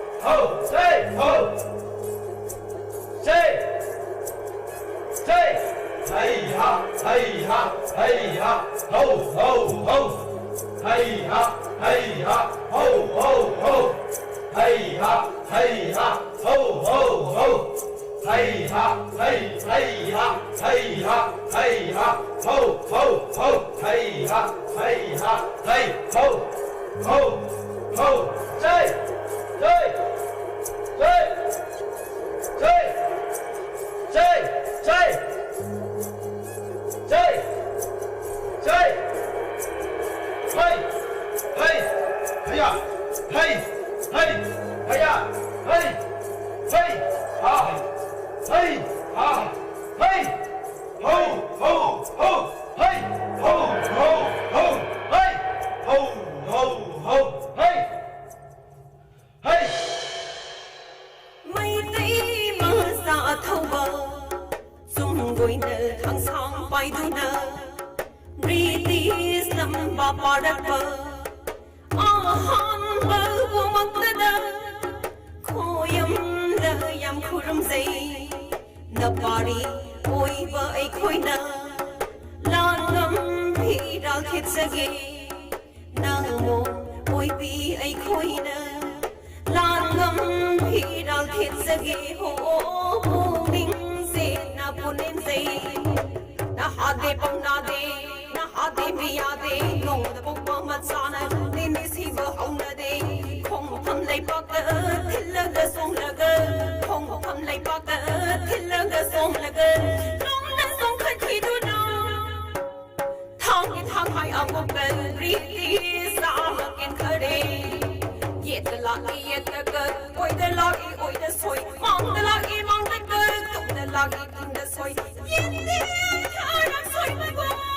Mì Gõ để không bỏ lỡ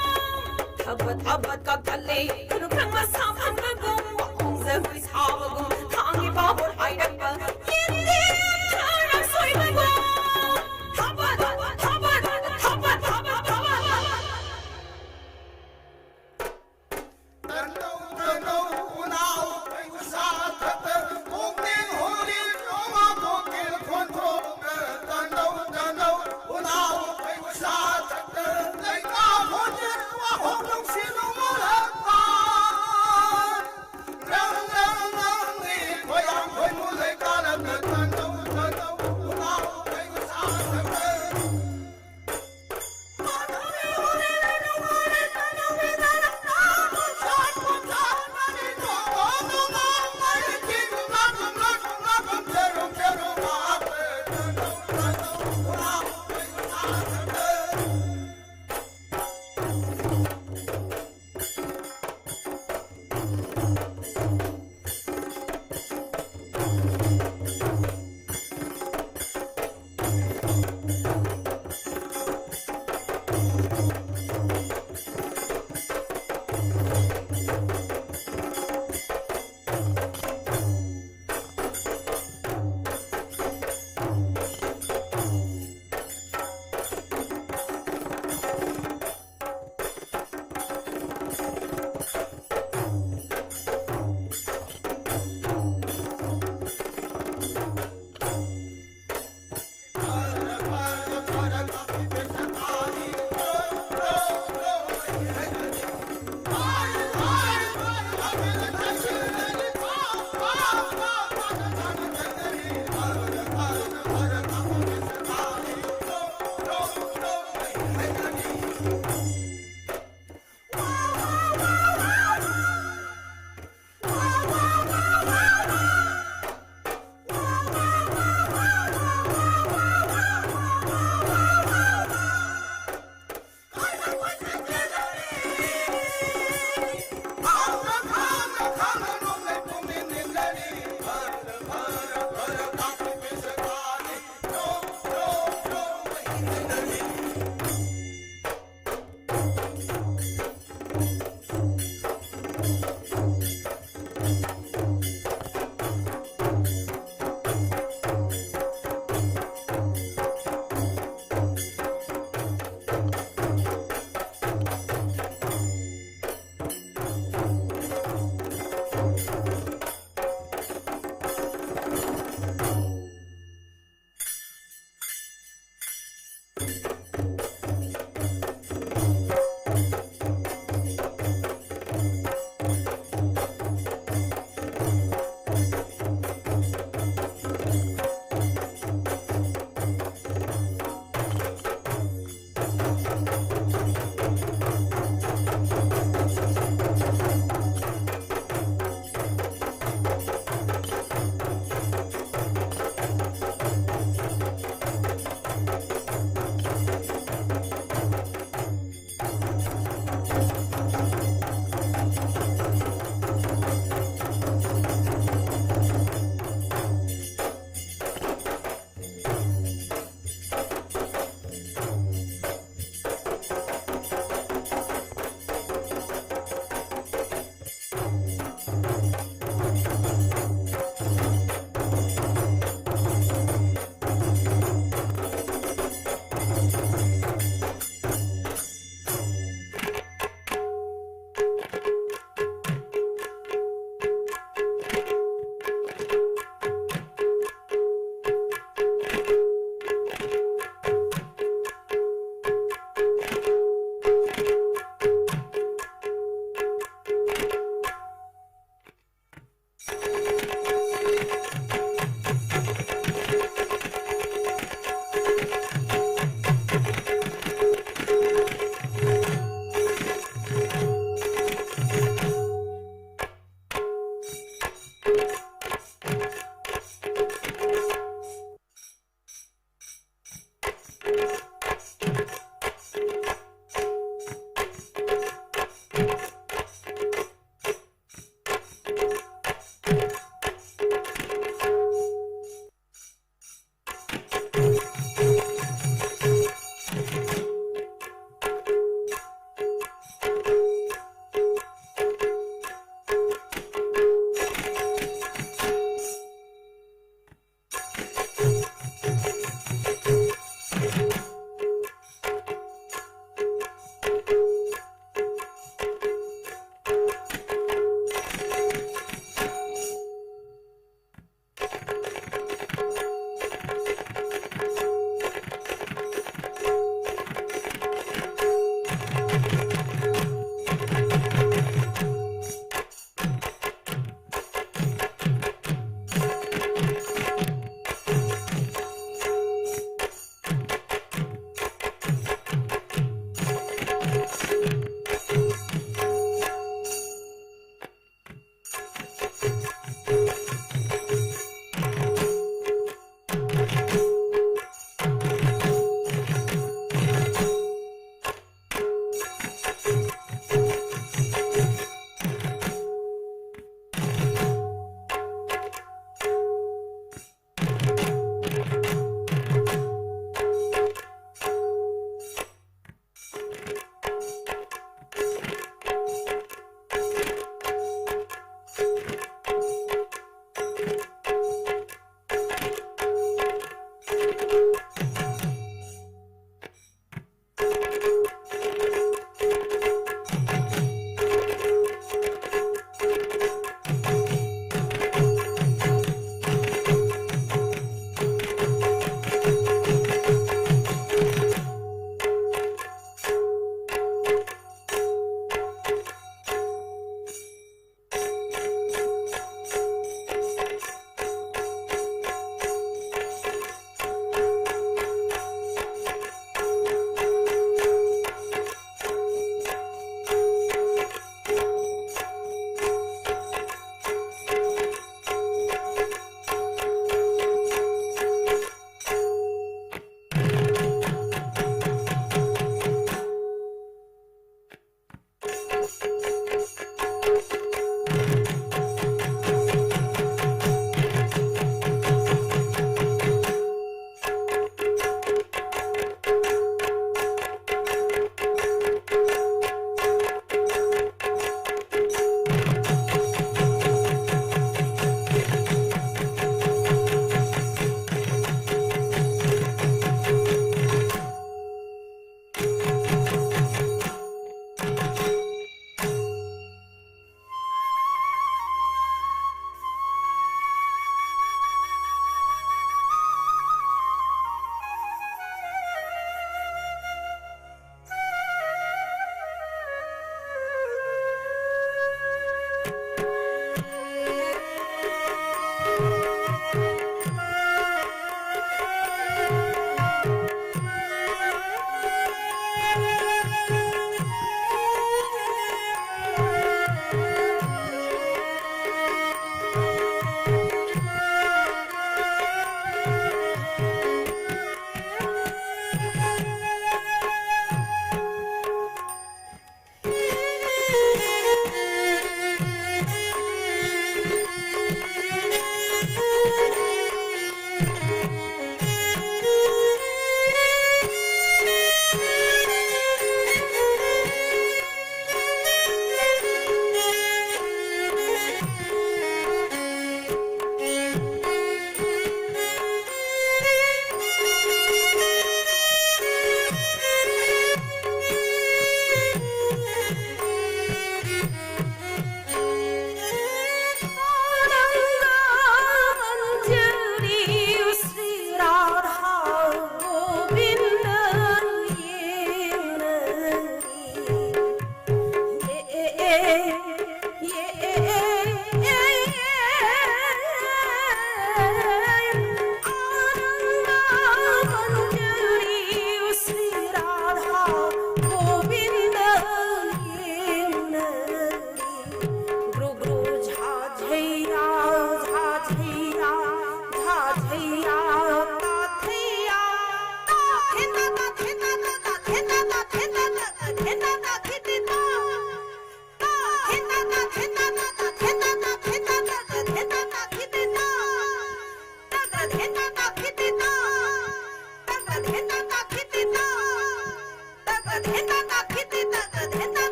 Sri Radha Govinda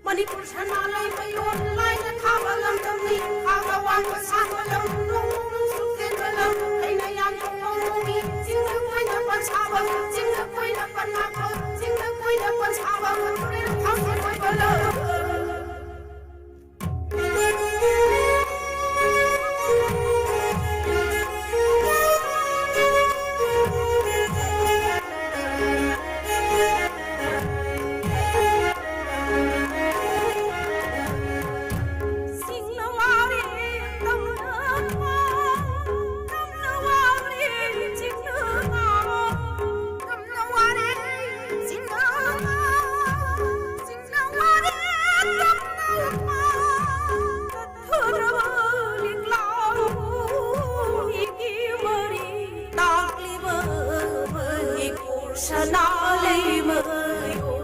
Manipur Shanalai Mayon Line Kavalam Tamni Kavawan Savalam Sukelam Kainayan Komi Jinga Koina Pansava Jinga Koina Panapa Jinga Koina Pansava Hamba Koibala Manipur Shanalai Mayo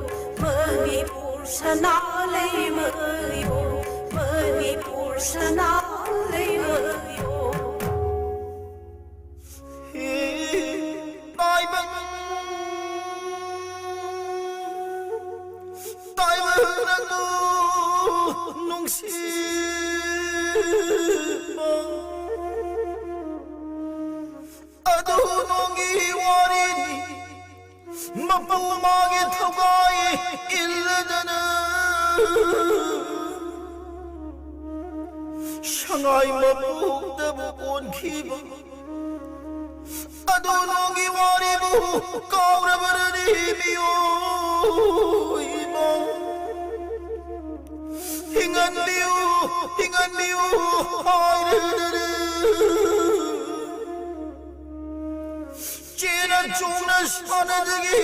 Sangai mapukda bukon kiba Adonogi waribu kaura barani biyo ima Hingan liu hayre Chena chungna shanadagi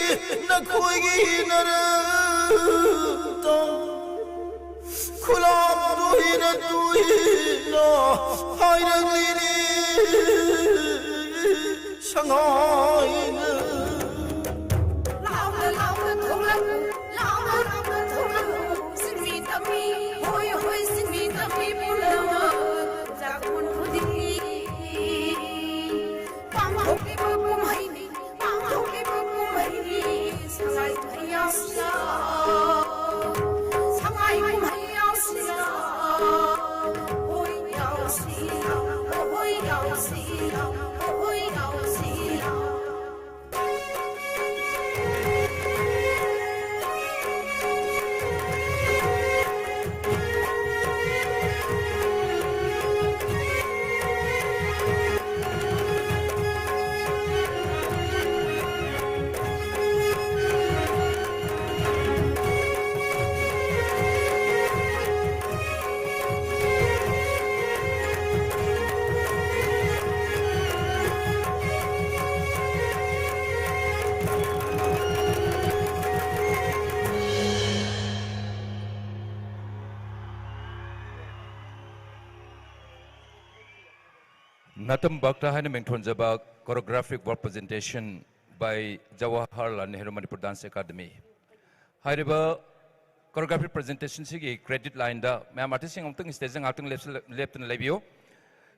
nakoigi nara Kulam duhina hayrang lini Sangai Natam Bhakta Haina Mengthonjaba choreographic work presentation by Jawaharlal Nehru Manipur Dance Academy. Hariba choreographic presentation sigi credit line da ma'am artist sing amtung stage ang acting left and labio.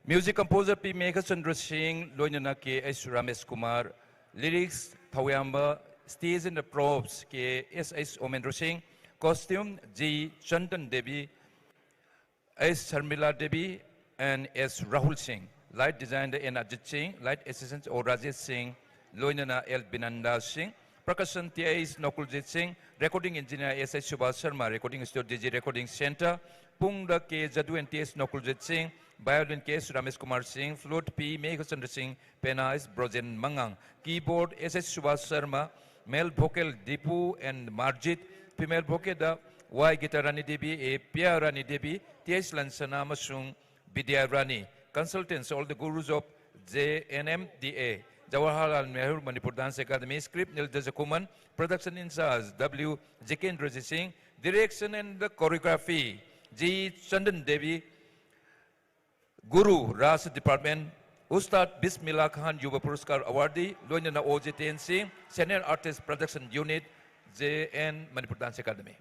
Music composer P. Megha Chandra Singh, Loinana K. S. Ramesh Kumar, lyrics Thawayamba, stage and the props K. S. S. Omendra Singh, costume G. Chandan Devi, S. Sharmila Devi, and S. Rahul Singh. Light designer N. Ajit Singh, light assistant O. Rajesh Singh, Loinana L. Binanda Singh, percussion T.A.S. Nokuljit Singh, recording engineer S. H. Subhas Sharma, recording studio DG Recording Center, Pungda K. Jadu and T.S. Nokuljit Singh, violin K. Ramesh Kumar Singh, flute P. Megha Chandra Singh, penna S. Brojen Mangang, keyboard S. H. Subhas Sharma, male vocal Dipu and Marjit, female vocal da Y. Gitarani Devi, A. Pia Rani Devi, T.S. Lansana Masung, Vidya Rani, consultants all the gurus of JNMDA, Jawaharlal Nehru Manipur Dance Academy, script Nil Dajakuman, production in charge W. Jikendra Singh, direction and the choreography G. Chandan Devi, Guru Ras Department, Ustad Bismillah Khan Yuva Puruskar Awardee, Loinana OJTN Singh, Senior Artist Production Unit, JN Manipur Dance Academy.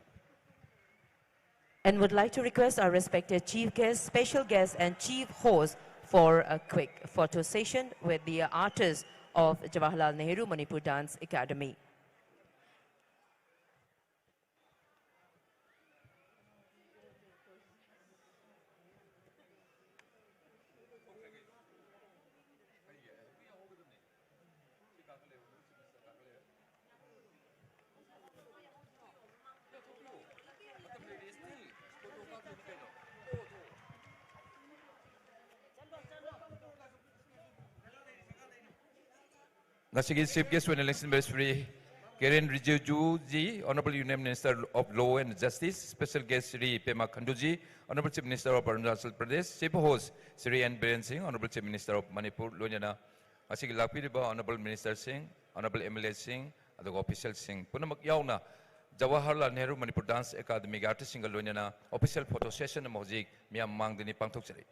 And would like to request our respected chief guest, special guest and chief host for a quick photo session with the artists of Jawaharlal Nehru Manipur Dance Academy. Nasigi Chief Guest when election Ministry, Karen Rijiju Ji, Honorable Union Minister of Law and Justice, Special Guest Sri Pema Khanduji, Honorable Chief Minister of Arunachal Pradesh, Chief Host Sri N. Biren Singh, Honorable Chief Minister of Manipur, Loinana, Asigi Lapiriba, Honorable Minister Singh, Honorable MLA Singh, and the Official Singh, Punamak Yauna, Jawaharlal Nehru Manipur Dance Academy, Artist Single Loinana, official photo session of Mozik, Miam Mangdini Pangtoksari.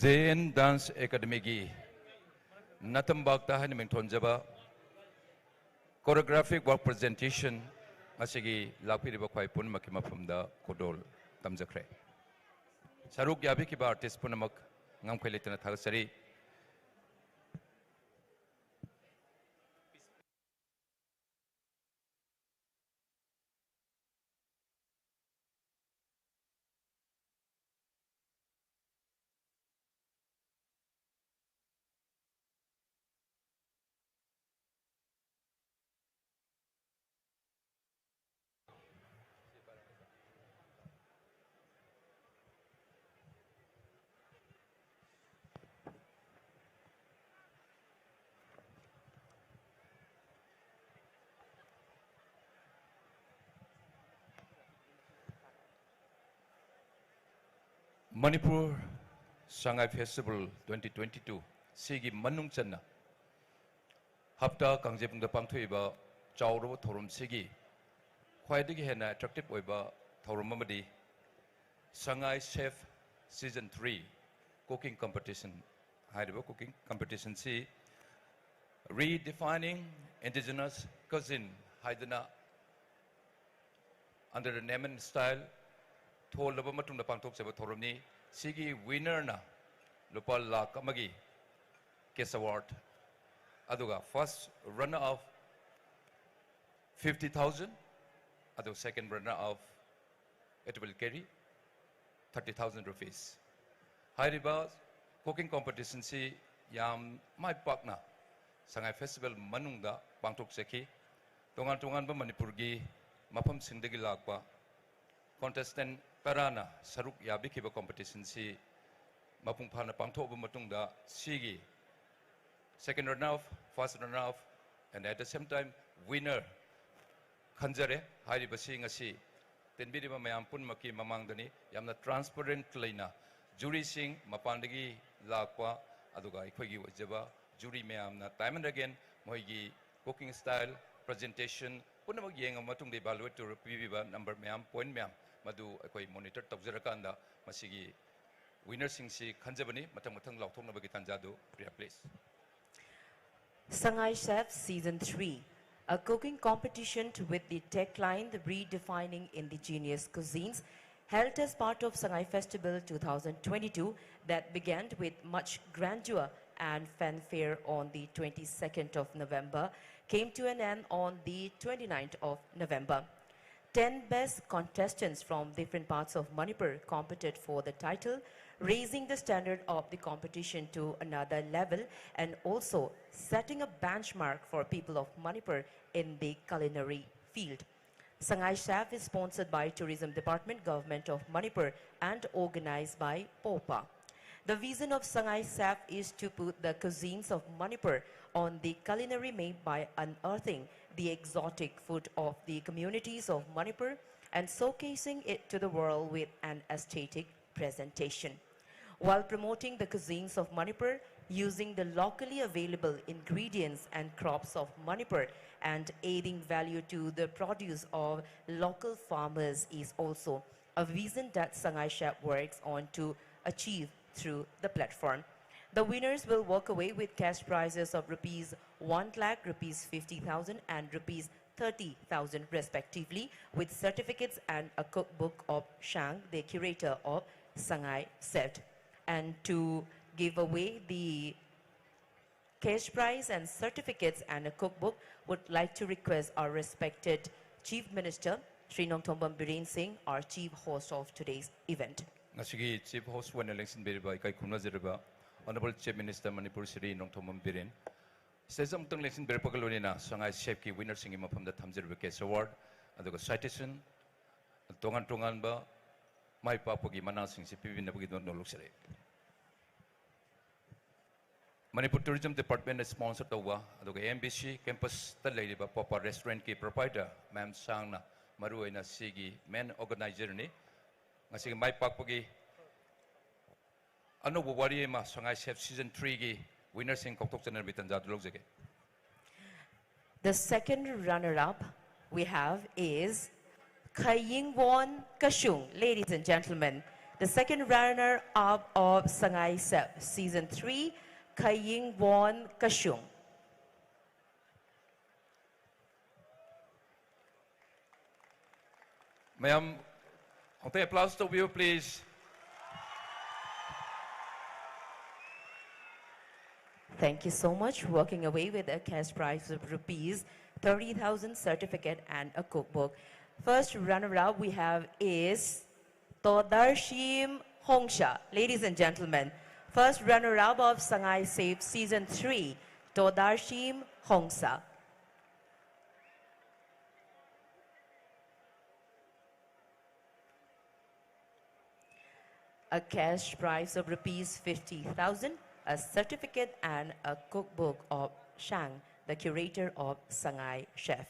JN Dance Academy gi Natam Bhakta Haina Mengthonjaba choreographic work presentation asigi lakpiriba khwai punmak mafumda kodol tamjakre saruk yabi ki ba artist punamak ngamkhai letana thagasari Manipur Sangai Festival 2022 Sigi Manung Channa Hapta Kangjeibung da pangthoiba chawro thorum sigi khwaidagi hena attractive oiba thorum amadi Sangai Chef Season 3 cooking competition haiba cooking competition si redefining indigenous cuisine haidana under the name and style thol laba matungda pangthok seba thoromni sigi winner na lupa lakh amagi case award aduga first runner of 50,000 adu second runner of it will carry 30,000 rupees hairiba cooking competition si yam mai pakna Sangai Festival manungda pangthok seki tongan tongan ba Manipur gi mafam singdagi lakpa contestant parana saruk yabi kiba competition si mapung phana pangthok ba matungda sigi second runner of first runner of and at the same time winner khanjare hairi basi ngasi tenbiri ba mayam pun maki mamangdani yamna transparent leina jury sing mapandagi lakpa aduga ikhoigi wajaba jury mayamna time and again moigi cooking style presentation punamak yenga matung de evaluate to pibiba number mayam point mayam madu akoi monitor tawjarakanda masigi winner sing si khanjabani matang matang lauthokna bagi tanjadu priya please Sangai Chef Season 3, a cooking competition with the tagline The Redefining Indigenous Cuisines, held as part of Sangai Festival 2022 that began with much grandeur and fanfare on the 22nd of November, came to an end on the 29th of November. 10 best contestants from different parts of Manipur competed for the title, raising the standard of the competition to another level and also setting a benchmark for people of Manipur in the culinary field. Sangai Chef is sponsored by Tourism Department, Government of Manipur and organized by POPA. The vision of Sangai Chef is to put the cuisines of Manipur on the culinary map by unearthing the exotic food of the communities of Manipur and showcasing it to the world with an aesthetic presentation. While promoting the cuisines of Manipur using the locally available ingredients and crops of Manipur and adding value to the produce of local farmers is also a vision that Sangai Chef works on to achieve through the platform. The winners will walk away with cash prizes of rupees 1 lakh, rupees 50,000 and rupees 30,000 respectively, with certificates and a cookbook of Shang, the curator of Sangai Chef. And to give away the cash prize and certificates and a cookbook, would like to request our respected Chief Minister, Sri Nongthombam Biren Singh, our chief host of today's event. Ngasigi chief host one election beriba ikai kumna zeriba Honorable Chief Minister Manipur Sri Nongthombam Biren. Sesam tang election beripakaloni na Sangai Chef ki winner singi mapam da thamjeriba case award aduga citation tongan tongan ba mai papogi mana sing si pibina bagi don luksere. Manipur Tourism Department is sponsored over the MBC campus the Papa restaurant ki proprietor Ma'am Sangna Maruina Sigi main organizer ni ngasig mai pakpagi ano wari ma Sangai Chef Season 3 gi winner sing koktok channel bitan jadulog jage. The second runner-up we have is Kayingwon Kashung, ladies and gentlemen. The second runner-up of Sangai Chef Season 3, Kayingwon Kashung. Ma'am, okay, applause to you, please. Thank you so much. Walking away with a cash prize of rupees 30,000, certificate and a cookbook. First runner-up we have is Todarshim Hongsha. Ladies and gentlemen, first runner-up of Sangai Chef Season 3, Todarshim Hongsha. A cash prize of rupees 50,000, a certificate and a cookbook of Shang, the curator of Sangai Chef.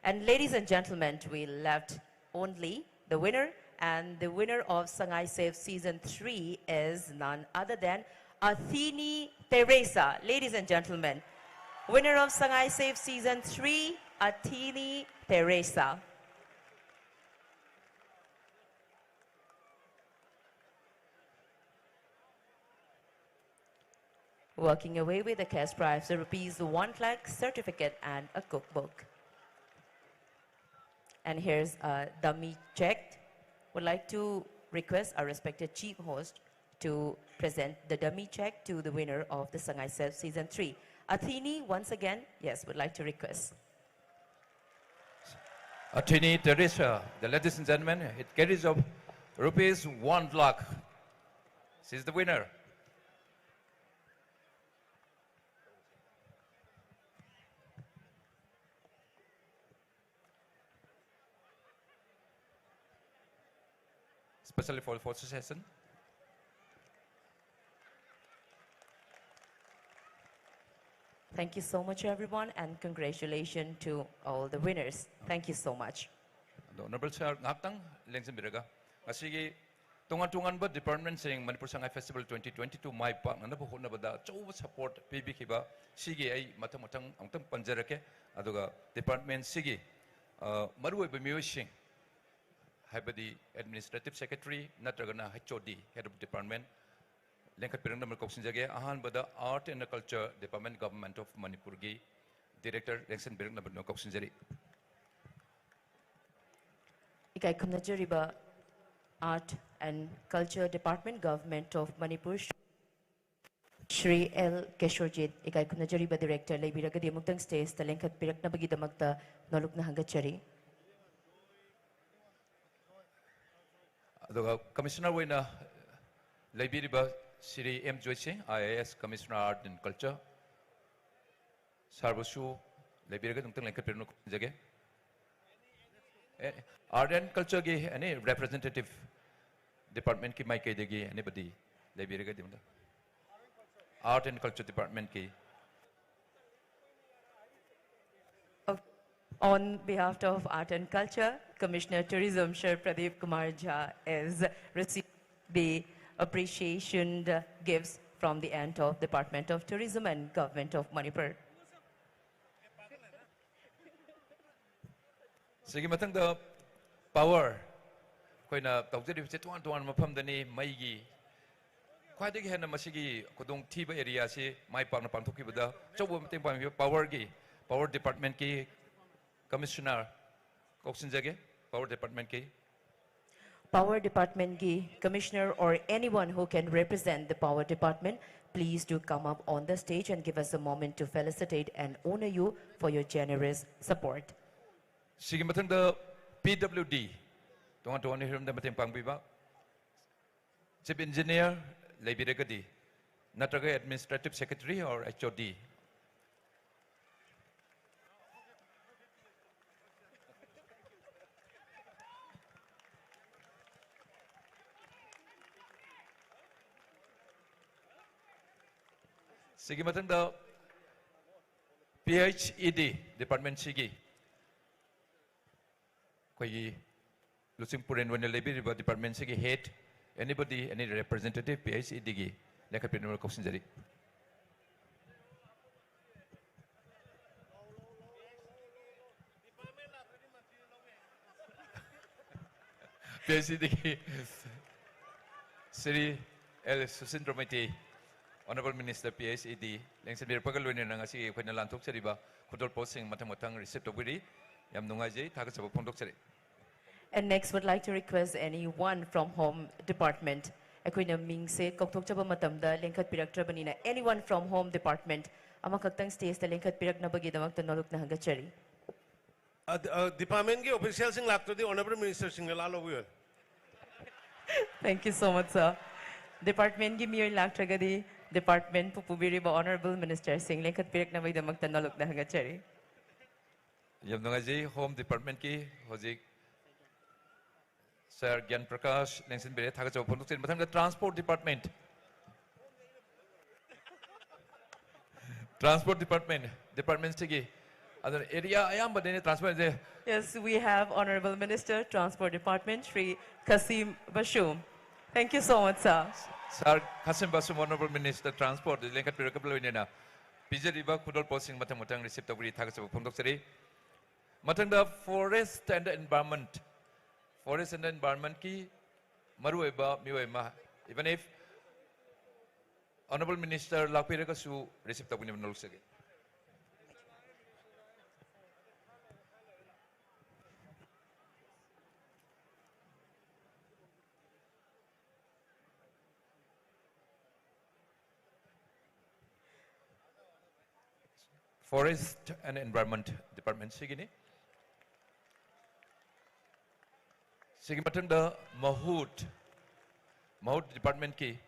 And ladies and gentlemen, we left only the winner And the winner of Sangai Chef Season 3 is none other than Athini Teresa. Ladies and gentlemen, winner of Sangai Chef Season 3, Athini Teresa. Walking away with a cash prize of ₹1 lakh, certificate and a cookbook. And here's a dummy check. Would like to request our respected chief host to present the dummy check to the winner of the Sangai Chef Season 3. Athini, once again, yes, would like to request. Athini Teresa, the ladies and gentlemen, it carries of ₹1 lakh. She's the winner. Especially for the fourth session. Thank you so much, everyone, and congratulations to all the winners. Thank you so much. The Honorable Sir Ngaptang Lengsen Biraga. Asigi tungan ba department saying Manipur Sangai Festival 2022 my park na po na bada chow support PB kiba sige ay matang angtang panjarake aduga department sige maruoy ba musing Habadi Administrative Secretary, Natragana HOD, Head of Department, Lenkat Pirandam Koksinjage, Ahan Bada Art and Culture Department, Government of Manipurgi, Director Lengsen Pirandam Koksinjari. Ikai Kumnajariba Art and Culture Department, Government of Manipur, Shri L. Keshorjit, Ikai Kumnajariba Director, Labiragadi Muktang Stays, the Lenkat Piraknabagi Damakta, Noluk Nahangachari. The Commissioner Wina Labiriba Siri M. Joyce, IAS Commissioner Art and Culture, Sarvashu, Labiriga, Lenkat Jage. Art and Culture, any representative department ki Mike Degi, anybody, Labiriga. Art and Culture Department ki. On behalf of Art and Culture, Commissioner Tourism Shri Pradeep Kumar Jha is receiving the appreciation gifts from the end of Department of Tourism and Government of Manipur. Sige matang the power koi na tawjari che tuan mafam dani maigi khwaidagi hena masigi kodong thiba area se mai pakna pangthoki bada chobo mateng pang power gi power department ki Commissioner Koksinjage, Power Department ki. Power Department ki Commissioner or anyone who can represent the Power Department, please do come up on the stage and give us a moment to felicitate and honor you for your generous support. Sige matang the PWD, tuan hiram da mateng pangbiba. Chief Engineer, Labiragadi, Natraga Administrative Secretary or HOD. Sige matang the PHED Department Sige. Koi Lusing Puren when the Department Sige head anybody any representative PHED gi leka pinur Koksinjari. PHED gi Sri L Susindramati Honorable Minister PHED, Lengsen Birpagaloin and Asi, when the Lantok Seriba, Kudol posting Matamatang receipt of Wiri, Yamnungaji, Takas of Pondoxeri. And next would like to request anyone from Home Department. Equina Mingse, Koktochaba Matamda, Lenkat Pirak Trabanina, anyone from Home Department, Amakatang stays the Lenkat Pirak Nabagidamak, the Nolok Nahangachari. Department officials in Lacto, the Honorable Minister Singalalo. Thank you so much, sir. Department give me your Lactragadi. Department Pupubiri ba Honorable Minister Singh Lenkat Pirak na may damag tanalok na hangachari. Yamnungaji Home Department ki hozik Sir Gyan Prakash Lengsen Bire Thaga Chaw Pondok Matang the Transport Department. Transport Department Sige Adon area ayam badene transport je. Yes, we have Honorable Minister, Transport Department, Shri Kasim Bashum. Thank you so much, sir. Sir Kasim Basum, Honorable Minister Transport, lengkat pirakablo inena. Pijat riba kudol posting matang receipt of tagas of Pundok City. Matang the forest and environment. Forest and environment ki marueba miwema. Even if Honorable Minister Lakpiraka su receipt of Pundok City. Forest and Environment Department sigini. Sigi matang da Mahut Department ki.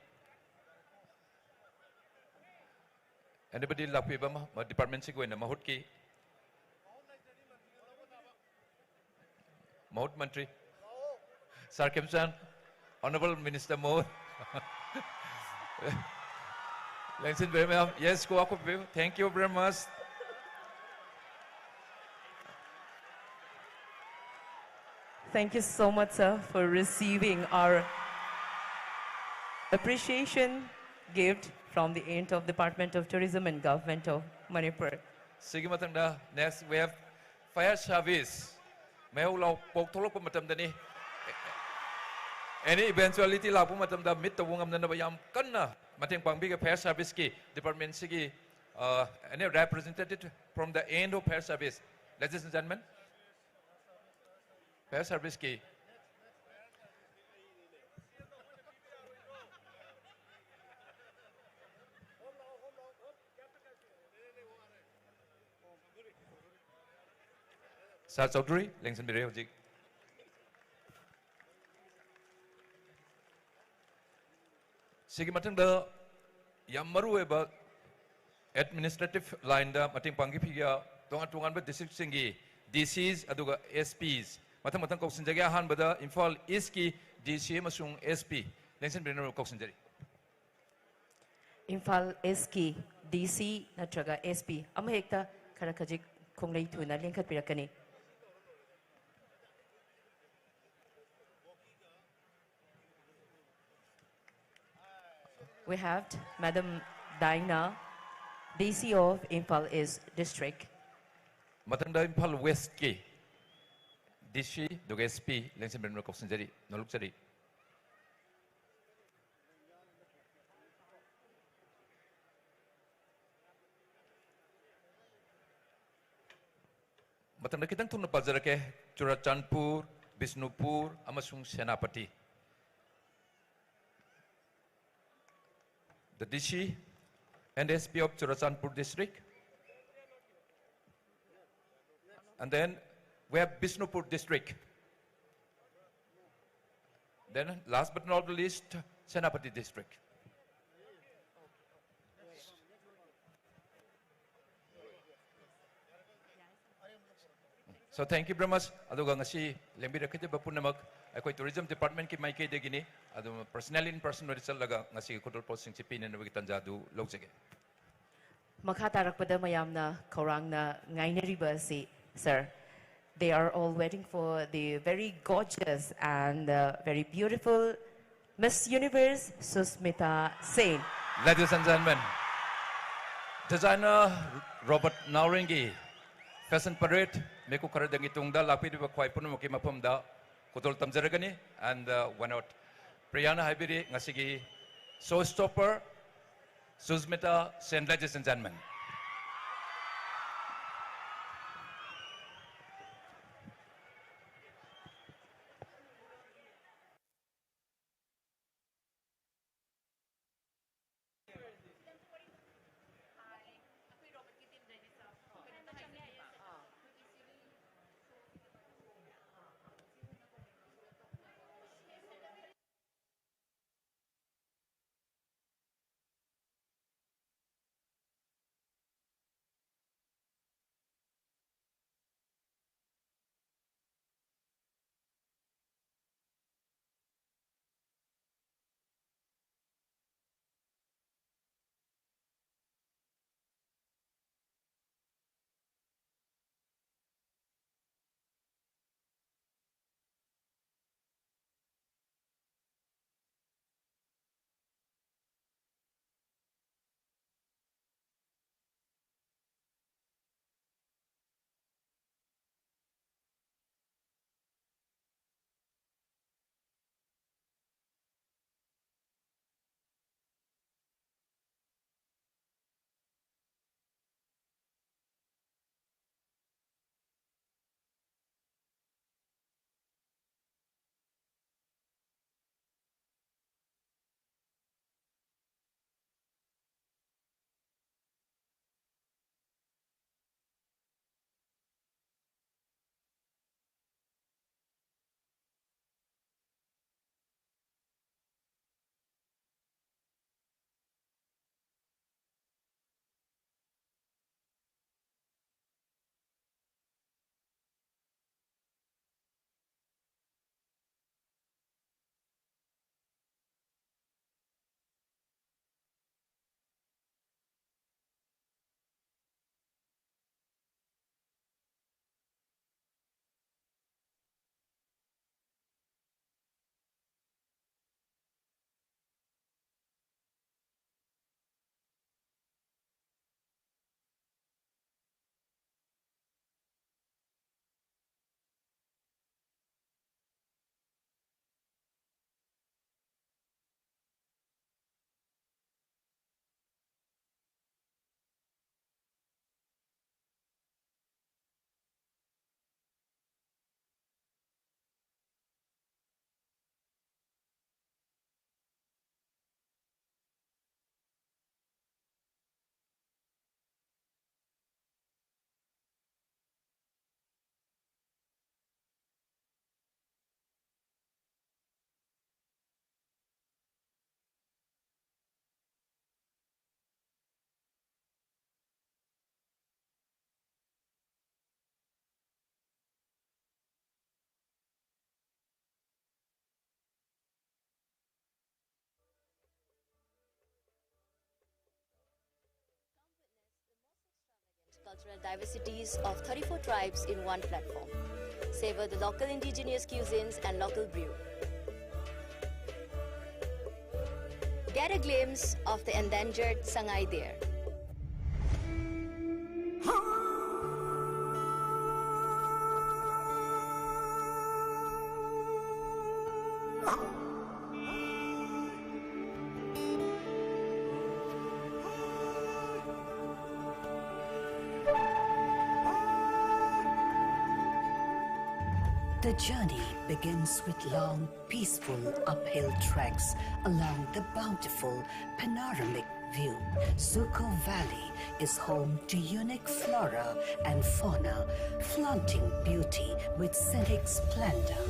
Anybody lapi ba ma department sigo na Mahut ki. Mahut Mantri. Sir Kemsan, Honorable Minister Mahut. Yes, go up. Thank you very much. Thank you so much, sir, for receiving our appreciation gift from the end of Department of Tourism and Government of Manipur. Sige matanda, next we have fire service. May ulaw pagtulog po matamda ni. Any eventuality la po matamda mit tawungam na nabayam kan na mating pangbiga fire service ki department sige any representative from the end of fire service. Ladies and gentlemen. Fire service ki. Sir Chaudhary, Lengsan Bire Hojik. Sige matang da yamaru eba administrative line da mating panggi pigya tungan ba district singi DCs aduga SPs. Matang kau senjagi ahan bada Imphal East ki DC masung SP. Lengsan Bire kau senjari. Imphal East ki DC natraga SP. Amahekta karakajik konglay tuna lengkat pirakani. We have Madam Daina, DC of Imphal East District. Matanda Imphal West ki DC duga SP Lengsan Bire kau senjari noluk jari. Matanda kitang tuna pazara ke Churachandpur, Bisnupur, amasung Senapati. The DC and SP of Churachandpur district. And then we have Bisnupur district. Then last but not the least, Senapati district. So thank you very much. Aduga ngasi lembi rakete bapunamak akoi tourism department ki maike degini adu personally in person result laga ngasi control posting chipi ne nabagi tanjadu logjage. Makha tarakpada mayamna kaurangna ngainariba si sir. They are all waiting for the very gorgeous and very beautiful Miss Universe Susmita Sen. Ladies and gentlemen, designer Robert Nauringi, fashion parade, meku karadang itungda lapid ba kwai puno mo kimapamda kutol tamjaragani and why not Priyana Haibiri ngasigi showstopper Susmita Sen, ladies and gentlemen. cultural diversities of 34 tribes in one platform. Savor the local indigenous cuisines and local brew. Get a glimpse of the endangered Sangai deer. The journey begins with long, peaceful uphill treks along the bountiful panoramic view. Suko Valley is home to unique flora and fauna, flaunting beauty with scenic splendor.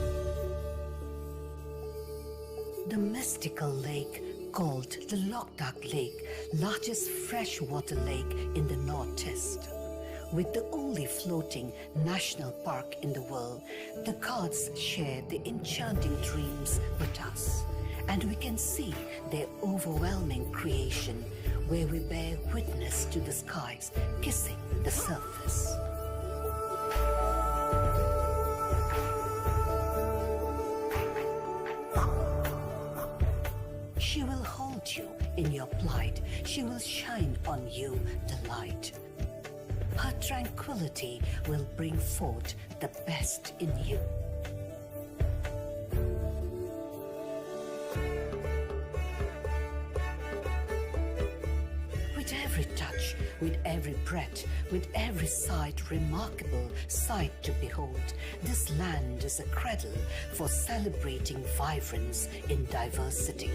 The mystical lake called the Loktak Lake, largest freshwater lake in the Northeast. With the only floating national park in the world, the gods share the enchanting dreams with us. And we can see their overwhelming creation, where we bear witness to the skies kissing the surface. She will hold you in your plight. She will shine on you the light. Her tranquility will bring forth the best in you. With every touch, with every breath, with every sight, remarkable sight to behold, this land is a cradle for celebrating vibrance in diversity.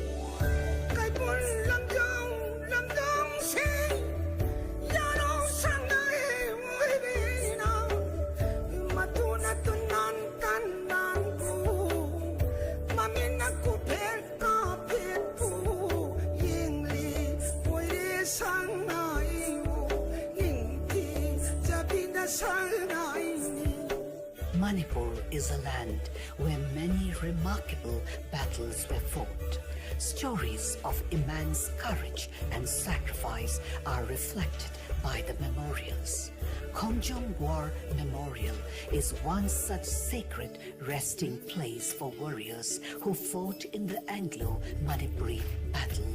Manipur is a land where many remarkable battles were fought. Stories of immense courage and sacrifice are reflected by the memorials. Kangjeibung War Memorial is one such sacred resting place for warriors who fought in the Anglo-Manipuri battle.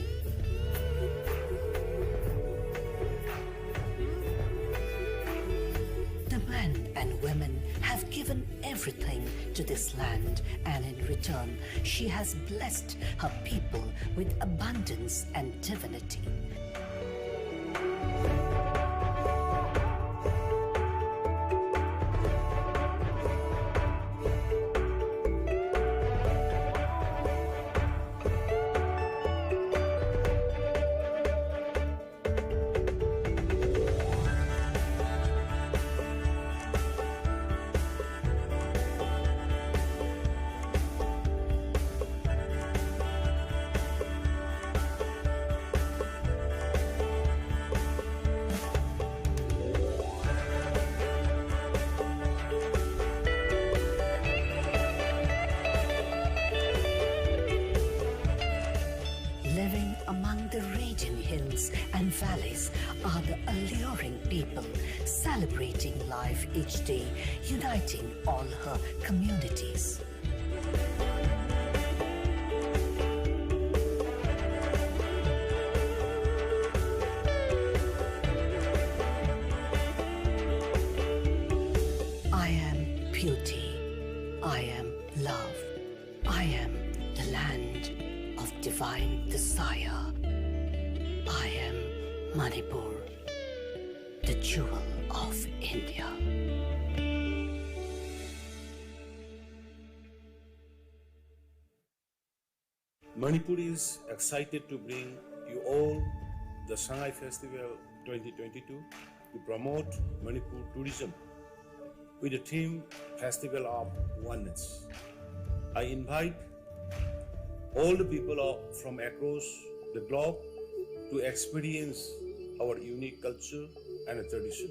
The men and women have given everything to this land, and in return, she has blessed her people with abundance and divinity. Living among the raging hills and valleys are the alluring people, celebrating life each day, uniting all her communities. I am beauty. I am love. I am the land of divine desire. I am Manipur, the jewel of India. Manipur is excited to bring you all the Sangai Festival 2022 to promote Manipur tourism with the theme Festival of Oneness. I invite all the people from across the globe to experience our unique culture and traditions.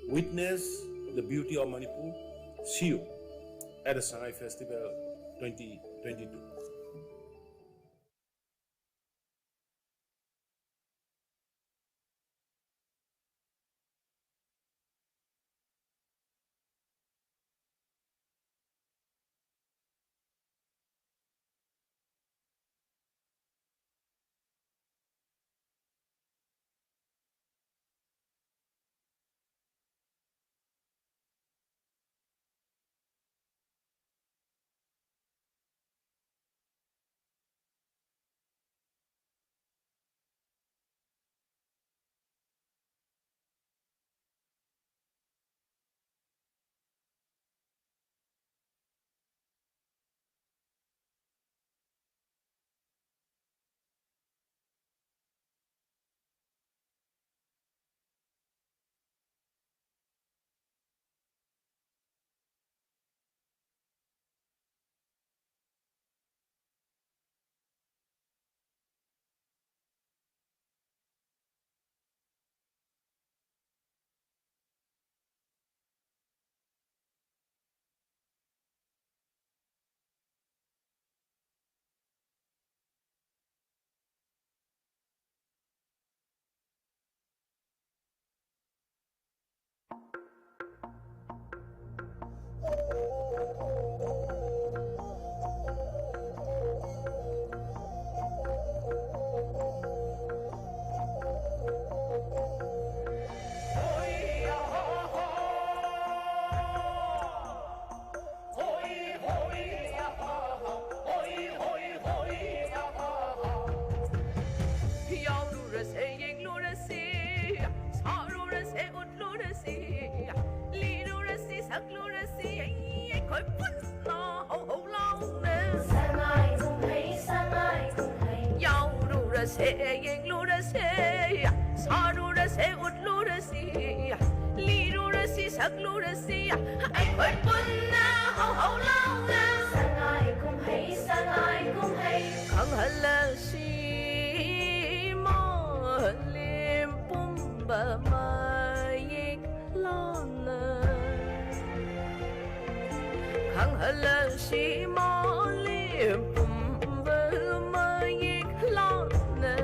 Witness the beauty of Manipur. See you at the Sangai Festival 2022. se yeng lura se sarura se ut lura si li lura si sak lura si ai khoi pun na hau hau lao na sangai kum hai khang hala si ma lim pum ba ma yik lan na khang hala si ma lim pum ba ma yik lan na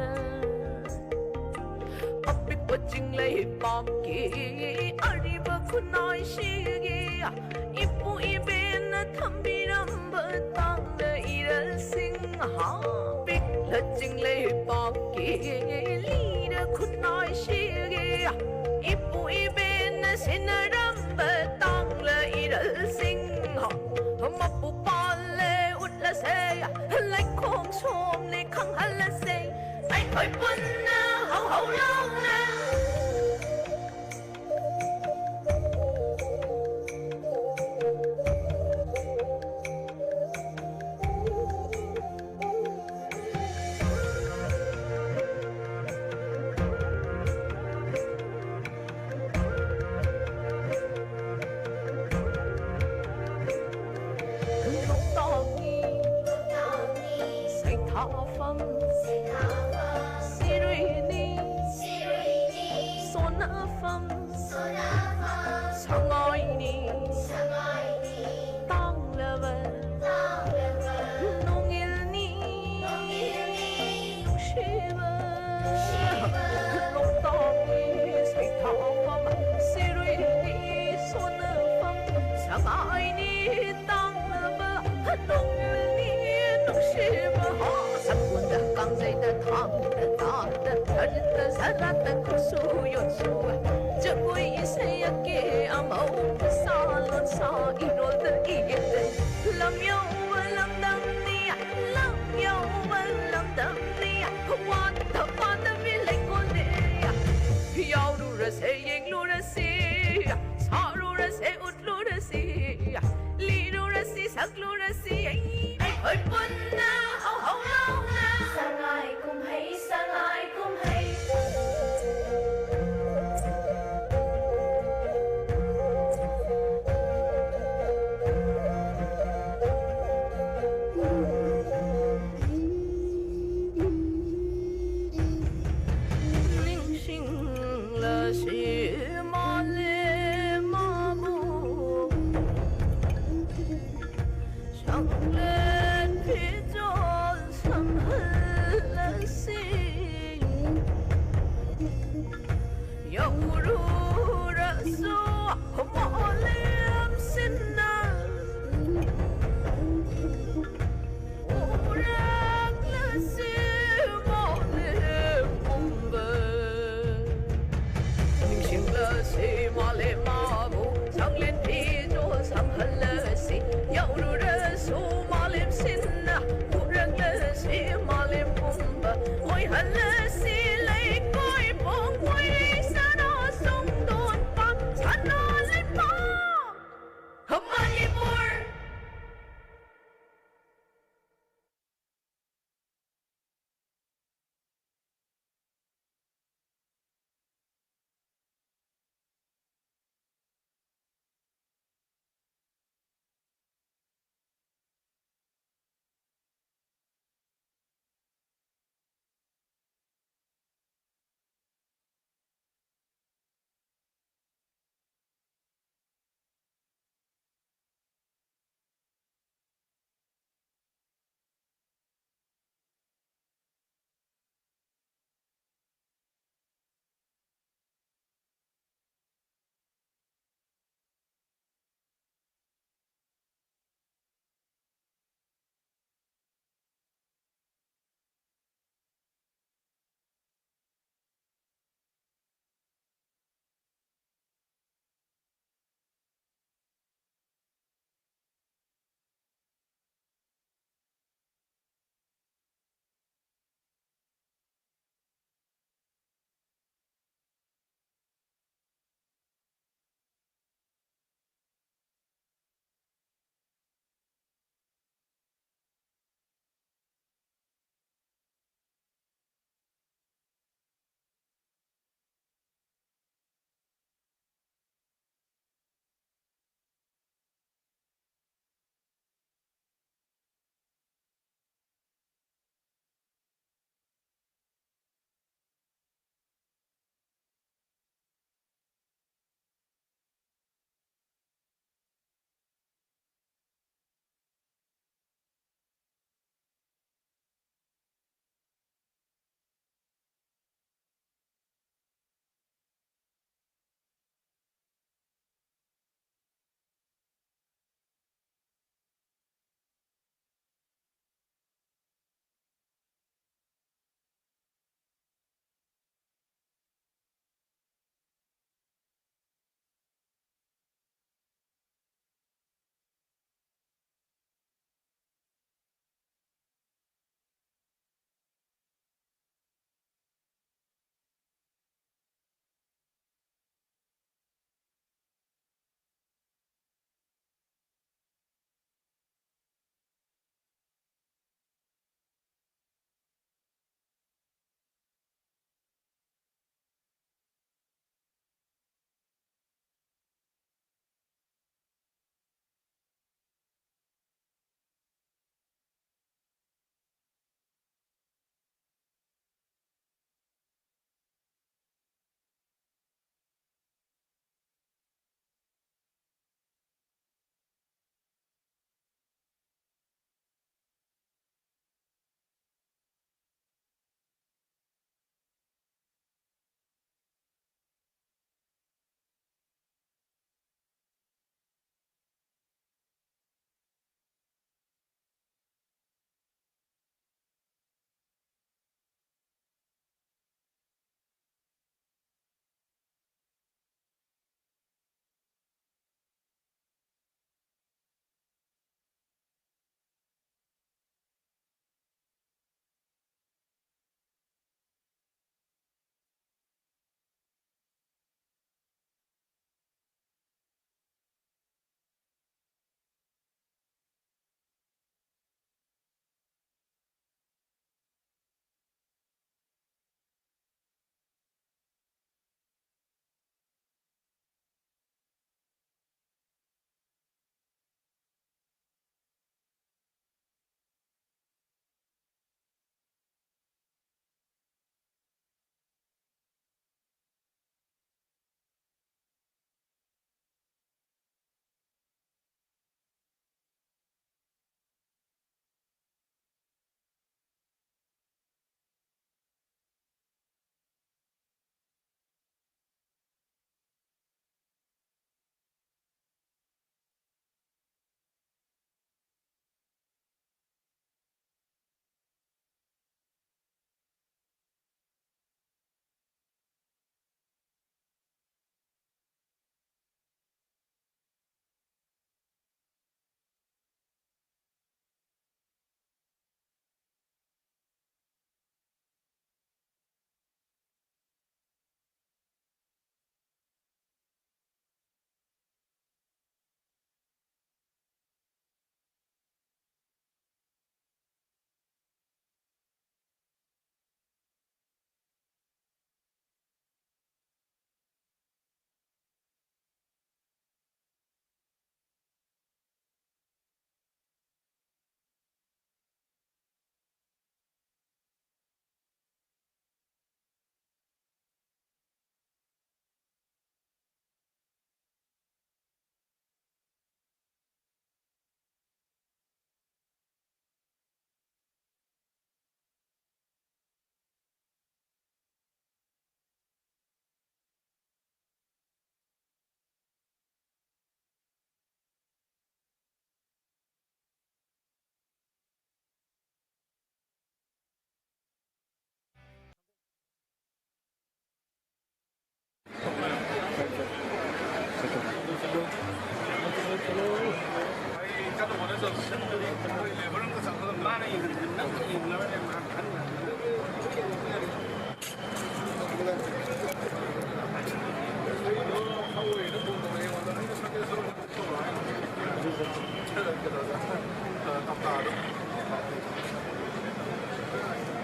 apik paching lai pa ki ari ba kunai shi gi ipu iben thambi ram ba tang na iral sing ha pik laching lai pa ki li da kunai shi gi ipu iben sinaram ba tang la iral sing ha mapu pa le ut la se lai khom som le khang hala se ai khoi pun na hau hau lao na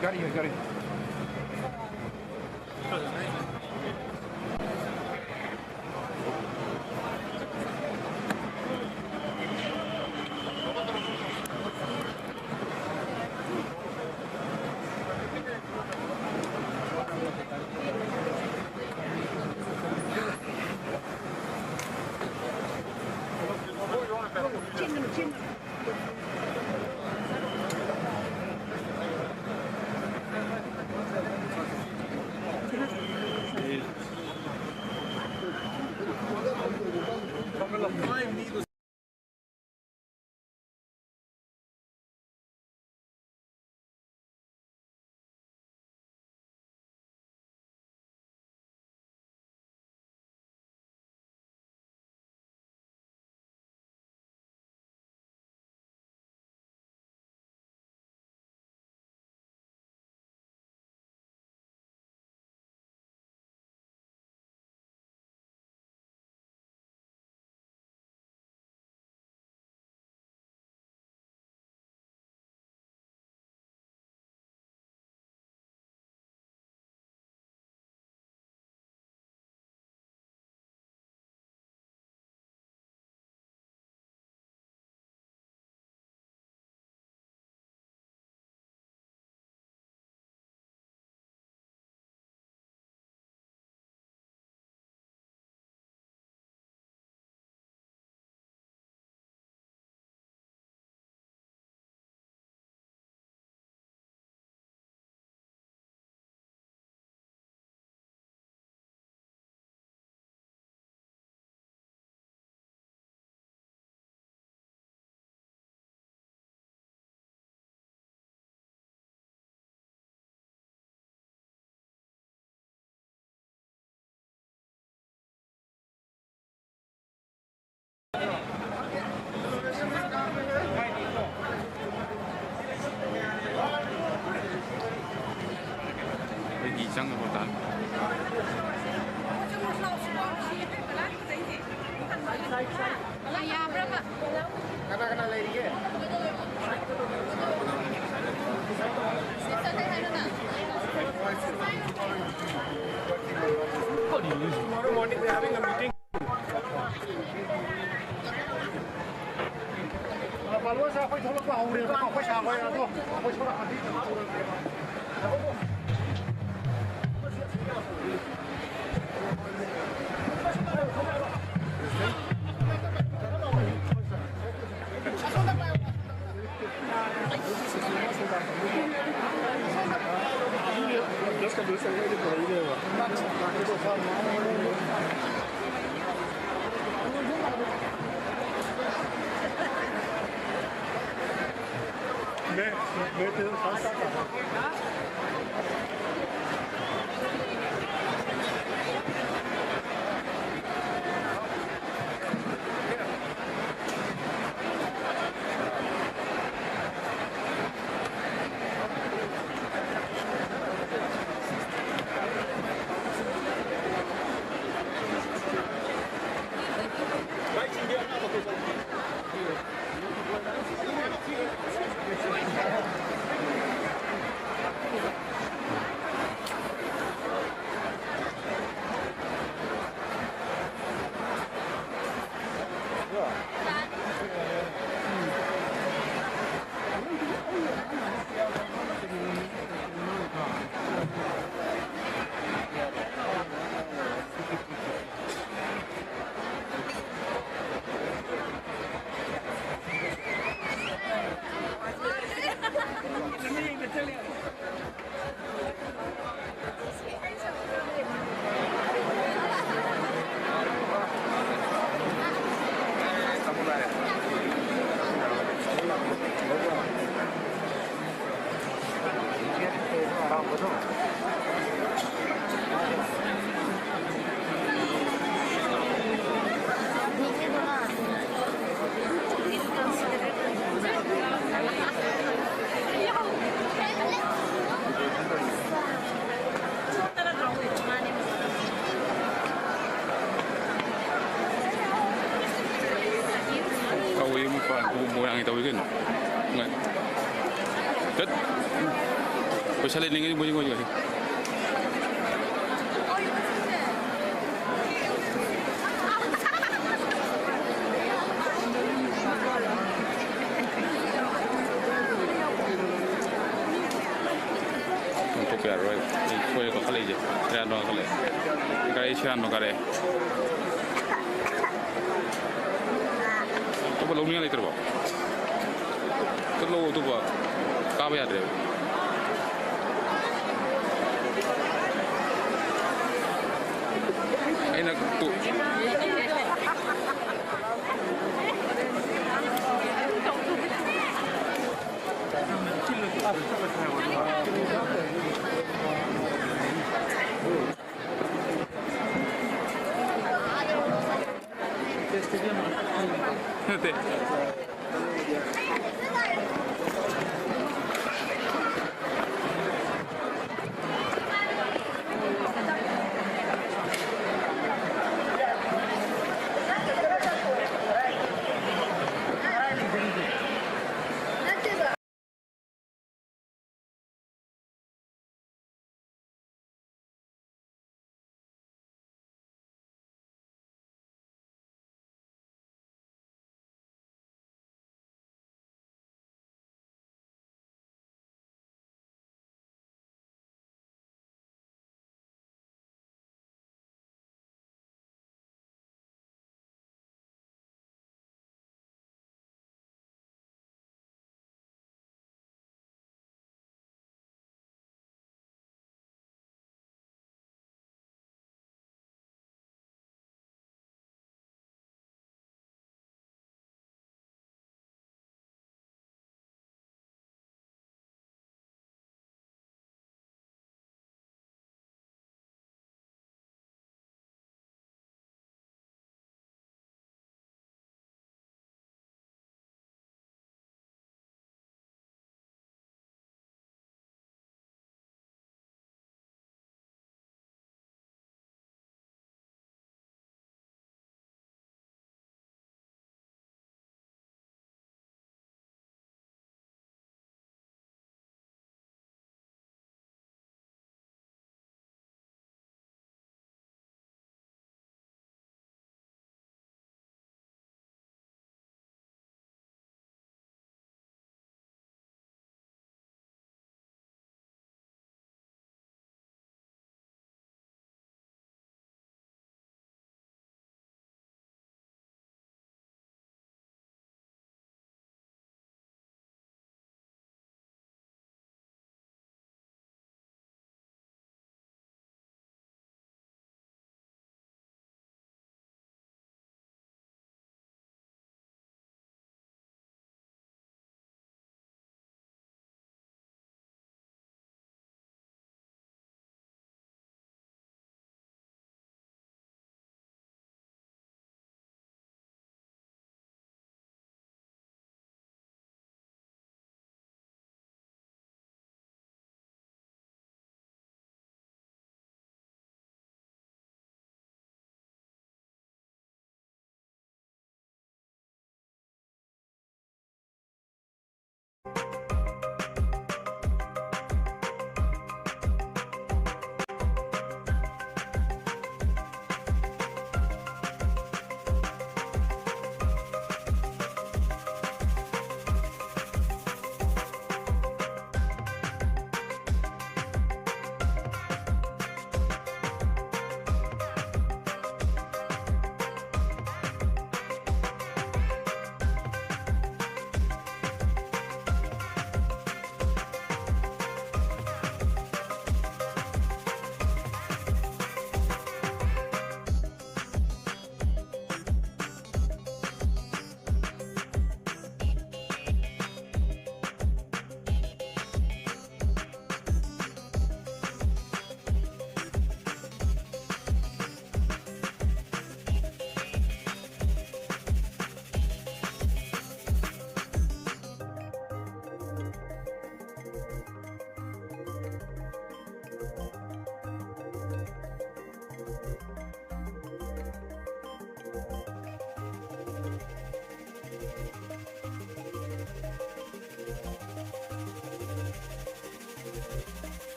Got it. Tomorrow morning they're having a meeting. Nggak. Tet. Bisa lihat ini bunyi. Kopiar, right? Kue kok kali aja. Triano kali. Kali Triano kali. Coba lo nih liter, Pak. Terlalu tuh, Pak. Kabe ada. Enak tuh.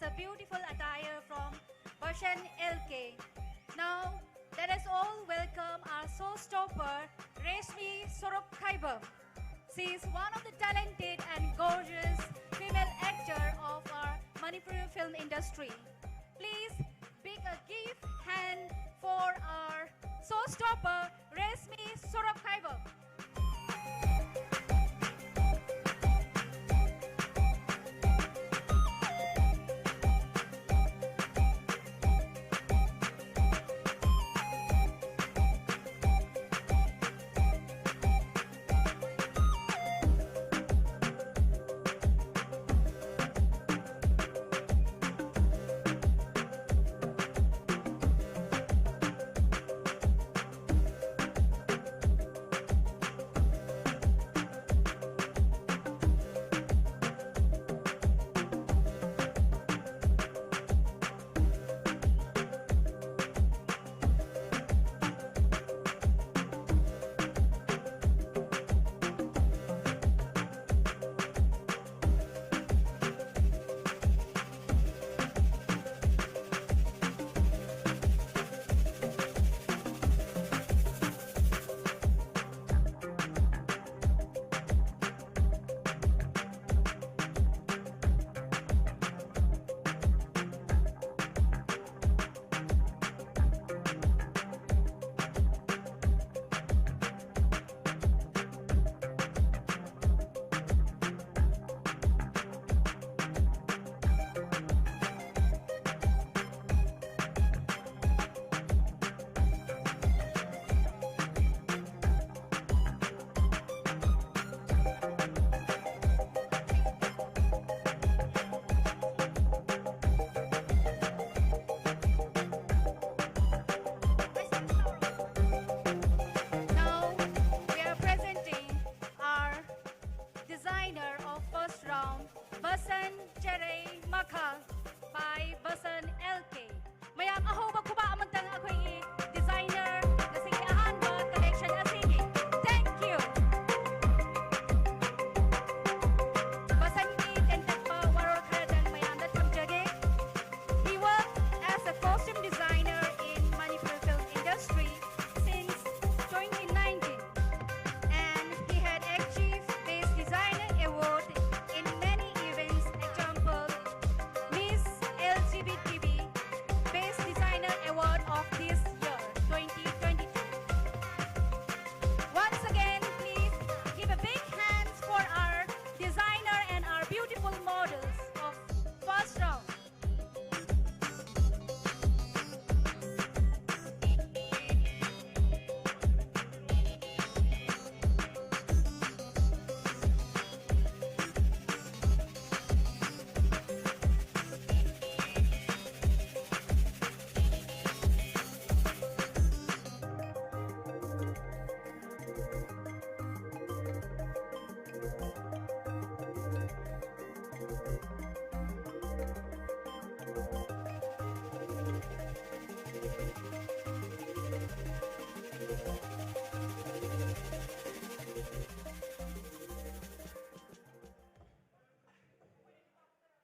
a beautiful attire from Persian LK. Now, let us all welcome our showstopper, Reshmi Sorokhaibam. She is one of the talented and gorgeous female actor of our Manipuri film industry. Please big a gift hand for our showstopper, Reshmi Sorokhaibam.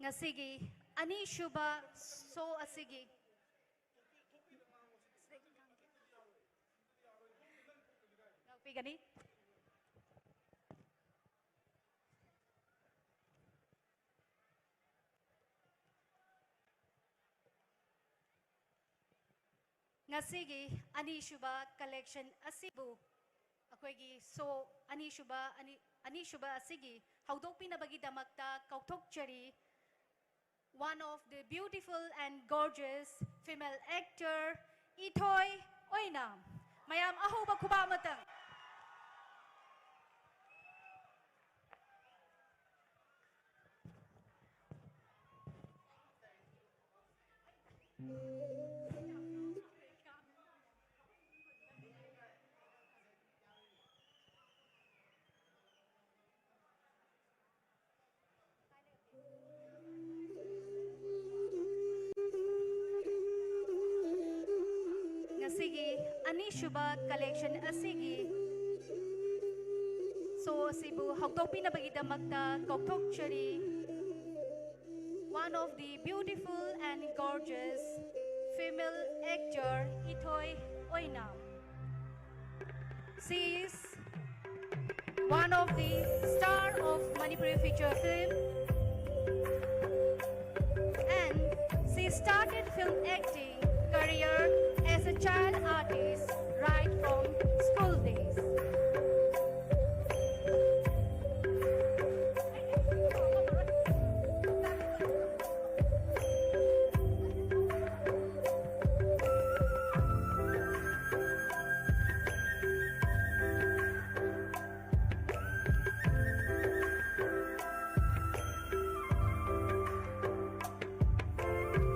Ngasigi ani shuba so asigi Pigani Ngasigi ani shuba collection asibu akoigi so ani shuba asigi haudok pinabagi damakta kautokchari one of the beautiful and gorgeous female actor Itoy Oinam mayam ahoba kuba matang Ngasigi ani shuba collection asigi so sibu hautok pinabagidamagta kautokchari one of the beautiful and gorgeous female actor Itoy Oinam. She is one of the star of Manipuri feature film and she started film acting career as a child artist right from school days.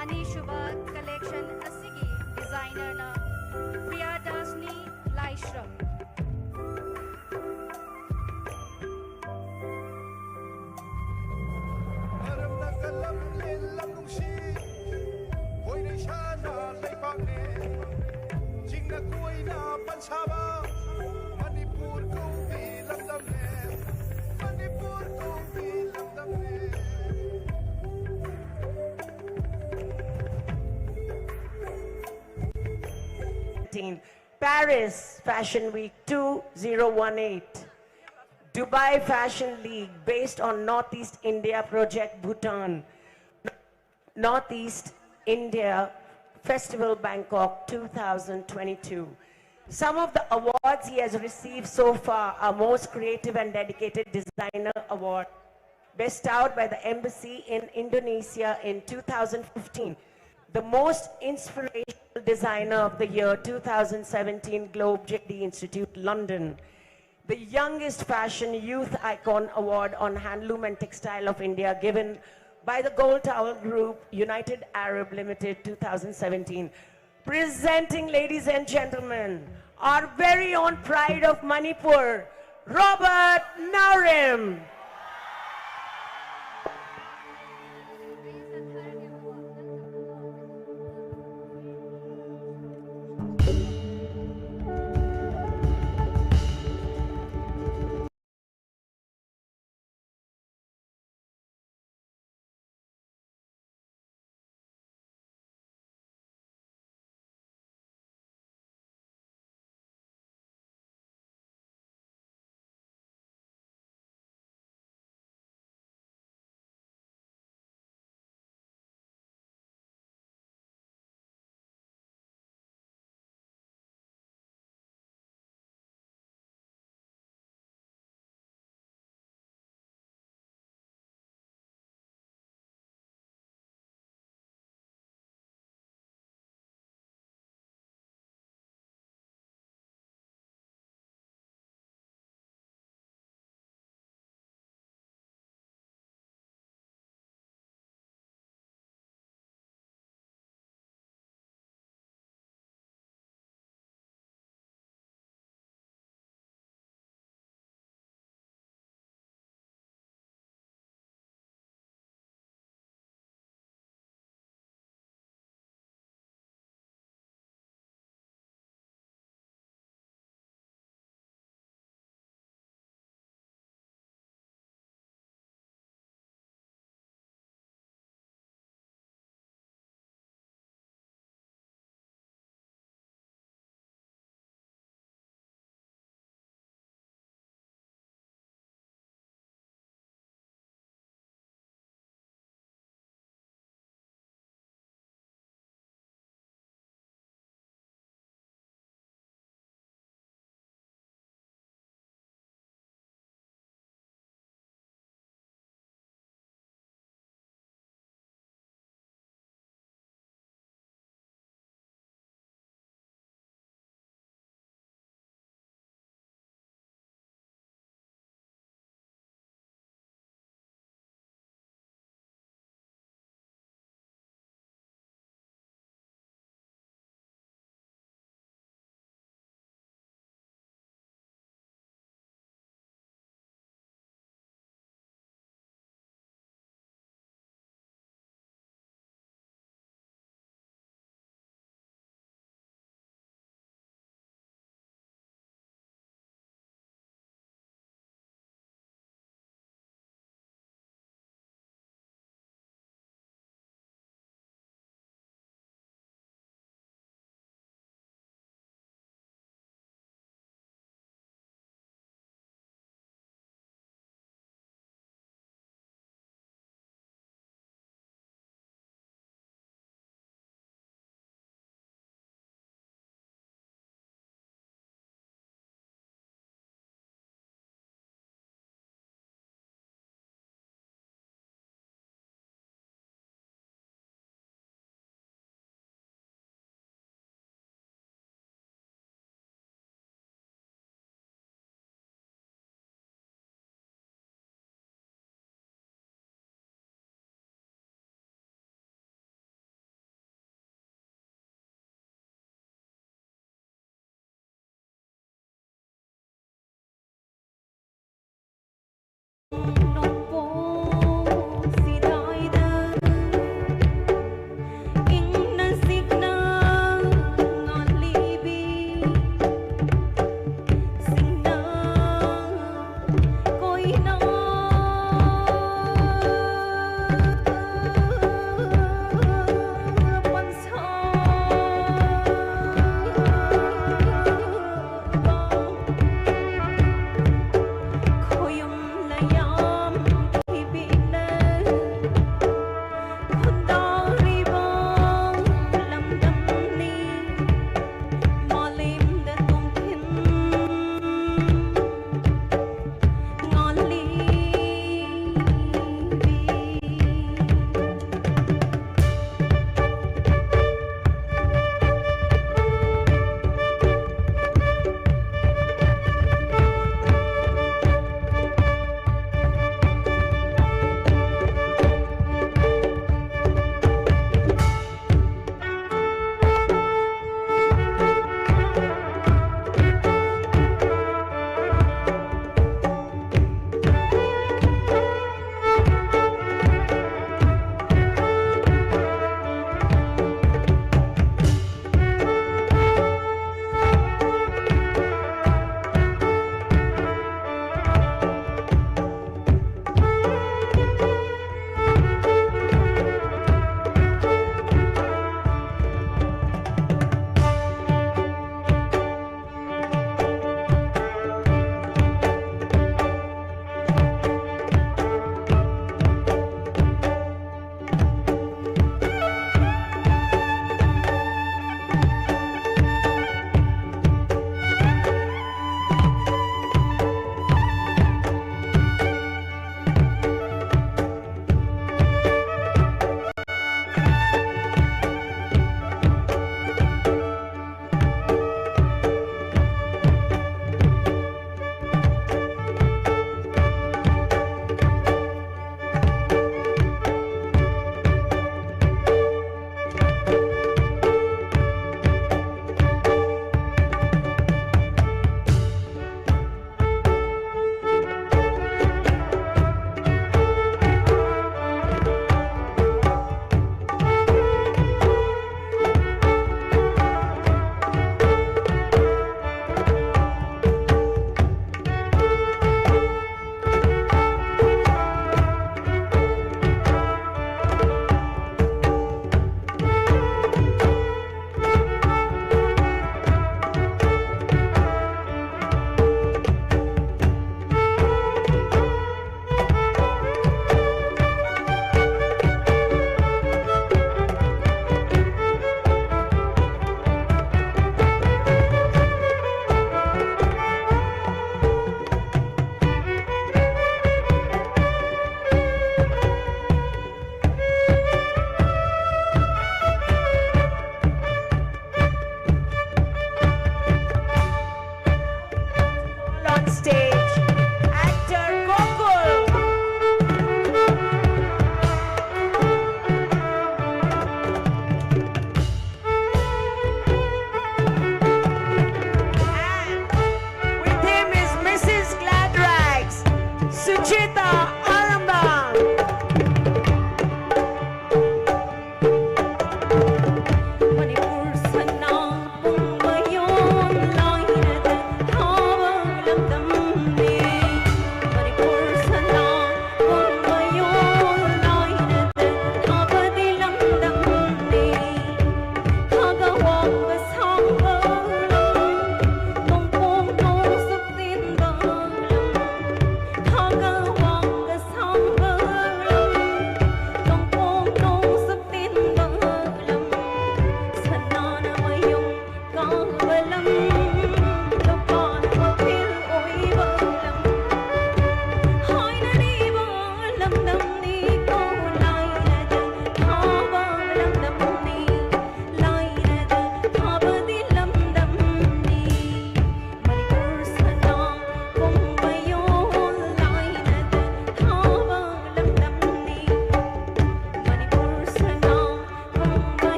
Ani Shubha collection asigi designer na Priyadasni Laishram. Paris Fashion Week 2018, Dubai Fashion League based on Northeast India Project Bhutan, Northeast India Festival Bangkok 2022. Some of the awards he has received so far are Most Creative and Dedicated Designer Award, bestowed by the Embassy in Indonesia in 2015. The Most Inspirational Designer of the Year 2017 Globe JD Institute, London. The Youngest Fashion Youth Icon Award on Handloom and Textile of India, given by the Gold Towel Group, United Arab Limited 2017. Presenting, ladies and gentlemen, our very own pride of Manipur, Robert Narim.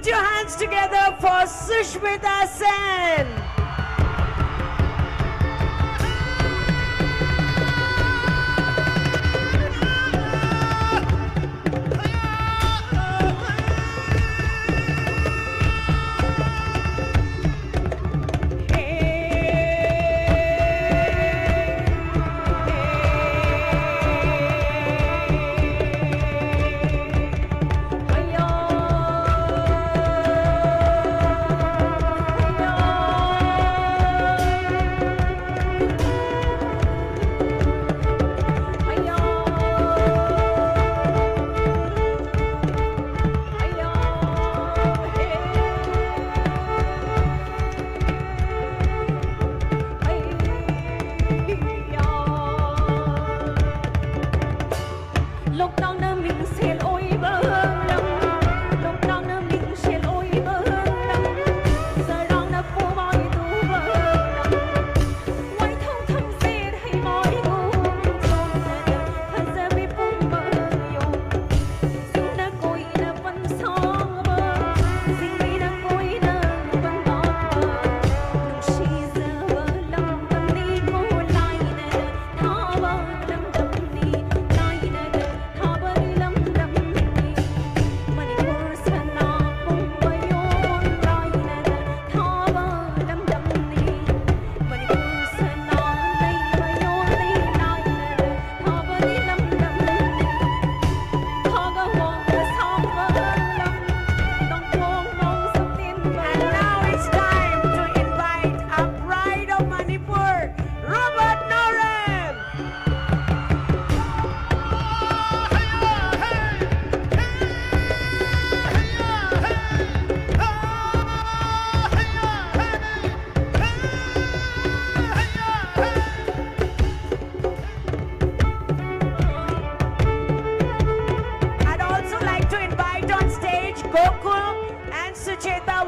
Put your hands together for Sushmita Sen.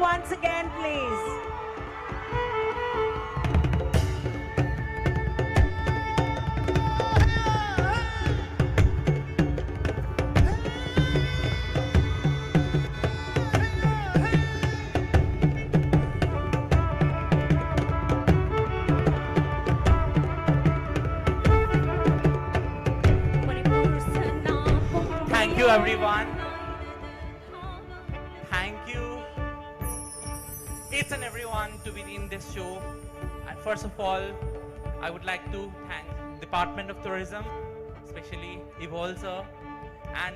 Once again, please. Thank you, everyone. Thank you, each and everyone, to be in this show. And first of all, I would like to thank Department of Tourism, especially Evol sir and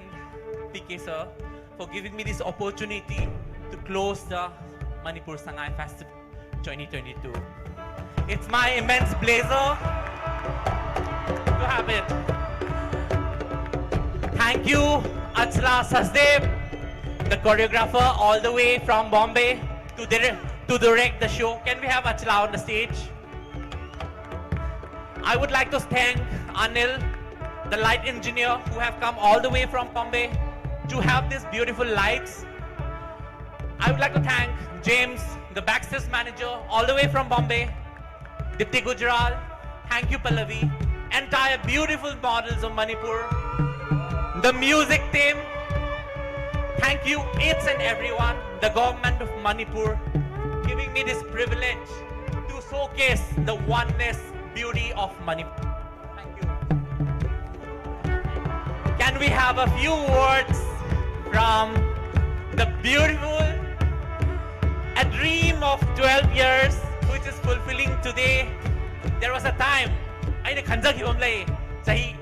PK sir, for giving me this opportunity to close the Manipur Sangai Festival 2022. It's my immense pleasure to have it. Thank you, Achla Sasdev, the choreographer all the way from Bombay to direct the show. Can we have Achla on the stage? I would like to thank Anil, the light engineer, who have come all the way from Bombay to have these beautiful lights. I would like to thank James, the backstage manager, all the way from Bombay. Dipti Gujral, thank you Pallavi, entire beautiful models of Manipur. The music team, thank you each and everyone, the government of Manipur, giving me this privilege to showcase the oneness, beauty of Manipur. Thank you. Can we have a few words from the beautiful, a dream of 12 years, which is fulfilling today. There was a time, I sahi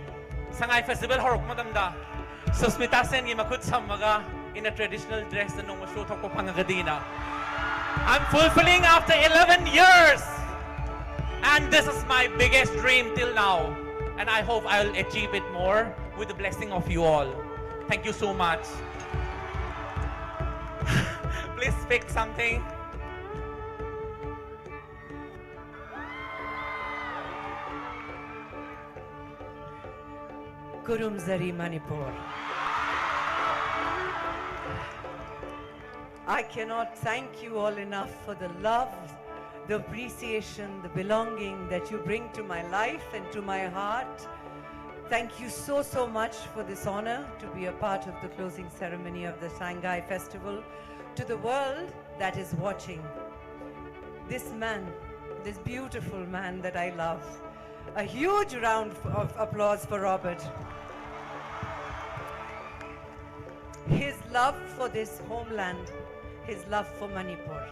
Sangai Festival horok madamda. Sushmita Sen gi makut samaga in a traditional dress na nung show thok ko pangagadina. I'm fulfilling after 11 years, and this is my biggest dream till now, and I hope I'll achieve it more with the blessing of you all. Thank you so much. Please pick something. Kurumzari, Manipur. I cannot thank you all enough for the love, the appreciation, the belonging that you bring to my life and to my heart. Thank you so, so much for this honor to be a part of the closing ceremony of the Sangai Festival to the world that is watching, this man, this beautiful man that I love, a huge round of applause for Robert. His love for this homeland, his love for Manipur,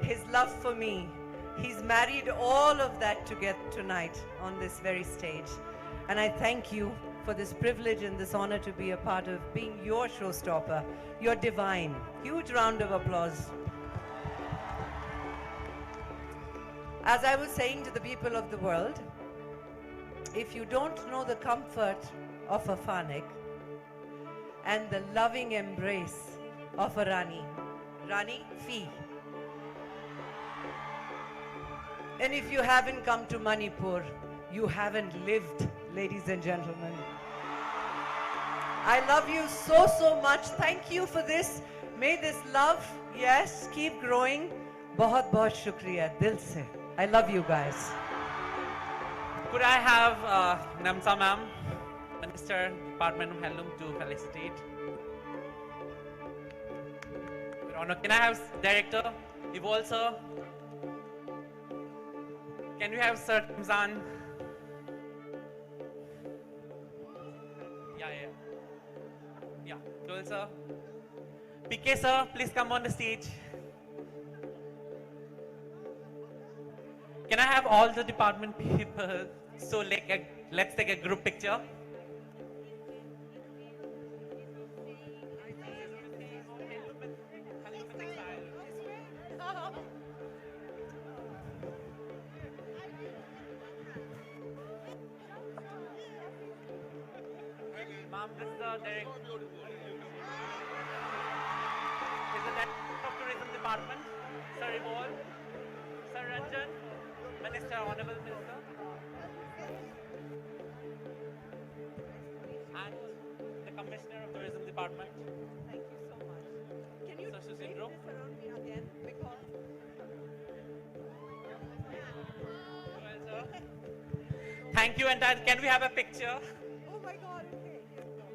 his love for me, he's married all of that together tonight on this very stage. And I thank you for this privilege and this honor to be a part of being your showstopper. You're divine. Huge round of applause. As I was saying to the people of the world, if you don't know the comfort of a Fanek and the loving embrace of a Rani Fee, and if you haven't come to Manipur, you haven't lived, ladies and gentlemen. I love you so, so much. Thank you for this. May this love, yes, keep growing. Bahut bahut shukriya, dil se. I love you guys. Could I have Namsa ma'am, Minister, Department of Handloom, to felicitate? Your Honor, can I have Director, Evol sir? Can we have Sir Ramzan? Yeah, Joel sir. PK sir, please come on the stage. Can I have all the department people? So let's take a group picture. Ma'am, this is the director. This is the director of Tourism Department, Sir Evol, Sir Ranjan, Minister, Honorable Minister, and the Commissioner of Tourism Department. Thank you so much. Can you Sir bring Susindro? this around me again? Because Well, sir. Thank you, and can we have a picture? oh my God, okay. Thank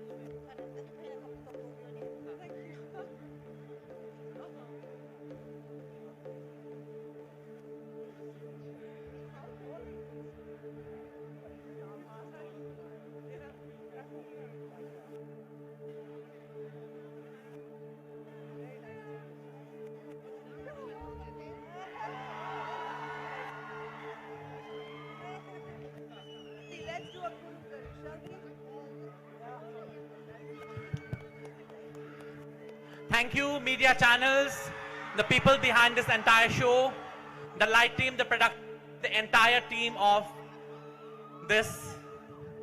you. Let's do a group, shall we? Thank you, media channels, the people behind this entire show, the light team, the entire team of this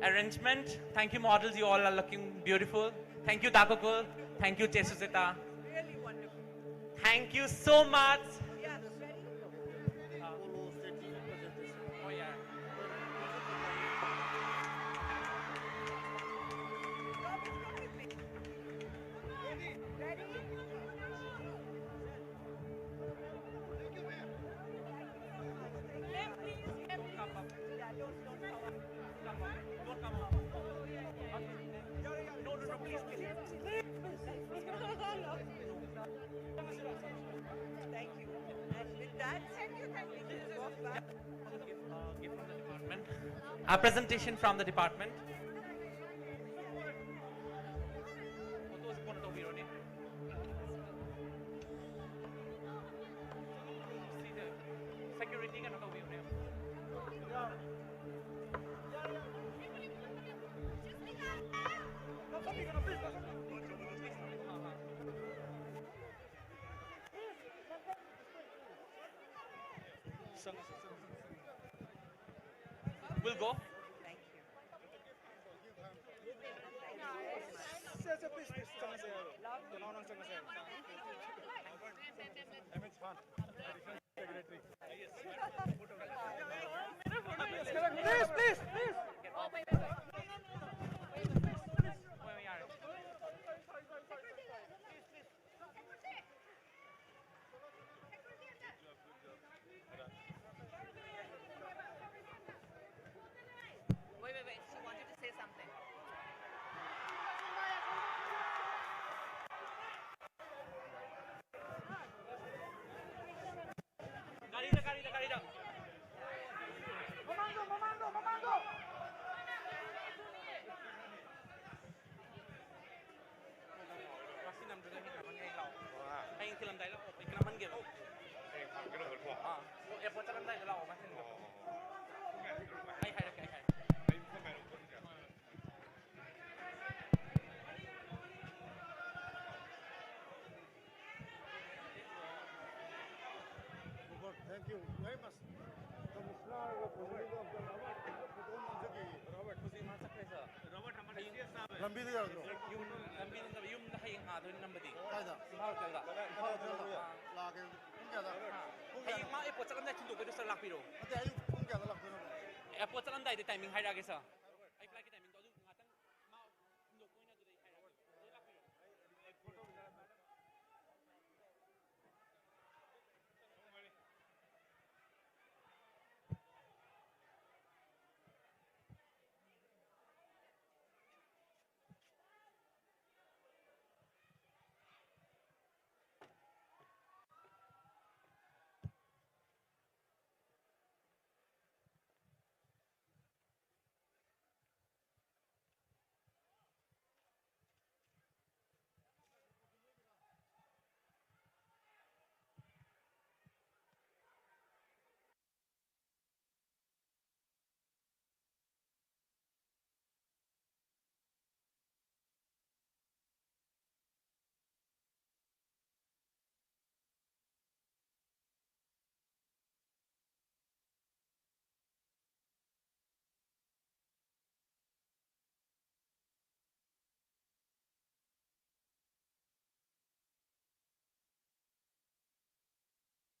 arrangement. Thank you, models. You all are looking beautiful. Thank you, Dakokul. Thank you, Chesusita. Really wonderful. Thank you so much. Yes, very Oh, yeah. Thank you. And with that, thank you. Walk back. Gift from the department. A presentation from the department. Security ka nakauwi mo. We'll go. Thank you. Please. Wait. She wanted to say something. 가리다. mamando. Kasi nam dun naman ngayon lang. Ay kilam tayo lang. Ay kilaman gero. Airport sa tayo lang. Masin ko. Ay hay. Thank you very much. Robert, kusi masak kaisa. Robert, हमारे CS साहब है. लंबी दिया करो. लंबी यum ना है यहाँ तो नंबर दी. कायदा. भाव चलता. लाके कौन क्या था? Hey, मा एयरपोर्ट चलने चिंतु को जो सर लाख पिरो. अरे आयु कौन क्या था लगता है? एयरपोर्ट चलने दाई टाइमिंग हाई रागे सा.